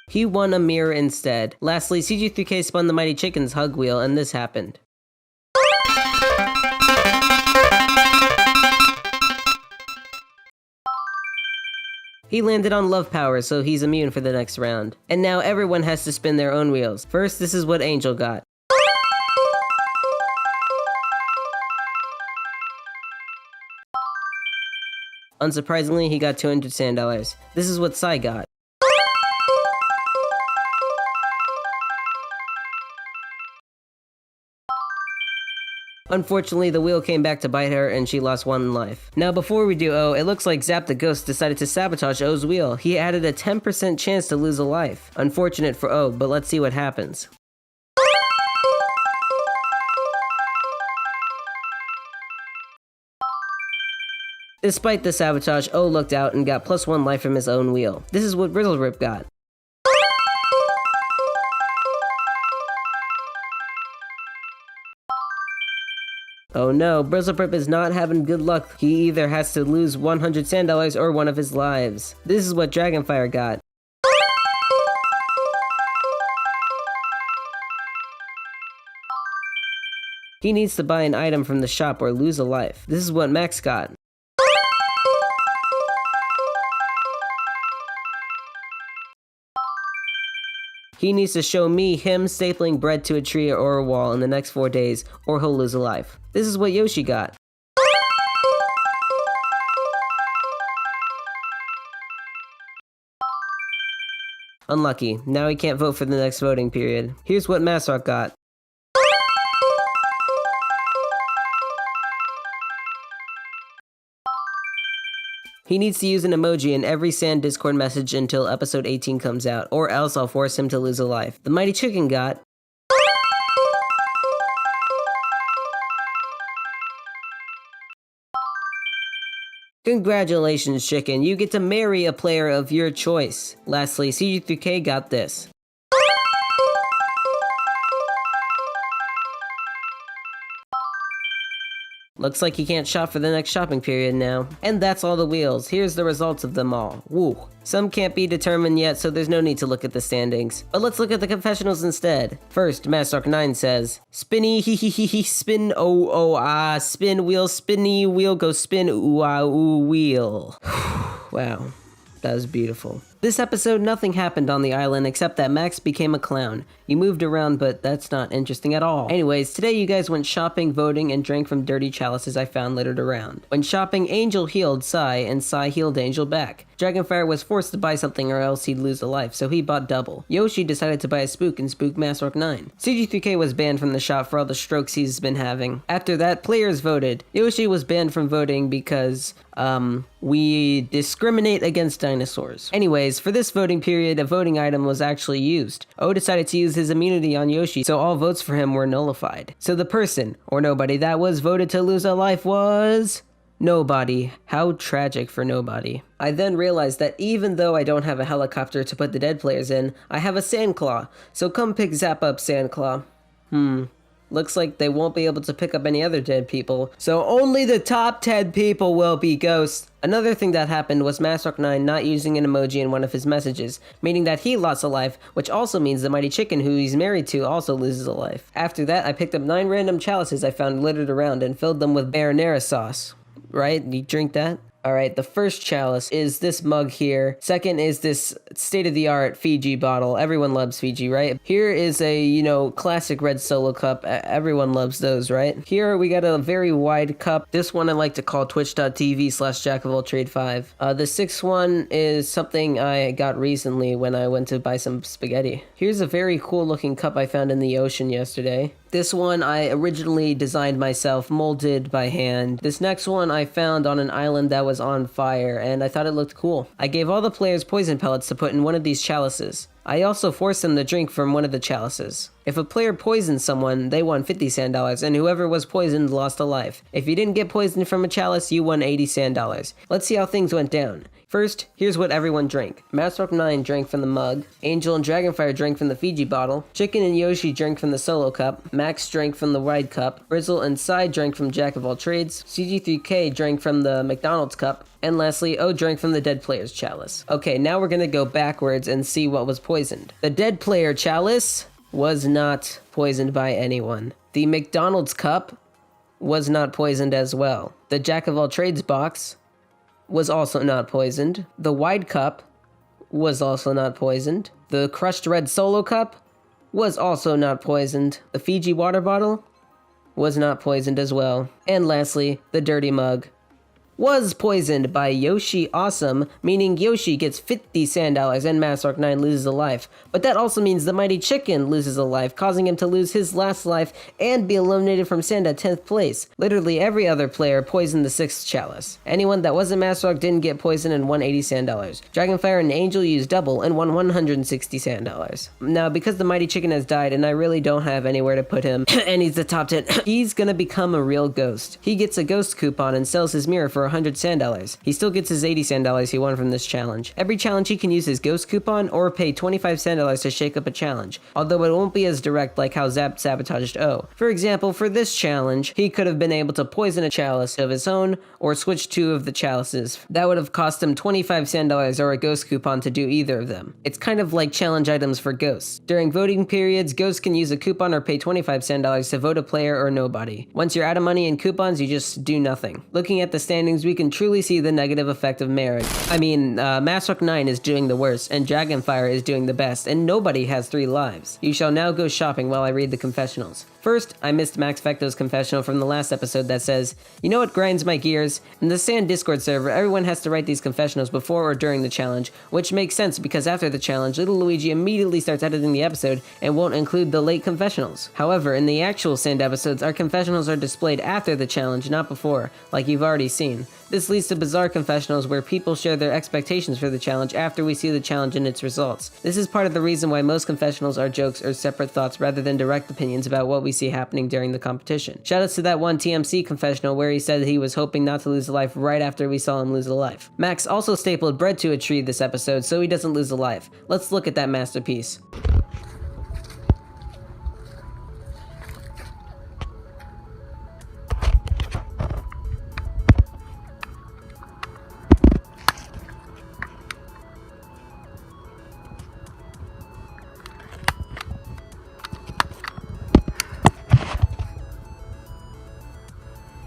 He won a mirror instead. Lastly, CG3K spun the Mighty Chicken's hug wheel, and this happened. He landed on Love Power, so he's immune for the next round. And now everyone has to spin their own wheels. First, this is what Angel got. Unsurprisingly, he got 200 sand dollars. This is what Sigh got. Unfortunately, the wheel came back to bite her and she lost 1 life. Now before we do O, it looks like Zap the Ghost decided to sabotage O's wheel. He added a 10% chance to lose a life. Unfortunate for O, but let's see what happens. Despite the sabotage, O looked out and got +1 life from his own wheel. This is what Brizzlerip got. Oh no, Brizzlerip is not having good luck. He either has to lose 100 sand dollars or 1 of his lives. This is what Dragonfire got. He needs to buy an item from the shop or lose a life. This is what Max got. He needs to show me him stapling bread to a tree or a wall in the next 4 days, or he'll lose a life. This is what Yoshi got. Unlucky. Now he can't vote for the next voting period. Here's what Masrock got. He needs to use an emoji in every Sand Discord message until episode 18 comes out, or else I'll force him to lose a life. The Mighty Chicken got... Congratulations, Chicken. You get to marry a player of your choice. Lastly, CG3K got this. Looks like he can't shop for the next shopping period now. And that's all the wheels. Here's the results of them all. Woo. Some can't be determined yet, so there's no need to look at the standings. But let's look at the confessionals instead. First, Masterark9 says, Spinny hee hee hee hee spin ah spin wheel spinny wheel go spin ooh ah ooh wheel. Wow. That was beautiful. This episode, nothing happened on the island except that Max became a clown. You moved around, but that's not interesting at all. Anyways, today you guys went shopping, voting, and drank from dirty chalices I found littered around. When shopping, Angel healed Sai, and Sai healed Angel back. Dragonfire was forced to buy something or else he'd lose a life, so he bought double. Yoshi decided to buy a spook and spook Masterark9. CG3K was banned from the shop for all the strokes he's been having. After that, players voted. Yoshi was banned from voting because, we discriminate against dinosaurs. Anyways, for this voting period, a voting item was actually used. O decided to use his immunity on Yoshi, so all votes for him were nullified. So the person, or nobody, that was voted to lose a life was... Nobody. How tragic for Nobody. I then realized that even though I don't have a helicopter to put the dead players in, I have a Sandclaw. So come pick Zap up, Sandclaw. Looks like they won't be able to pick up any other dead people, so only the top 10 people will be ghosts. Another thing that happened was Masterark9 not using an emoji in one of his messages, meaning that he lost a life, which also means the Mighty Chicken who he's married to also loses a life. After that, I picked up 9 random chalices I found littered around and filled them with marinara sauce. Right? You drink that? Alright, the first chalice is this mug here. Second is this state-of-the-art Fiji bottle. Everyone loves Fiji, right? Here is a, classic red solo cup. Everyone loves those, right? Here we got a very wide cup. This one I like to call twitch.tv/jackofalltrade5. The sixth one is something I got recently when I went to buy some spaghetti. Here's a very cool looking cup I found in the ocean yesterday. This one I originally designed myself, molded by hand. This next one I found on an island that was on fire, and I thought it looked cool. I gave all the players poison pellets to put in one of these chalices. I also forced them to drink from one of the chalices. If a player poisoned someone, they won 50 sand dollars, and whoever was poisoned lost a life. If you didn't get poisoned from a chalice, you won 80 sand dollars. Let's see how things went down. First, here's what everyone drank. Masterark9 drank from the mug, Angel and Dragonfire drank from the Fiji bottle, Chicken and Yoshi drank from the solo cup, Max drank from the wide cup, Brizzle and Sai drank from Jack of all trades, CG3K drank from the McDonald's cup, and lastly, O drank from the dead player's chalice. Okay, now we're gonna go backwards and see what was poisoned. The dead player chalice was not poisoned by anyone. The McDonald's cup was not poisoned as well. The Jack of all trades box was also not poisoned. The wide cup was also not poisoned. The crushed red solo cup was also not poisoned. The Fiji water bottle was not poisoned as well. And lastly, the dirty mug was poisoned by Yoshi Awesome, meaning Yoshi gets 50 sand dollars and Master 9 loses a life. But that also means the Mighty Chicken loses a life, causing him to lose his last life and be eliminated from Sand at 10th place. Literally every other player poisoned the 6th chalice. Anyone that wasn't Master didn't get poisoned and won 80 sand dollars. Dragonfire and Angel used double and won 160 sand dollars. Now, because the Mighty Chicken has died and I really don't have anywhere to put him, and he's the top 10, he's gonna become a real ghost. He gets a ghost coupon and sells his mirror for 100 sand dollars. He still gets his 80 sand dollars he won from this challenge. Every challenge he can use his ghost coupon or pay 25 sand dollars to shake up a challenge, although it won't be as direct like how Zap sabotaged O. For example, for this challenge, he could have been able to poison a chalice of his own or switch 2 of the chalices. That would have cost him 25 sand dollars or a ghost coupon to do either of them. It's kind of like challenge items for ghosts. During voting periods, ghosts can use a coupon or pay 25 sand dollars to vote a player or nobody. Once you're out of money and coupons, you just do nothing. Looking at the standings, we can truly see the negative effect of marriage. I mean, Master 9 is doing the worst, and Dragonfire is doing the best, and nobody has 3 lives. You shall now go shopping while I read the confessionals. First, I missed Max Fecto's confessional from the last episode that says, "You know what grinds my gears? In the Sand Discord server, everyone has to write these confessionals before or during the challenge, which makes sense because after the challenge, little Luigi immediately starts editing the episode and won't include the late confessionals. However, in the actual Sand episodes, our confessionals are displayed after the challenge, not before, like you've already seen. This leads to bizarre confessionals where people share their expectations for the challenge after we see the challenge and its results. This is part of the reason why most confessionals are jokes or separate thoughts rather than direct opinions about what we see happening during the competition. Shoutouts to that one TMC confessional where he said he was hoping not to lose a life right after we saw him lose a life. Max also stapled bread to a tree this episode so he doesn't lose a life. Let's look at that masterpiece.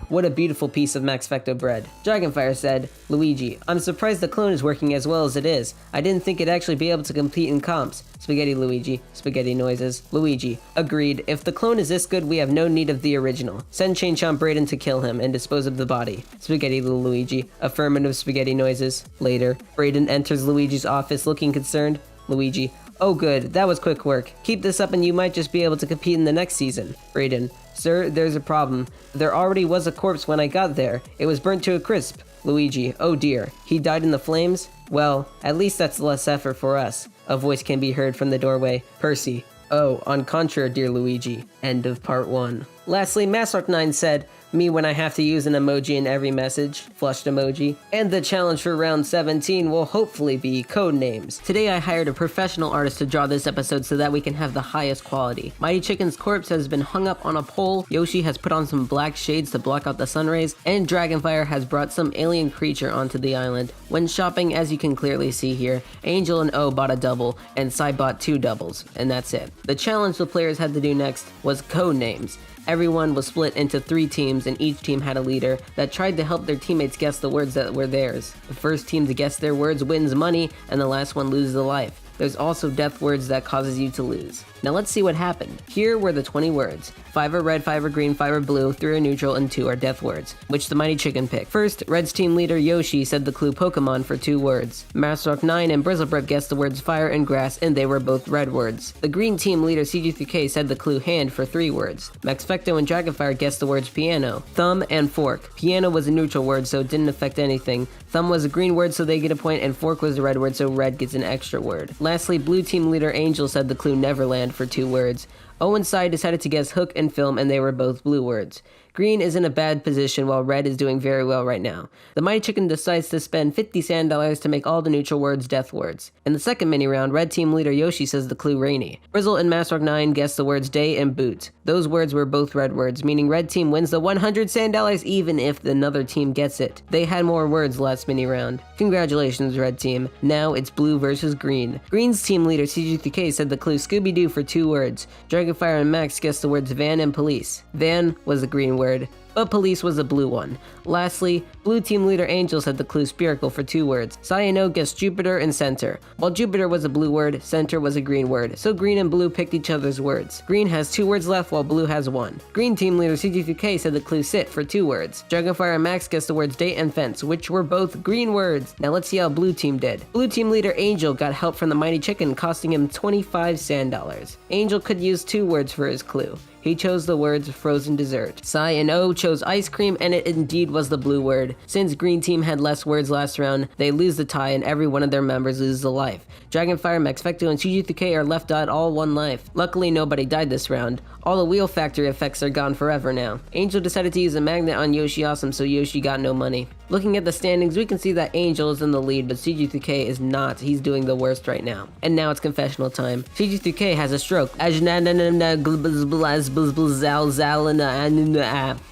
What a beautiful piece of Max Fecto bread. Dragonfire said, "Luigi, I'm surprised the clone is working as well as it is. I didn't think it'd actually be able to compete in comps." Spaghetti Luigi. Spaghetti noises. Luigi. Agreed. If the clone is this good, we have no need of the original. Send Chain Chomp Brayden to kill him and dispose of the body. Spaghetti Luigi. Affirmative spaghetti noises. Later. Brayden enters Luigi's office looking concerned. Luigi. Oh good, that was quick work. Keep this up and you might just be able to compete in the next season. Brayden. Sir, there's a problem. There already was a corpse when I got there. It was burnt to a crisp. Luigi. Oh dear. He died in the flames? Well, at least that's less effort for us. A voice can be heard from the doorway. Percy. Oh, on contrary, dear Luigi. End of part 1. Lastly, Massark9 said, "Me when I have to use an emoji in every message," flushed emoji. And the challenge for round 17 will hopefully be code names. Today I hired a professional artist to draw this episode so that we can have the highest quality. Mighty Chicken's corpse has been hung up on a pole, Yoshi has put on some black shades to block out the sun rays, and Dragonfire has brought some alien creature onto the island. When shopping, as you can clearly see here, Angel and O bought a double, and Sai bought 2 doubles, and that's it. The challenge the players had to do next was code names. Everyone was split into 3 teams and each team had a leader that tried to help their teammates guess the words that were theirs. The first team to guess their words wins money and the last one loses a life. There's also death words that causes you to lose. Now let's see what happened. Here were the 20 words. 5 are red, 5 are green, 5 are blue, 3 are neutral, and 2 are death words, which the Mighty Chicken picked. First, Red's team leader Yoshi said the clue Pokemon for 2 words. Masterok9 and Brizzlebrep guessed the words fire and grass, and they were both red words. The green team leader CG3K said the clue hand for 3 words. Max Fecto and Dragonfire guessed the words piano, thumb, and fork. Piano was a neutral word, so it didn't affect anything. Thumb was a green word, so they get a point, and fork was a red word, so red gets an extra word. Lastly, blue team leader Angel said the clue Neverland for 2 words. Owen and Sai decided to guess hook and film, and they were both blue words. Green is in a bad position while red is doing very well right now. The Mighty Chicken decides to spend 50 sand dollars to make all the neutral words death words. In the second mini round, red team leader Yoshi says the clue rainy. Brizzle and Masterok9 guess the words day and boot. Those words were both red words, meaning red team wins the 100 sand dollars even if another team gets it. They had more words last mini round. Congratulations, red team. Now it's blue versus green. Green's team leader CG3K said the clue Scooby-Doo for 2 words. Dragonfire and Max guessed the words van and police. Van was a green word. but police was a blue one. Lastly, blue team leader Angel said the clue spherical for 2 words. Sai and O guessed Jupiter and center. While Jupiter was a blue word, center was a green word, so green and blue picked each other's words. Green has 2 words left while blue has 1. Green team leader CG3K said the clue sit for 2 words. Dragonfire and Max guessed the words date and fence, which were both green words. Now let's see how blue team did. Blue team leader Angel got help from the mighty chicken, costing him 25 sand dollars. Angel could use 2 words for his clue. He chose the words frozen dessert. Sai and O chose ice cream, and it indeed was the blue word. Since green team had less words last round, they lose the tie and every one of their members loses a life. Dragonfire, Maxfecto, and CG3K are left out all 1 life. Luckily, nobody died this round. All the wheel factory effects are gone forever now. Angel decided to use a magnet on Yoshi Awesome, so Yoshi got no money. Looking at the standings, we can see that Angel is in the lead, but CG3K is not. He's doing the worst right now. And now it's confessional time. CG3K has a stroke.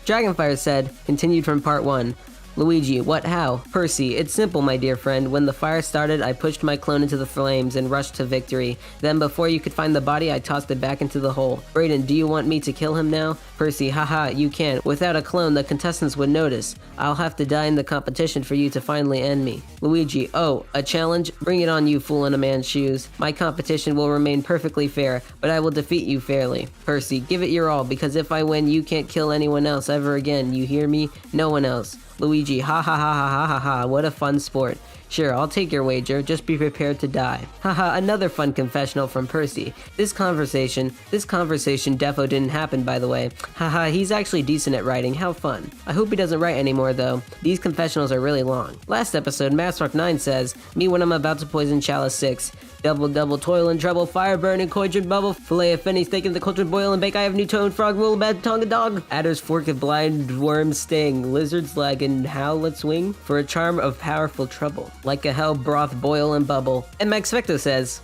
Dragonfire said, continued from part 1. Luigi, what, how? Percy, it's simple, my dear friend. When the fire started, I pushed my clone into the flames and rushed to victory. Then, before you could find the body, I tossed it back into the hole. Brayden, do you want me to kill him now? Percy, haha, you can't. Without a clone, the contestants would notice. I'll have to die in the competition for you to finally end me. Luigi, oh, a challenge? Bring it on, you fool in a man's shoes. My competition will remain perfectly fair, but I will defeat you fairly. Percy, give it your all, because if I win, you can't kill anyone else ever again. You hear me? No one else. Luigi, ha ha ha ha ha ha ha, what a fun sport. Sure, I'll take your wager, just be prepared to die. Haha, another fun confessional from Percy. This conversation defo didn't happen, by the way. Haha, he's actually decent at writing, how fun. I hope he doesn't write anymore though. These confessionals are really long. Last episode, Massrock9 says, me when I'm about to poison Chalice 6. Double, toil and trouble, fire burning, cauldron bubble, fillet of finny, steak in the cauldron, boil and bake, I have new tone, frog, roll, bad tongue, a dog. Adder's fork of blind worm sting, lizard's leg and howl let swing, for a charm of powerful trouble. Like a hell broth, boil and bubble. And Max Fecto says,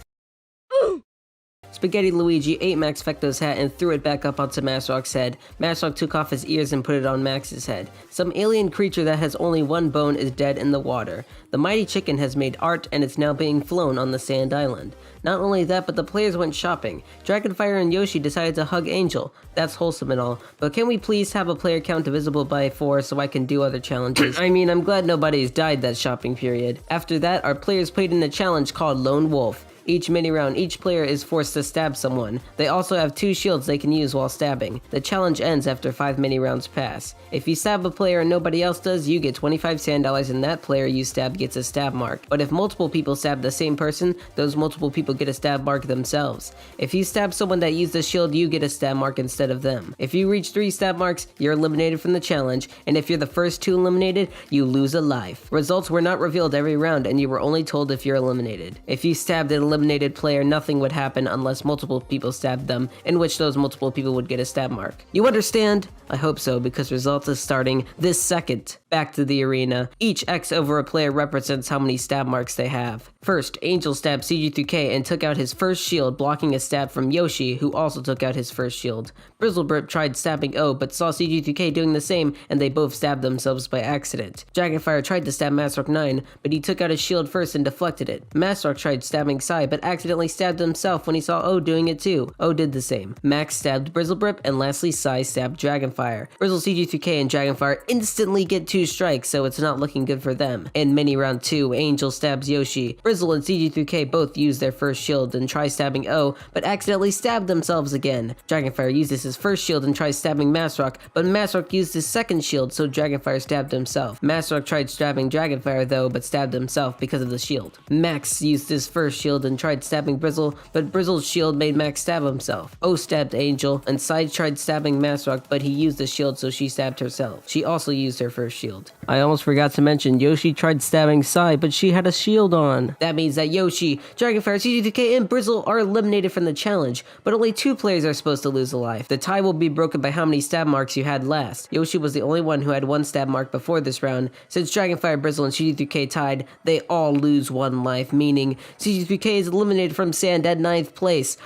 Spaghetti Luigi ate Max Fecto's hat and threw it back up onto Massrock's head. Massrock took off his ears and put it on Max's head. Some alien creature that has only 1 bone is dead in the water. The mighty chicken has made art and it's now being flown on the sand island. Not only that, but the players went shopping. Dragonfire and Yoshi decided to hug Angel. That's wholesome and all, but can we please have a player count divisible by 4 so I can do other challenges? I mean, I'm glad nobody's died that shopping period. After that, our players played in a challenge called Lone Wolf. Each mini-round, each player is forced to stab someone. They also have 2 shields they can use while stabbing. The challenge ends after 5 mini-rounds pass. If you stab a player and nobody else does, you get 25 sand dollars and that player you stab gets a stab mark. But if multiple people stab the same person, those multiple people get a stab mark themselves. If you stab someone that used a shield, you get a stab mark instead of them. If you reach 3 stab marks, you're eliminated from the challenge, and if you're the first 2 eliminated, you lose a life. Results were not revealed every round, and you were only told if you're eliminated. If you stabbed an eliminated player, nothing would happen unless multiple people stabbed them, in which those multiple people would get a stab mark. You understand? I hope so, because results is starting this second. Back to the arena. Each X over a player represents how many stab marks they have. First, Angel stabbed CG3K and took out his first shield, blocking a stab from Yoshi, who also took out his first shield. Brizzlebrip tried stabbing O, but saw CG3K doing the same, and they both stabbed themselves by accident. Dragonfire tried to stab Massrock9, but he took out his shield first and deflected it. Massrock tried stabbing Sai, but accidentally stabbed himself when he saw O doing it too. O did the same. Max stabbed Brizzlebrip, and lastly Sai stabbed Dragonfire. Brizzle, CG3K, and Dragonfire instantly get 2 strikes, so it's not looking good for them. In mini round 2, Angel stabs Yoshi. Brizzle and CG3K both use their first shield and try stabbing O, but accidentally stab themselves again. Dragonfire uses his first shield and tries stabbing Massrock, but Massrock used his second shield, so Dragonfire stabbed himself. Massrock tried stabbing Dragonfire though, but stabbed himself because of the shield. Max used his first shield and tried stabbing Brizzle, but Brizzle's shield made Max stab himself. O stabbed Angel, and Sai tried stabbing Massrock, but he used the shield so she stabbed herself. She also used her first shield. I almost forgot to mention, Yoshi tried stabbing Sai, but she had a shield on. That means that Yoshi, Dragonfire, CG3K, and Brizzle are eliminated from the challenge, but only 2 players are supposed to lose a life. The tie will be broken by how many stab marks you had last. Yoshi was the only one who had 1 stab mark before this round. Since Dragonfire, Brizzle, and CG3K tied, they all lose 1 life, meaning CG3K is eliminated from Sand at 9th place.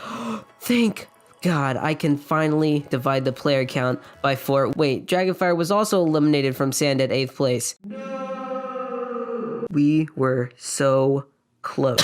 Thank God, I can finally divide the player count by 4. Wait, Dragonfire was also eliminated from Sand at 8th place. No! We were so Close.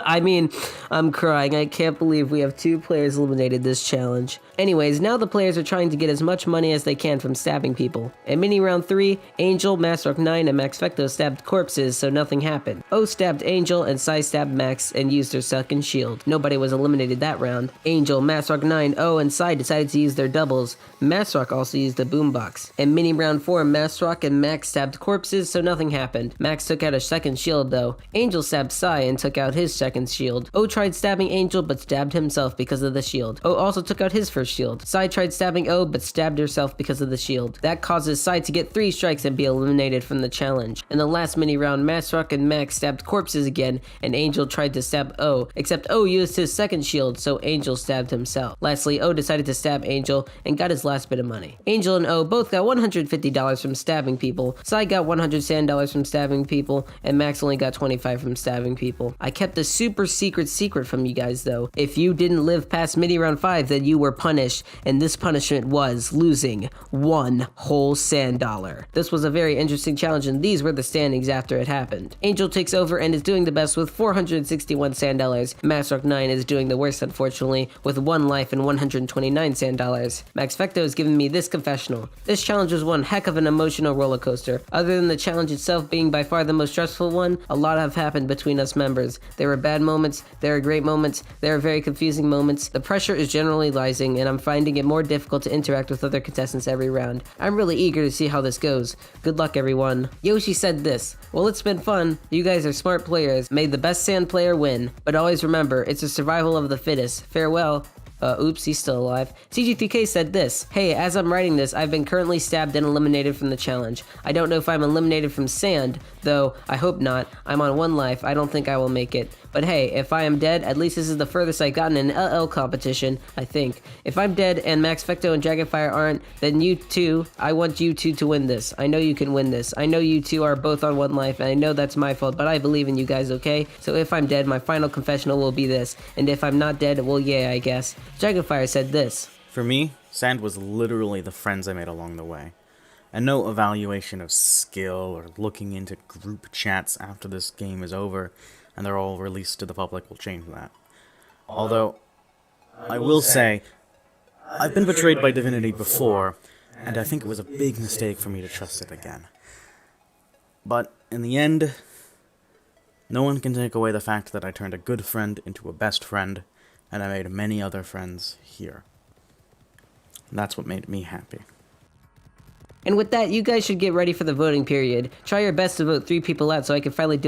I mean, I'm crying. I can't believe we have 2 players eliminated this challenge. Anyways, now the players are trying to get as much money as they can from stabbing people. In mini round 3, Angel, Massrock 9, and Max Fecto stabbed corpses, so nothing happened. O stabbed Angel, and Sai stabbed Max and used their second shield. Nobody was eliminated that round. Angel, Massrock 9, O, and Sai decided to use their doubles. Massrock also used the boombox. In mini round 4, Massrock and Max stabbed corpses, so nothing happened. Max took out a second shield though. Angel stabbed Sai and took out his second shield. O tried stabbing Angel but stabbed himself because of the shield. O also took out his first shield. Sai tried stabbing O but stabbed herself because of the shield. That causes Sai to get 3 strikes and be eliminated from the challenge. In the last mini round, Massrock and Max stabbed corpses again, and Angel tried to stab O, except O used his second shield, so Angel stabbed himself. Lastly, O decided to stab Angel and got his last bit of money. Angel and O both got $150 from stabbing people. Sai got $100 sand from stabbing people, and Max only got 25 from stabbing people. I kept a super secret from you guys though. If you didn't live past mini round 5, then you were punished, and this punishment was losing 1 whole sand dollar. This was a very interesting challenge, and these were the standings after it happened. Angel takes over and is doing the best with 461 sand dollars. Massrock 9 is doing the worst unfortunately with 1 life and 129 sand dollars. Max Fecto has given me this confessional. This challenge was one heck of an emotional roller coaster. Other than the challenge itself being by far the most stressful one, a lot have happened between us members. There were bad moments, there are great moments, there are very confusing moments. The pressure is generally rising, and I'm finding it more difficult to interact with other contestants every round. I'm really eager to see how this goes. Good luck everyone. Yoshi said this: well, it's been fun. You guys are smart players. May the best sand player win. But always remember, it's a survival of the fittest. Farewell. Oops, he's still alive. CG3K said this: hey, as I'm writing this, I've been currently stabbed and eliminated from the challenge. I don't know if I'm eliminated from sand, though I hope not. I'm on 1 life, I don't think I will make it. But hey, if I am dead, at least this is the furthest I've gotten in an LL competition, I think. If I'm dead and Max Fecto and Dragonfire aren't, then you two, I want you two to win this. I know you can win this. I know you two are both on 1 life, and I know that's my fault, but I believe in you guys, okay? So if I'm dead, my final confessional will be this. And if I'm not dead, well, yeah, I guess. Dragonfire said this: for me, sand was literally the friends I made along the way. And no evaluation of skill or looking into group chats after this game is over and they're all released to the public will change that. Although, I will say, I've been betrayed by divinity before, and I think it was a big mistake for me to trust it again. But, in the end, no one can take away the fact that I turned a good friend into a best friend, and I made many other friends here. That's what made me happy. And with that, you guys should get ready for the voting period. Try your best to vote 3 people out so I can finally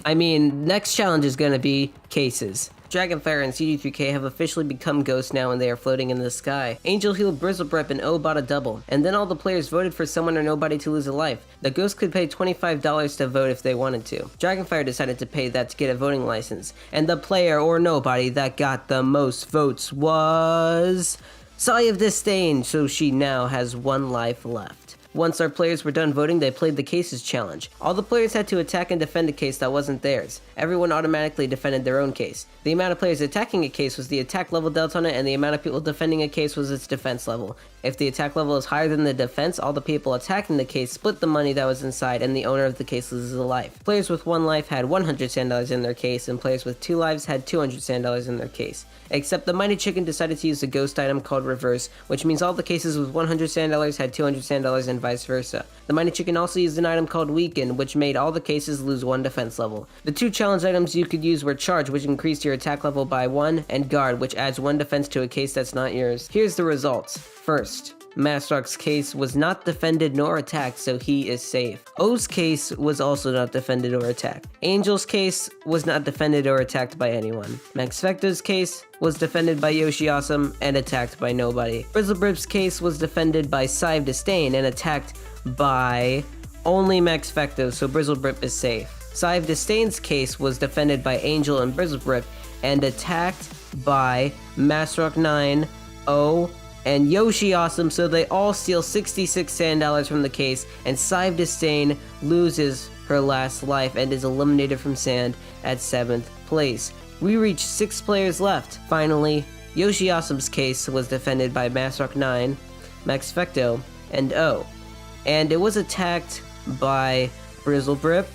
I mean, next challenge is gonna be cases. Dragonfire and CD3K have officially become ghosts now and they are floating in the sky. Angel healed Brizzlebrep and O bought a double. And then all the players voted for someone or nobody to lose a life. The ghosts could pay $25 to vote if they wanted to. Dragonfire decided to pay that to get a voting license. And the player or nobody that got the most votes was Sigh of Disdain, so she now has 1 life left. Once our players were done voting, they played the cases challenge. All the players had to attack and defend a case that wasn't theirs. Everyone automatically defended their own case. The amount of players attacking a case was the attack level dealt on it, and the amount of people defending a case was its defense level. If the attack level is higher than the defense, all the people attacking the case split the money that was inside, and the owner of the case loses a life. Players with 1 life had $100 sand in their case, and players with 2 lives had $200 sand in their case. Except the Mighty Chicken decided to use a ghost item called Reverse, which means all the cases with $100 sand had $200 sand and vice versa. The Mighty Chicken also used an item called Weaken, which made all the cases lose 1 defense level. The 2 challenge items you could use were Charge, which increased your attack level by 1, and Guard, which adds 1 defense to a case that's not yours. Here's the results. First, Massrock's case was not defended nor attacked, so he is safe. O's case was also not defended or attacked. Angel's case was not defended or attacked by anyone. Max Fecto's case was defended by Yoshi Awesome and attacked by nobody. Brizzlebrip's case was defended by Sigh of Disdain and attacked by only Max Fecto, so Brizzlebrip is safe. Sigh of Disdain's case was defended by Angel and Brizzlebrip and attacked by Massrock 9, O, and Yoshi Awesome, so they all steal $66 sand from the case, and Sigh of Disdain loses her last life and is eliminated from sand at 7th place. We reach 6 players left. Finally, Yoshi Awesome's case was defended by Massrock 9, Max Fecto, and O, and it was attacked by Brizzlebrip,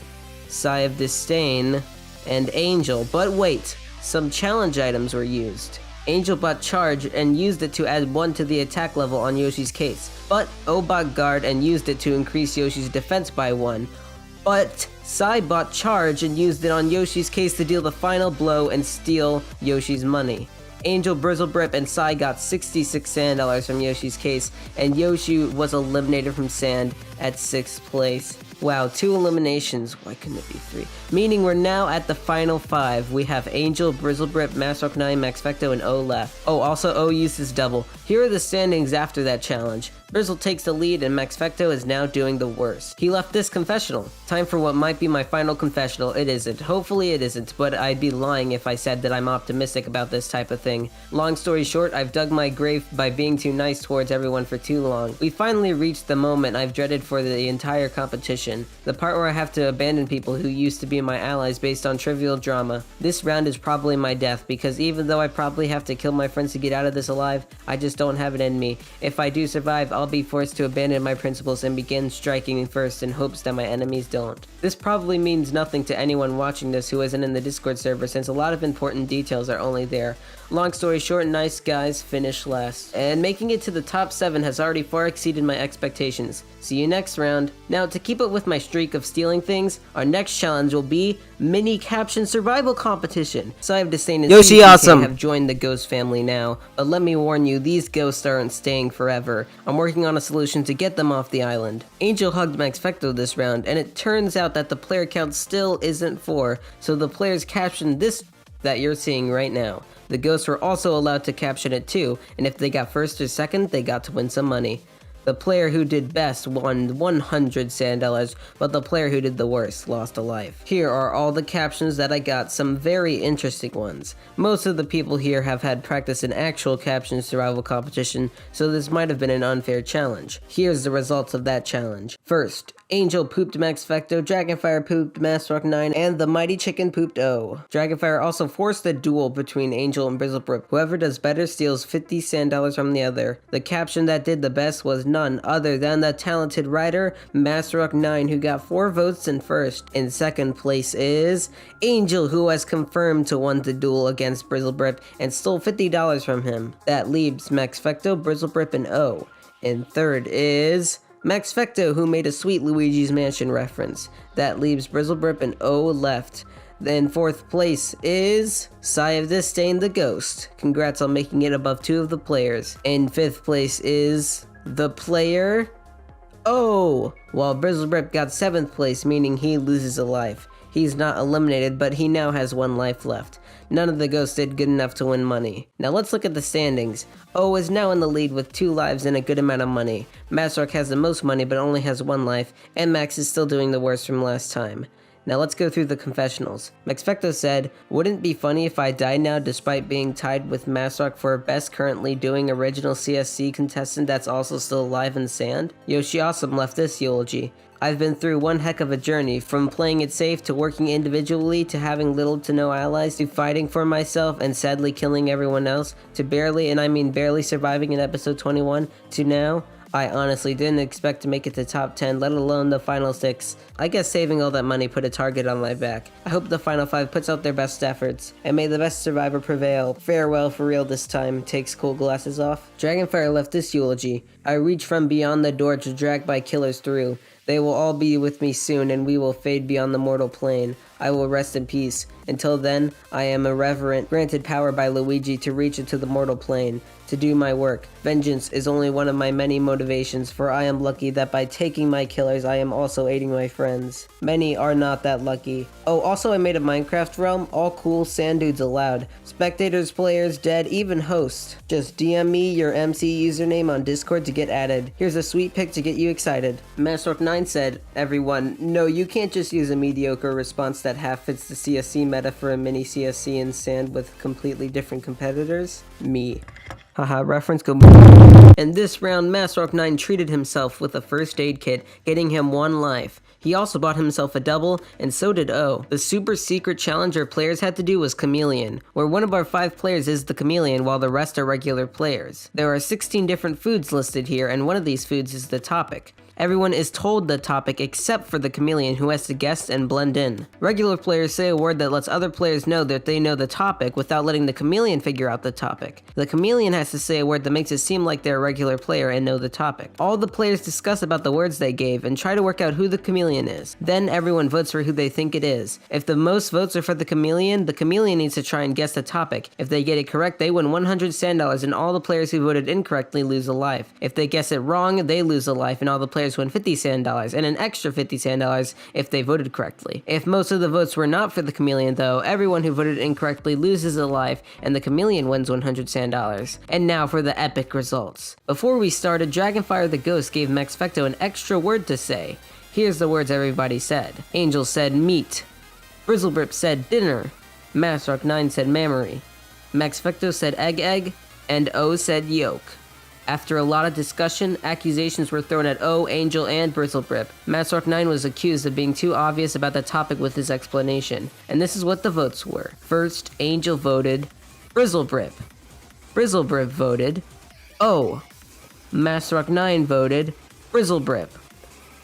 Sigh of Disdain, and Angel. But wait, some challenge items were used. Angel bought Charge and used it to add 1 to the attack level on Yoshi's case, but O bought Guard and used it to increase Yoshi's defense by 1. But Sai bought Charge and used it on Yoshi's case to deal the final blow and steal Yoshi's money. Angel, Brizzlebrip, and Sai got 66 sand dollars from Yoshi's case, and Yoshi was eliminated from Sand at 6th place. Wow, 2 eliminations. Why couldn't it be 3? Meaning we're now at the final 5. We have Angel, Brizzlebrip, Massrock9, Maxfecto, and O left. Oh, also O used his double. Here are the standings after that challenge. Brizzle takes the lead and Maxfecto is now doing the worst. He left this confessional. Time for what might be my final confessional. It isn't. Hopefully it isn't, but I'd be lying if I said that I'm optimistic about this type of thing. Long story short, I've dug my grave by being too nice towards everyone for too long. We finally reached the moment I've dreaded for the entire competition. The part where I have to abandon people who used to be my allies based on trivial drama. This round is probably my death, because even though I probably have to kill my friends to get out of this alive, I just don't have it in me. If I do survive, I'll be forced to abandon my principles and begin striking first in hopes that my enemies don't. This probably means nothing to anyone watching this who isn't in the Discord server, since a lot of important details are only there. Long story short, nice guys finished last. And making it to the top 7 has already far exceeded my expectations. See you next round. Now, to keep up with my streak of stealing things, our next challenge will be Mini Caption Survival Competition. So I have Disdain and Yoshi CPK awesome have joined the ghost family now, but let me warn you, these ghosts aren't staying forever. I'm working on a solution to get them off the island. Angel hugged Maxfecto this round, and it turns out that the player count still isn't 4, so the players captioned this that you're seeing right now. The ghosts were also allowed to caption it too, and if they got first or second, they got to win some money. The player who did best won 100 sand dollars, but the player who did the worst lost a life. Here are all the captions that I got, some very interesting ones. Most of the people here have had practice in actual caption survival competition, so this might have been an unfair challenge. Here's the results of that challenge. First, Angel pooped Maxfecto, Dragonfire pooped Massrock9, and the Mighty Chicken pooped O. Dragonfire also forced a duel between Angel and Brizzlebrip. Whoever does better steals 50 sand dollars from the other. The caption that did the best was none other than the talented writer Massrock9, who got 4 votes in first. In second place is Angel, who has confirmed to win the duel against Brizzlebrip and stole $50 from him. That leaves Maxfecto, Brizzlebrip, and O. In third is Maxfecto, who made a sweet Luigi's Mansion reference. That leaves Brizzlebrip and O left. Then fourth place is Sai of Disdain the Ghost. Congrats on making it above 2 of the players. In fifth place is the player O, while Brizzlebrip got 7th place, meaning he loses a life. He's not eliminated, but he now has 1 life left. None of the ghosts did good enough to win money. Now let's look at the standings. O is now in the lead with 2 lives and a good amount of money. Massrock has the most money but only has 1 life, and Max is still doing the worst from last time. Now let's go through the confessionals. Maxfecto said, "Wouldn't it be funny if I died now despite being tied with Massrock for best currently doing original CSC contestant that's also still alive in Sand?" Yoshi Awesome left this eulogy. "I've been through one heck of a journey, from playing it safe to working individually to having little to no allies to fighting for myself and sadly killing everyone else to barely, and I mean barely, surviving in episode 21 to now. I honestly didn't expect to make it to top 10, let alone the final 6. I guess saving all that money put a target on my back. I hope the final 5 puts out their best efforts, and may the best survivor prevail. Farewell for real this time." Takes cool glasses off. Dragonfire left this eulogy. "I reach from beyond the door to drag my killers through. They will all be with me soon, and we will fade beyond the mortal plane. I will rest in peace. Until then, I am irreverent, granted power by Luigi to reach into the mortal plane, to do my work. Vengeance is only one of my many motivations, for I am lucky that by taking my killers, I am also aiding my friends. Many are not that lucky. Oh, also I made a Minecraft realm, all cool, sand dudes allowed. Spectators, players, dead, even hosts. Just DM me your MC username on Discord to get added. Here's a sweet pic to get you excited." Massrock9 said, "Everyone, no, you can't just use a mediocre response that half fits the CSC meta for a mini CSC in Sand with completely different competitors. Me." Haha, reference go. In this round, Massrock9 treated himself with a first aid kit, getting him 1 life. He also bought himself a double, and so did O. The super secret challenge our players had to do was Chameleon, where one of our 5 players is the Chameleon while the rest are regular players. There are 16 different foods listed here, and one of these foods is the topic. Everyone is told the topic except for the Chameleon, who has to guess and blend in. Regular players say a word that lets other players know that they know the topic without letting the Chameleon figure out the topic. The Chameleon has to say a word that makes it seem like they're a regular player and know the topic. All the players discuss about the words they gave and try to work out who the Chameleon is. Then everyone votes for who they think it is. If the most votes are for the Chameleon needs to try and guess the topic. If they get it correct, they win 100 sand dollars, and all the players who voted incorrectly lose a life. If they guess it wrong, they lose a life, and all the players win 50 sand dollars, and an extra 50 sand dollars if they voted correctly. If most of the votes were not for the Chameleon, though, everyone who voted incorrectly loses a life, and the Chameleon wins 100 sand dollars. And now for the epic results. Before we started, Dragonfire the Ghost gave Maxfecto an extra word to say. Here's the words everybody said. Angel said meat. Brizzlebrip said dinner. Masrock9 said mammary. Maxfecto said egg, and O said yolk. After a lot of discussion, accusations were thrown at O, Angel, and Brizzlebrip. Masrock9 was accused of being too obvious about the topic with his explanation, and this is what the votes were. First, Angel voted Brizzlebrip. Brizzlebrip voted O. Masrock9 voted Brizzlebrip.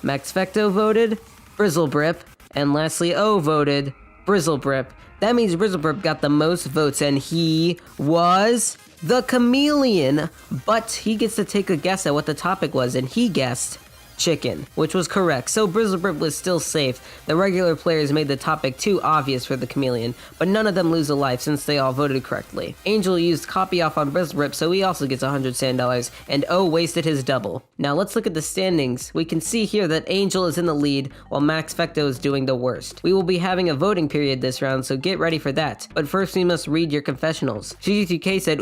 Maxfecto voted Brizzlebrip, and lastly O voted Brizzlebrip. That means Brizzlebrip got the most votes, and he was the Chameleon, but he gets to take a guess at what the topic was, and he guessed chicken, which was correct, so Brizzlebrip was still safe. The regular players made the topic too obvious for the Chameleon, but none of them lose a life since they all voted correctly. Angel used copy off on Brizzlebrip, so he also gets 100 sand dollars, and O wasted his double. Now let's look at the standings. We can see here that Angel is in the lead, while Maxfecto is doing the worst. We will be having a voting period this round, so get ready for that. But first we must read your confessionals. GG2K said,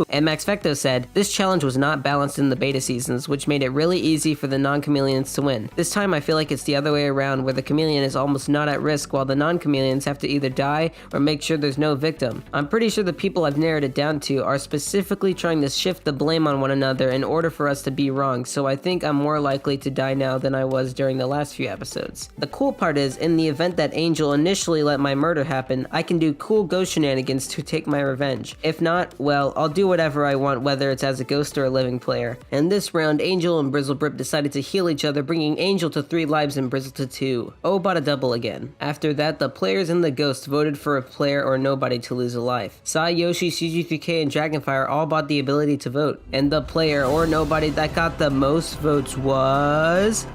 and Maxfecto said, this challenge was not balanced in the beta seasons, which made it really easy for the non-chameleons to win. This time I feel like it's the other way around, where the chameleon is almost not at risk, while the non-chameleons have to either die or make sure there's no victim. I'm pretty sure the people I've narrowed it down to are specifically trying to shift the blame on one another in order for us to be wrong, so I think I'm more likely to die now than I was during the last few episodes. The cool part is, in the event that Angel initially let my murder happen, I can do cool ghost shenanigans to take my revenge. If not, well, I'll do whatever I want, whether it's as a ghost or a living player. In this round, Angel and Brizzlebrip decided to heal each other, bringing Angel to 3 lives and Brizzle to 2. O bought a double again. After that, the players and the ghost voted for a player or nobody to lose a life. Sai, Yoshi, CG3K, and Dragonfire all bought the ability to vote, and the player or nobody that got the most votes was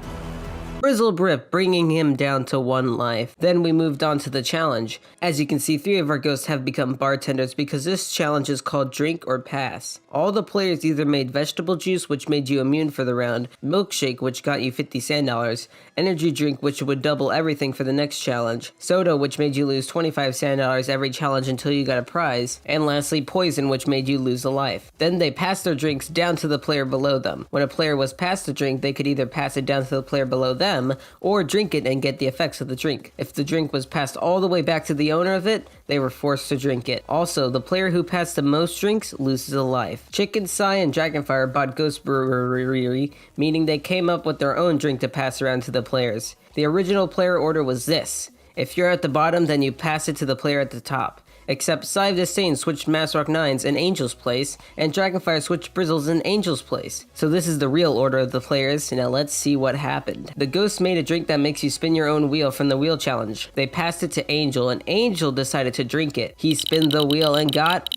Brizzlebrip, bringing him down to 1 life. Then we moved on to the challenge. As you can see, 3 of our ghosts have become bartenders because this challenge is called Drink or Pass. All the players either made vegetable juice, which made you immune for the round, milkshake, which got you 50 sand dollars, energy drink, which would double everything for the next challenge, soda, which made you lose 25 sand dollars every challenge until you got a prize, and lastly, poison, which made you lose a life. Then they passed their drinks down to the player below them. When a player was passed a drink, they could either pass it down to the player below them, or drink it and get the effects of the drink. If the drink was passed all the way back to the owner of it, they were forced to drink it. Also, the player who passed the most drinks loses a life. Chicken, Sai, and Dragonfire bought Ghost Brewery, meaning they came up with their own drink to pass around to the players. The original player order was this. If you're at the bottom, then you pass it to the player at the top. Except Sai Disdain switched Masrock9's in Angel's place, and Dragonfire switched Brizzle's in Angel's place. So this is the real order of the players. Now let's see what happened. The ghost made a drink that makes you spin your own wheel from the wheel challenge. They passed it to Angel, and Angel decided to drink it. He spun the wheel and got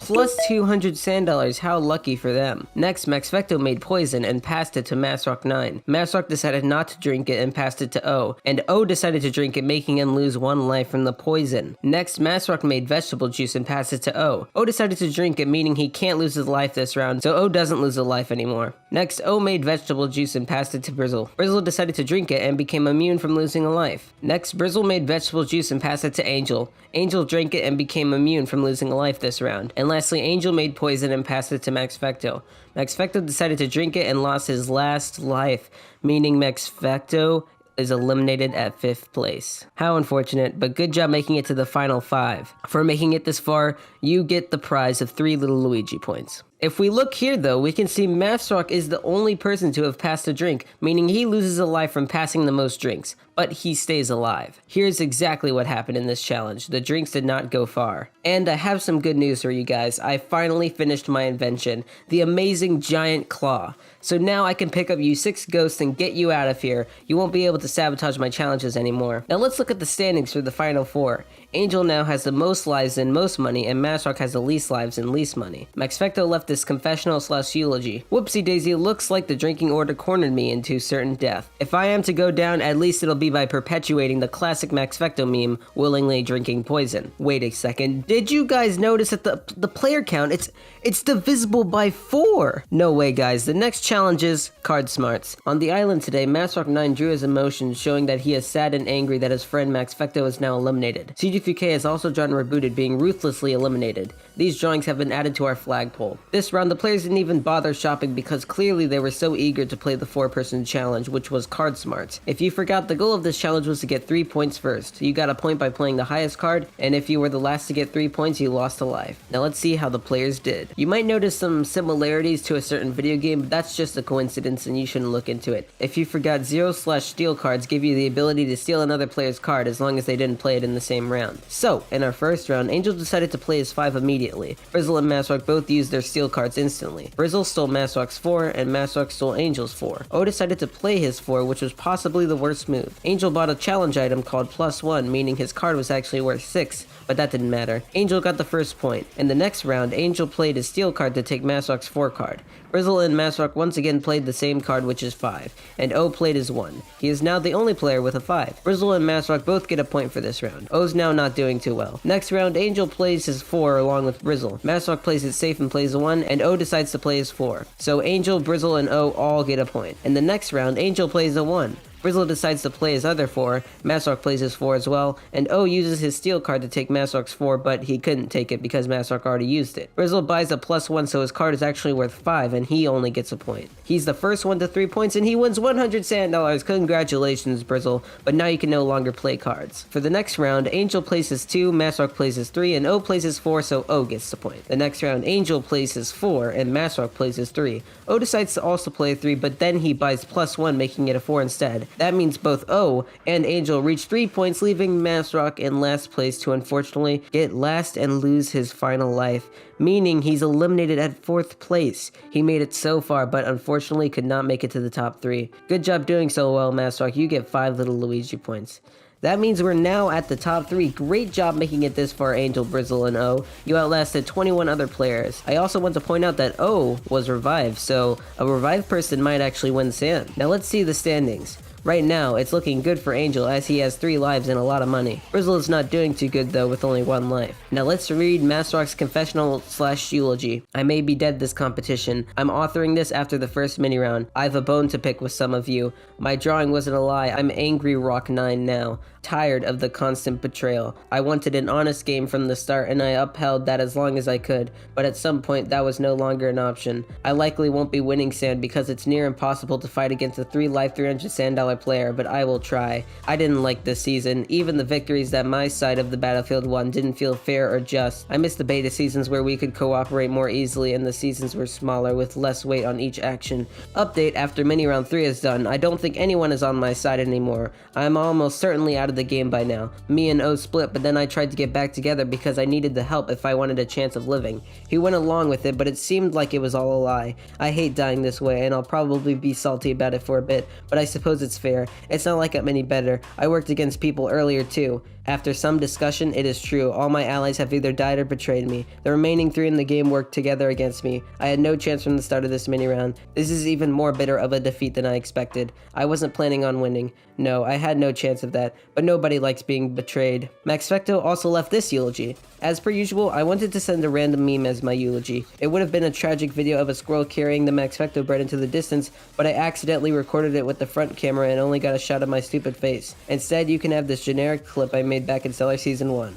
plus 200 sand dollars. How lucky for them. Next, Maxfecto made poison and passed it to Masrock9. Masrock decided not to drink it and passed it to O, and O decided to drink it, making him lose 1 life from the poison. Next, Masrock made vegetable juice and passed it to O. O decided to drink it, meaning he can't lose his life this round, so O doesn't lose a life anymore. Next, O made vegetable juice and passed it to Brizzle. Brizzle decided to drink it and became immune from losing a life. Next, Brizzle made vegetable juice and passed it to Angel. Angel drank it and became immune from losing a life this round. And lastly, Angel made poison and passed it to Maxfecto. Maxfecto decided to drink it and lost his last life, meaning Maxfecto is eliminated at 5th place. How unfortunate, but good job making it to the final 5. For making it this far, you get the prize of 3 little Luigi points. If we look here though, we can see Mathrock is the only person to have passed a drink, meaning he loses a life from passing the most drinks, but he stays alive. Here's exactly what happened in this challenge. The drinks did not go far. And I have some good news for you guys. I finally finished my invention, the amazing giant claw. So now I can pick up you 6 ghosts and get you out of here. You won't be able to sabotage my challenges anymore. Now let's look at the standings for the final 4. Angel now has the most lives and most money, and Mathrock has the least lives and least money. Maxfecto left this confessional/eulogy. Whoopsie daisy, looks like the drinking order cornered me into certain death. If I am to go down, at least it'll be by perpetuating the classic Maxfecto meme, willingly drinking poison. Wait a second, did you guys notice that the player count, it's divisible by 4? No way guys, the next challenge is card smarts. On the island today, Mathrock 9 drew his emotions, showing that he is sad and angry that his friend Maxfecto is now eliminated. CG3K has also drawn Rebooted, being ruthlessly eliminated. These drawings have been added to our flagpole. This round, the players didn't even bother shopping because clearly they were so eager to play the 4-person challenge, which was card smarts. If you forgot, the goal of this challenge was to get 3 points first. You got a point by playing the highest card, and if you were the last to get 3 points, you lost a life. Now let's see how the players did. You might notice some similarities to a certain video game, but that's just a coincidence and you shouldn't look into it. If you forgot, 0/steal cards give you the ability to steal another player's card as long as they didn't play it in the same round. So, in our first round, Angel decided to play his 5 immediately. Frizzle and Mathrock both used their steal cards instantly. Frizzle stole Mathrock's 4, and Mathrock stole Angel's 4. O decided to play his 4, which was possibly the worst move. Angel bought a challenge item called +1, meaning his card was actually worth 6, but that didn't matter. Angel got the first point. In the next round, Angel played his steal card to take Mathrock's 4 card. Frizzle and Mathrock once again played the same card, which is 5, and O played his 1. He is now the only player with a 5. Frizzle and Mathrock both get a point for this round. O's now not doing too well. Next round, Angel plays his 4 along with Brizzle. Mathrock plays it safe and plays a 1, and O decides to play his 4. So Angel, Brizzle, and O all get a point. In the next round, Angel plays a 1. Brizzle decides to play his other 4, Mathrock plays his 4 as well, and O uses his steal card to take Mathrock's 4, but he couldn't take it because Mathrock already used it. Brizzle buys a +1, so his card is actually worth 5, and he only gets a point. He's the first one to 3 points, and he wins 100 sand dollars. Congratulations, Brizzle, but now you can no longer play cards. For the next round, Angel plays his 2, Mathrock plays his 3, and O plays his 4, so O gets the point. The next round, Angel plays his 4, and Mathrock plays his 3. O decides to also play a 3, but then he buys +1, making it a 4 instead. That means both O and Angel reach 3 points, leaving Mathrock in last place to unfortunately get last and lose his final life, meaning he's eliminated at 4th place. He made it so far, but unfortunately could not make it to the top 3. Good job doing so well, Mathrock. You get 5 little Luigi points. That means we're now at the top 3. Great job making it this far, Angel, Brizzle, and O. You outlasted 21 other players. I also want to point out that O was revived, so a revived person might actually win sand. Now let's see the standings. Right now, it's looking good for Angel as he has 3 lives and a lot of money. Brizzle is not doing too good though with only 1 life. Now let's read Mathrock's confessional/eulogy. I may be dead this competition. I'm authoring this after the first mini round. I have a bone to pick with some of you. My drawing wasn't a lie. I'm angry Rock 9 now. Tired of the constant betrayal. I wanted an honest game from the start and I upheld that as long as I could, but at some point that was no longer an option. I likely won't be winning sand because it's near impossible to fight against a 3 life 300 sand dollar player, but I will try. I didn't like this season. Even the victories that my side of the battlefield won didn't feel fair or just. I miss the beta seasons where we could cooperate more easily and the seasons were smaller with less weight on each action. Update after mini round 3 is done. I don't think anyone is on my side anymore. I'm almost certainly out of the game by now. Me and O split, but then I tried to get back together because I needed the help if I wanted a chance of living. He went along with it, but it seemed like it was all a lie. I hate dying this way, and I'll probably be salty about it for a bit, but I suppose it's fair. It's not like I'm any better. I worked against people earlier too. After some discussion, it is true. All my allies have either died or betrayed me. The remaining 3 in the game worked together against me. I had no chance from the start of this mini round. This is even more bitter of a defeat than I expected. I wasn't planning on winning. No, I had no chance of that, but nobody likes being betrayed. Maxfecto also left this eulogy. As per usual, I wanted to send a random meme as my eulogy. It would have been a tragic video of a squirrel carrying the Maxfecto bread into the distance, but I accidentally recorded it with the front camera and only got a shot of my stupid face. Instead, you can have this generic clip I made back in Stellar Season 1.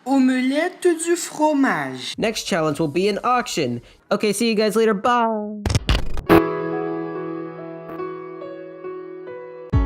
Omelette du fromage. Next challenge will be an auction. Okay, see you guys later. Bye!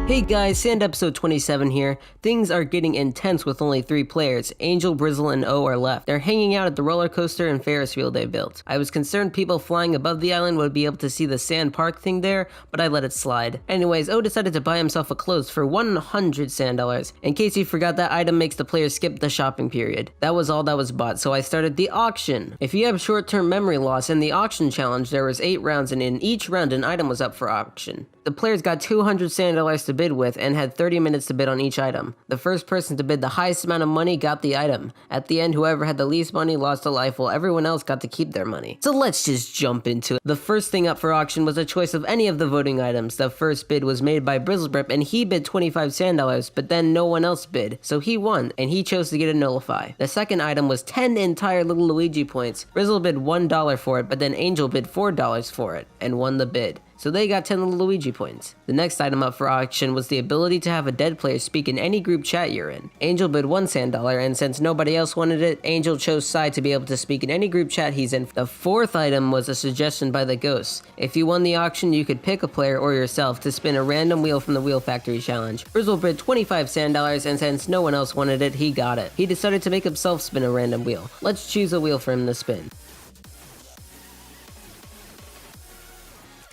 Hey guys, Sand episode 27 here. Things are getting intense with only 3 players. Angel, Brizzle, and O are left. They're hanging out at the roller coaster and Ferris wheel they built. I was concerned people flying above the island would be able to see the sand park thing there, but I let it slide. Anyways, O decided to buy himself a clothes for 100 sand dollars. In case you forgot, that item makes the player skip the shopping period. That was all that was bought, so I started the auction. If you have short-term memory loss, in the auction challenge there was 8 rounds, and in each round an item was up for auction. The players got 200 sand dollars to bid with and had 30 minutes to bid on each item. The first person to bid the highest amount of money got the item. At the end, whoever had the least money lost a life, while everyone else got to keep their money. So let's just jump into it. The first thing up for auction was a choice of any of the voting items. The first bid was made by Brizzlebrip, and he bid 25 sand dollars, but then no one else bid, so he won, and he chose to get a nullify. The second item was 10 entire little Luigi points. Brizzle bid $1 for it, but then Angel bid $4 for it, and won the bid. So they got 10 little Luigi points. The next item up for auction was the ability to have a dead player speak in any group chat you're in. Angel bid 1 sand dollar, and since nobody else wanted it, Angel chose side to be able to speak in any group chat he's in. The fourth item was a suggestion by the ghosts. If you won the auction, you could pick a player or yourself to spin a random wheel from the Wheel Factory challenge. Brizzle bid 25 sand dollars, and since no one else wanted it, he got it. He decided to make himself spin a random wheel. Let's choose a wheel for him to spin.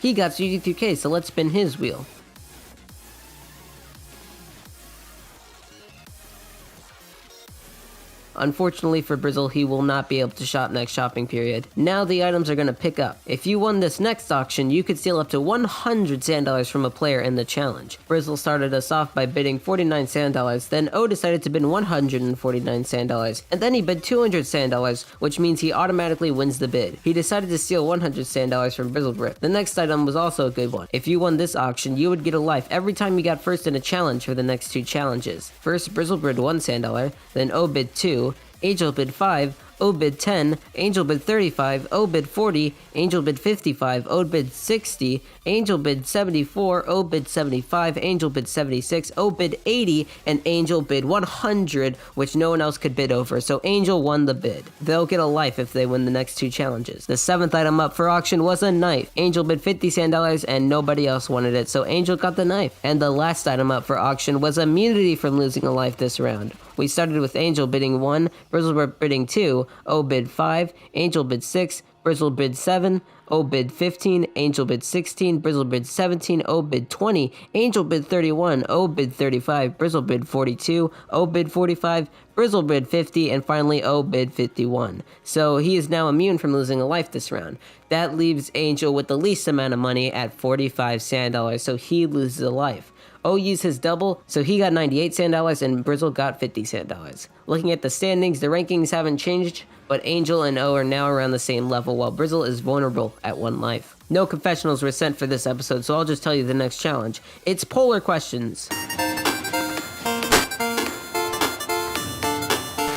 He got GG3K, so let's spin his wheel. Unfortunately for Brizzle, he will not be able to shop next shopping period. Now the items are going to pick up. If you won this next auction, you could steal up to 100 sand dollars from a player in the challenge. Brizzle started us off by bidding 49 sand dollars, then O decided to bid 149 sand dollars, and then he bid 200 sand dollars, which means he automatically wins the bid. He decided to steal 100 sand dollars from Brizzlebrip. The next item was also a good one. If you won this auction, you would get a life every time you got first in a challenge for the next 2 challenges. First, Brizzle bid 1 sand dollar, then O bid 2, Angel bid 5, O bid 10, Angel bid 35, O bid 40, Angel bid 55, O bid 60, Angel bid 74, O bid 75, Angel bid 76, O bid 80, and Angel bid 100, which no one else could bid over, so Angel won the bid. They'll get a life if they win the next 2 challenges. The 7th item up for auction was a knife. Angel bid 50 sand dollars, and nobody else wanted it, so Angel got the knife. And the last item up for auction was immunity from losing a life this round. We started with Angel bidding 1, Brizzlebrip bidding 2, O bid 5, Angel bid 6, Brizzle bid 7, O bid 15, Angel bid 16, Brizzle bid 17, O bid 20, Angel bid 31, O bid 35, Brizzle bid 42, O bid 45, Brizzle bid 50, and finally O bid 51. So he is now immune from losing a life this round. That leaves Angel with the least amount of money at 45 sand dollars, so he loses a life. O used his double, so he got 98 sand dollars and Brizzle got 50 sand dollars. Looking at the standings, the rankings haven't changed, but Angel and O are now around the same level, while Brizzle is vulnerable at 1 life. No confessionals were sent for this episode, so I'll just tell you the next challenge. It's polar questions.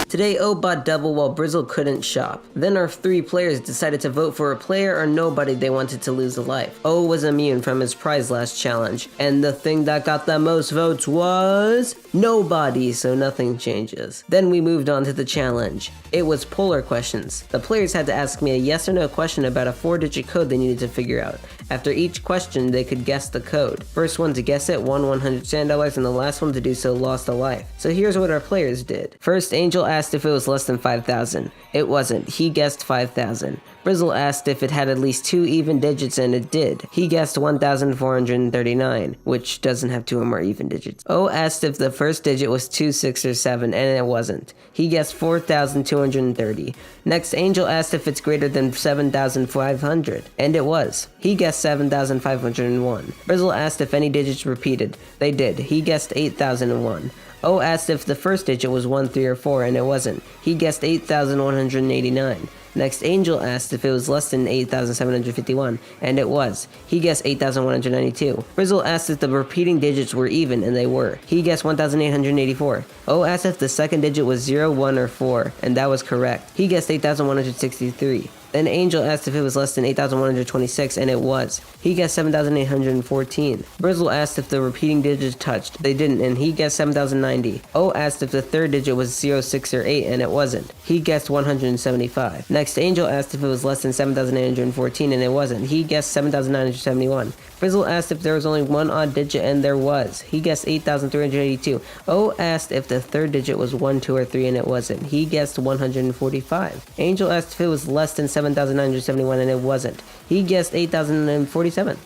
Today, O bought double while Brizzle couldn't shop. Then our 3 players decided to vote for a player or nobody they wanted to lose a life. O was immune from his prize last challenge, and the thing that got the most votes was nobody, so nothing changes. Then we moved on to the challenge. It was polar questions. The players had to ask me a yes or no question about a 4-digit code they needed to figure out. After each question, they could guess the code. First one to guess it won 100 sand dollars, and the last one to do so lost a life. So here's what our players did. First, Angel asked if it was less than 5,000. It wasn't. He guessed 5,000. Brizzle asked if it had at least 2 even digits, and it did. He guessed 1,439, which doesn't have 2 or more even digits. O asked if the first digit was 2, 6, or 7, and it wasn't. He guessed 4,230. Next, Angel asked if it's greater than 7,500, and it was. He guessed 7,501. Brizzle asked if any digits repeated. They did. He guessed 8,001. O asked if the first digit was 1, 3, or 4, and it wasn't. He guessed 8,189. Next, Angel asked if it was less than 8,751, and it was. He guessed 8,192. Brizzle asked if the repeating digits were even, and they were. He guessed 1,884. O asked if the second digit was 0, 1, or 4, and that was correct. He guessed 8,163. Then Angel asked if it was less than 8,126, and it was. He guessed 7,814. Brizzle asked if the repeating digits touched. They didn't, and he guessed 7,900. 190. O asked if the third digit was 0, 6, or 8, and it wasn't. He guessed 175. Next, Angel asked if it was less than 7,814, and it wasn't. He guessed 7,971. Frizzle asked if there was only one odd digit, and there was. He guessed 8,382. O asked if the third digit was 1, 2, or 3, and it wasn't. He guessed 145. Angel asked if it was less than 7,971, and it wasn't. He guessed 8,047.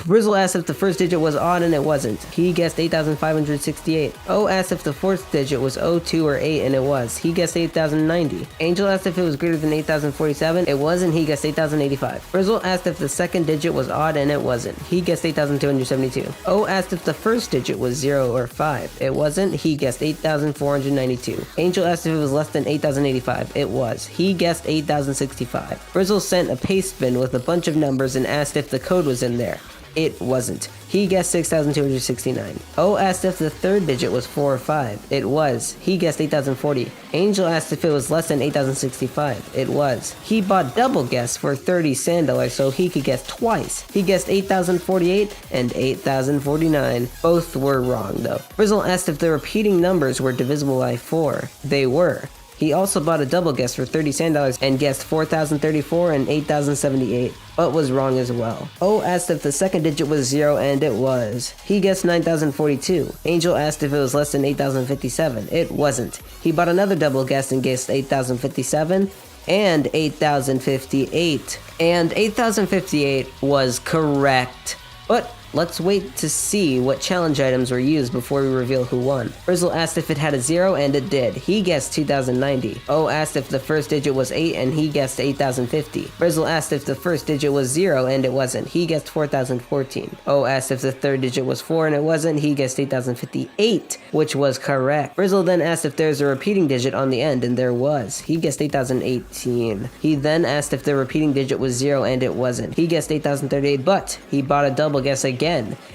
Brizzle asked if the first digit was odd, and it wasn't. He guessed 8,568. O asked if the fourth digit was 0, 2, or 8, and it was. He guessed 8,090. Angel asked if it was greater than 8,047. It was, and he guessed 8,085. Brizzle asked if the second digit was odd, and it wasn't. He guessed 8,272. O asked if the first digit was 0 or 5. It wasn't. He guessed 8,492. Angel asked if it was less than 8,085. It was. He guessed 8,065. Brizzle sent a paste bin with a bunch of numbers and asked if the code was in there. It wasn't. He guessed 6,269. O asked if the third digit was 4 or 5. It was. He guessed 8,040. Angel asked if it was less than 8,065. It was. He bought double guess for 30 sand dollars so he could guess twice. He guessed 8,048 and 8,049. Both were wrong though. Brizzle asked if the repeating numbers were divisible by 4. They were. He also bought a double guess for 30 sand dollars and guessed 4,034 and 8,078, but was wrong as well. O asked if the second digit was 0, and it was. He guessed 9,042. Angel asked if it was less than 8,057. It wasn't. He bought another double guess and guessed 8,057 and 8,058. And 8,058 was correct. But let's wait to see what challenge items were used before we reveal who won. Brizzle asked if it had a 0, and it did. He guessed 2,090. O asked if the first digit was 8, and he guessed 8,050. Brizzle asked if the first digit was 0, and it wasn't. He guessed 4,014. O asked if the third digit was 4, and it wasn't. He guessed 8,058, which was correct. Brizzle then asked if there's a repeating digit on the end, and there was. He guessed 8,018. He then asked if the repeating digit was 0, and it wasn't. He guessed 8,038, but he bought a double guess again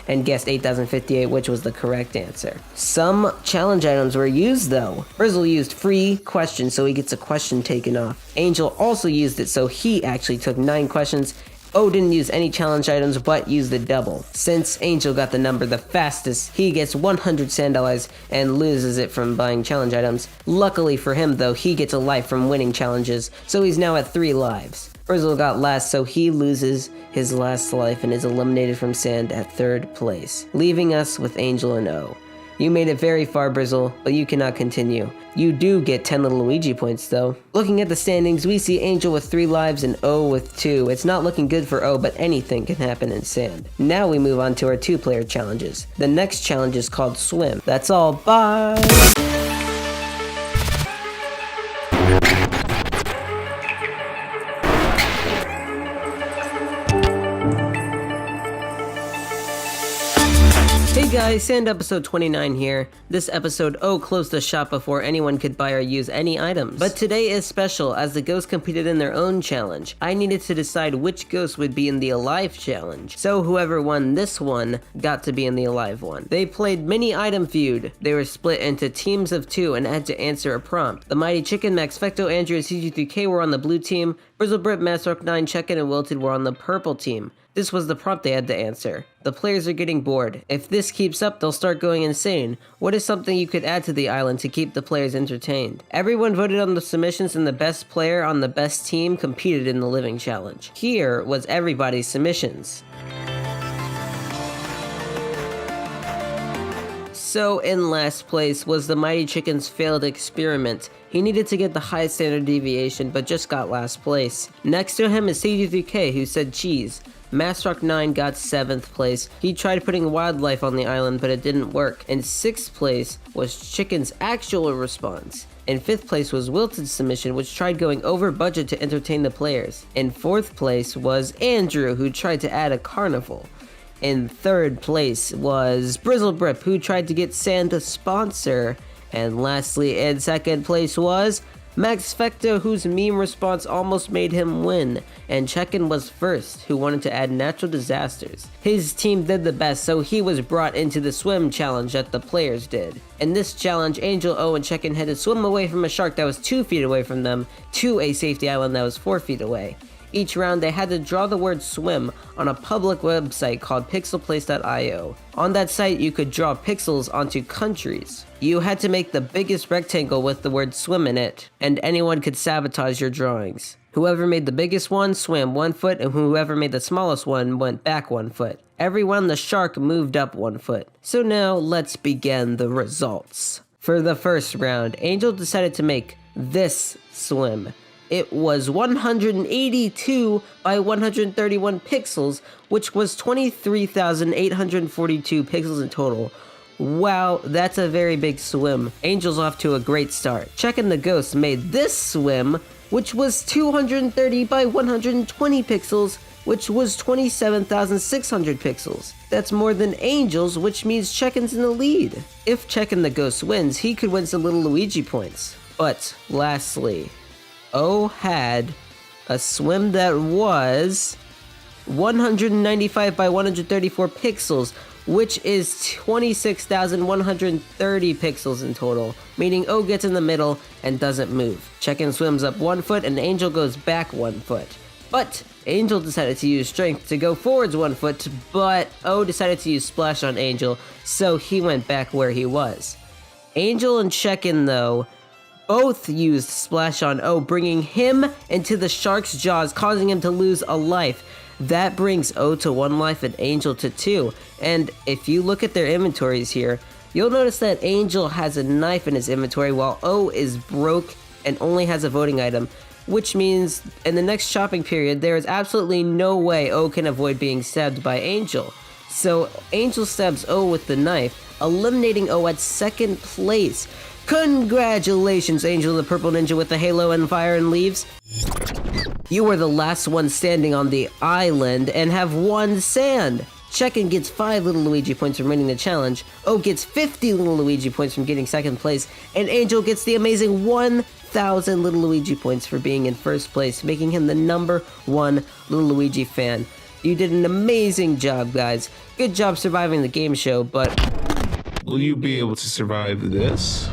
and guessed 8,058, which was the correct answer. Some challenge items were used though. Brizzle used free questions so he gets a question taken off. Angel also used it so he actually took 9 questions. O didn't use any challenge items but used the double. Since Angel got the number the fastest, he gets 100 sand dollars and loses it from buying challenge items. Luckily for him though, he gets a life from winning challenges, so he's now at 3 lives. Brizzle got last, so he loses his last life and is eliminated from sand at 3rd place, leaving us with Angel and O. You made it very far, Brizzle, but you cannot continue. You do get 10 little Luigi points though. Looking at the standings, we see Angel with 3 lives and O with 2. It's not looking good for O, but anything can happen in sand. Now we move on to our 2-player challenges. The next challenge is called Swim. That's all, bye! Hey guys, Sand episode 29 here. This episode, O closed the shop before anyone could buy or use any items. But today is special as the ghosts competed in their own challenge. I needed to decide which ghost would be in the alive challenge. So whoever won this one got to be in the alive one. They played mini item feud. They were split into teams of 2 and had to answer a prompt. The Mighty Chicken, Max Fecto, Andrew, and CG3K were on the blue team. Brizzle, Brit, Massrock 9, Check-In, and Wilted were on the purple team. This was the prompt they had to answer. The players are getting bored. If this keeps up, they'll start going insane. What is something you could add to the island to keep the players entertained? Everyone voted on the submissions and the best player on the best team competed in the living challenge. Here was everybody's submissions. So in last place was the Mighty Chicken's failed experiment. He needed to get the highest standard deviation, but just got last place. Next to him is CG3K, who said cheese. Massrock 9 got 7th place. He tried putting wildlife on the island, but it didn't work. In 6th place was Chicken's actual response. In 5th place was Wilted's submission, which tried going over budget to entertain the players. In 4th place was Andrew, who tried to add a carnival. In 3rd place was Brizzle Brip, who tried to get Sand to sponsor. And lastly, in 2nd place was Max Fecto, whose meme response almost made him win, and Check-In was 1st, who wanted to add natural disasters. His team did the best, so he was brought into the swim challenge that the players did. In this challenge, Angel, O, and Check-In had to swim away from a shark that was 2 feet away from them to a safety island that was 4 feet away. Each round they had to draw the word swim on a public website called pixelplace.io. On that site you could draw pixels onto countries. You had to make the biggest rectangle with the word swim in it, and anyone could sabotage your drawings. Whoever made the biggest one swam 1 foot, and whoever made the smallest one went back 1 foot. Everyone the shark moved up 1 foot. So now let's begin the results. For the first round, Angel decided to make this swim. It was 182 by 131 pixels, which was 23,842 pixels in total. Wow, that's a very big swim. Angel's off to a great start. Check and the Ghost made this swim, which was 230 by 120 pixels, which was 27,600 pixels. That's more than Angel's, which means Checkin's in the lead. If Checkin the Ghost wins, he could win some little Luigi points. But lastly, O had a swim that was 195 by 134 pixels, which is 26,130 pixels in total, meaning O gets in the middle and doesn't move. Checkin swims up 1 foot and Angel goes back 1 foot. But Angel decided to use strength to go forwards 1 foot, but O decided to use splash on Angel, so he went back where he was. Angel and Checkin, though, both used splash on O, bringing him into the shark's jaws, causing him to lose a life. That brings O to 1 life and Angel to 2. And if you look at their inventories here, you'll notice that Angel has a knife in his inventory while O is broke and only has a voting item, which means in the next shopping period, there is absolutely no way O can avoid being stabbed by Angel. So Angel stabs O with the knife, eliminating O at 2nd place. Congratulations, Angel the Purple Ninja with the halo and fire and leaves. You were the last one standing on the island and have 1 sand. Checkin gets 5 little Luigi points from winning the challenge, O gets 50 little Luigi points from getting 2nd place, and Angel gets the amazing 1,000 little Luigi points for being in 1st place, making him the #1 little Luigi fan. You did an amazing job, guys. Good job surviving the game show, but Will you be able to survive this?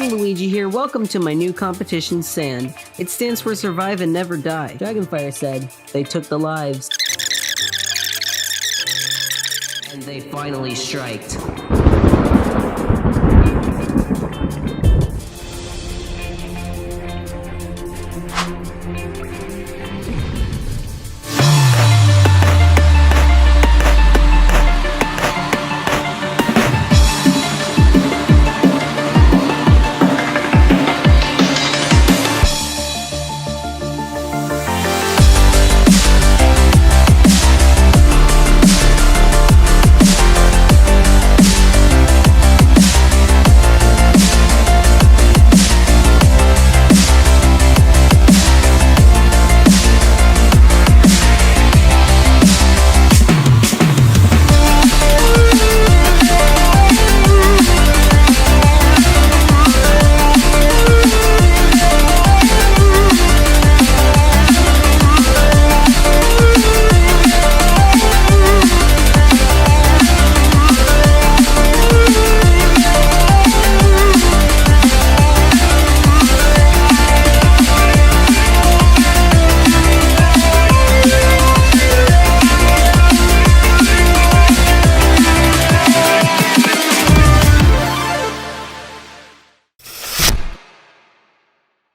Luigi here. Welcome to my new competition, Sand. It stands for Survive and Never Die. Dragonfire said they took the lives. And they finally striked.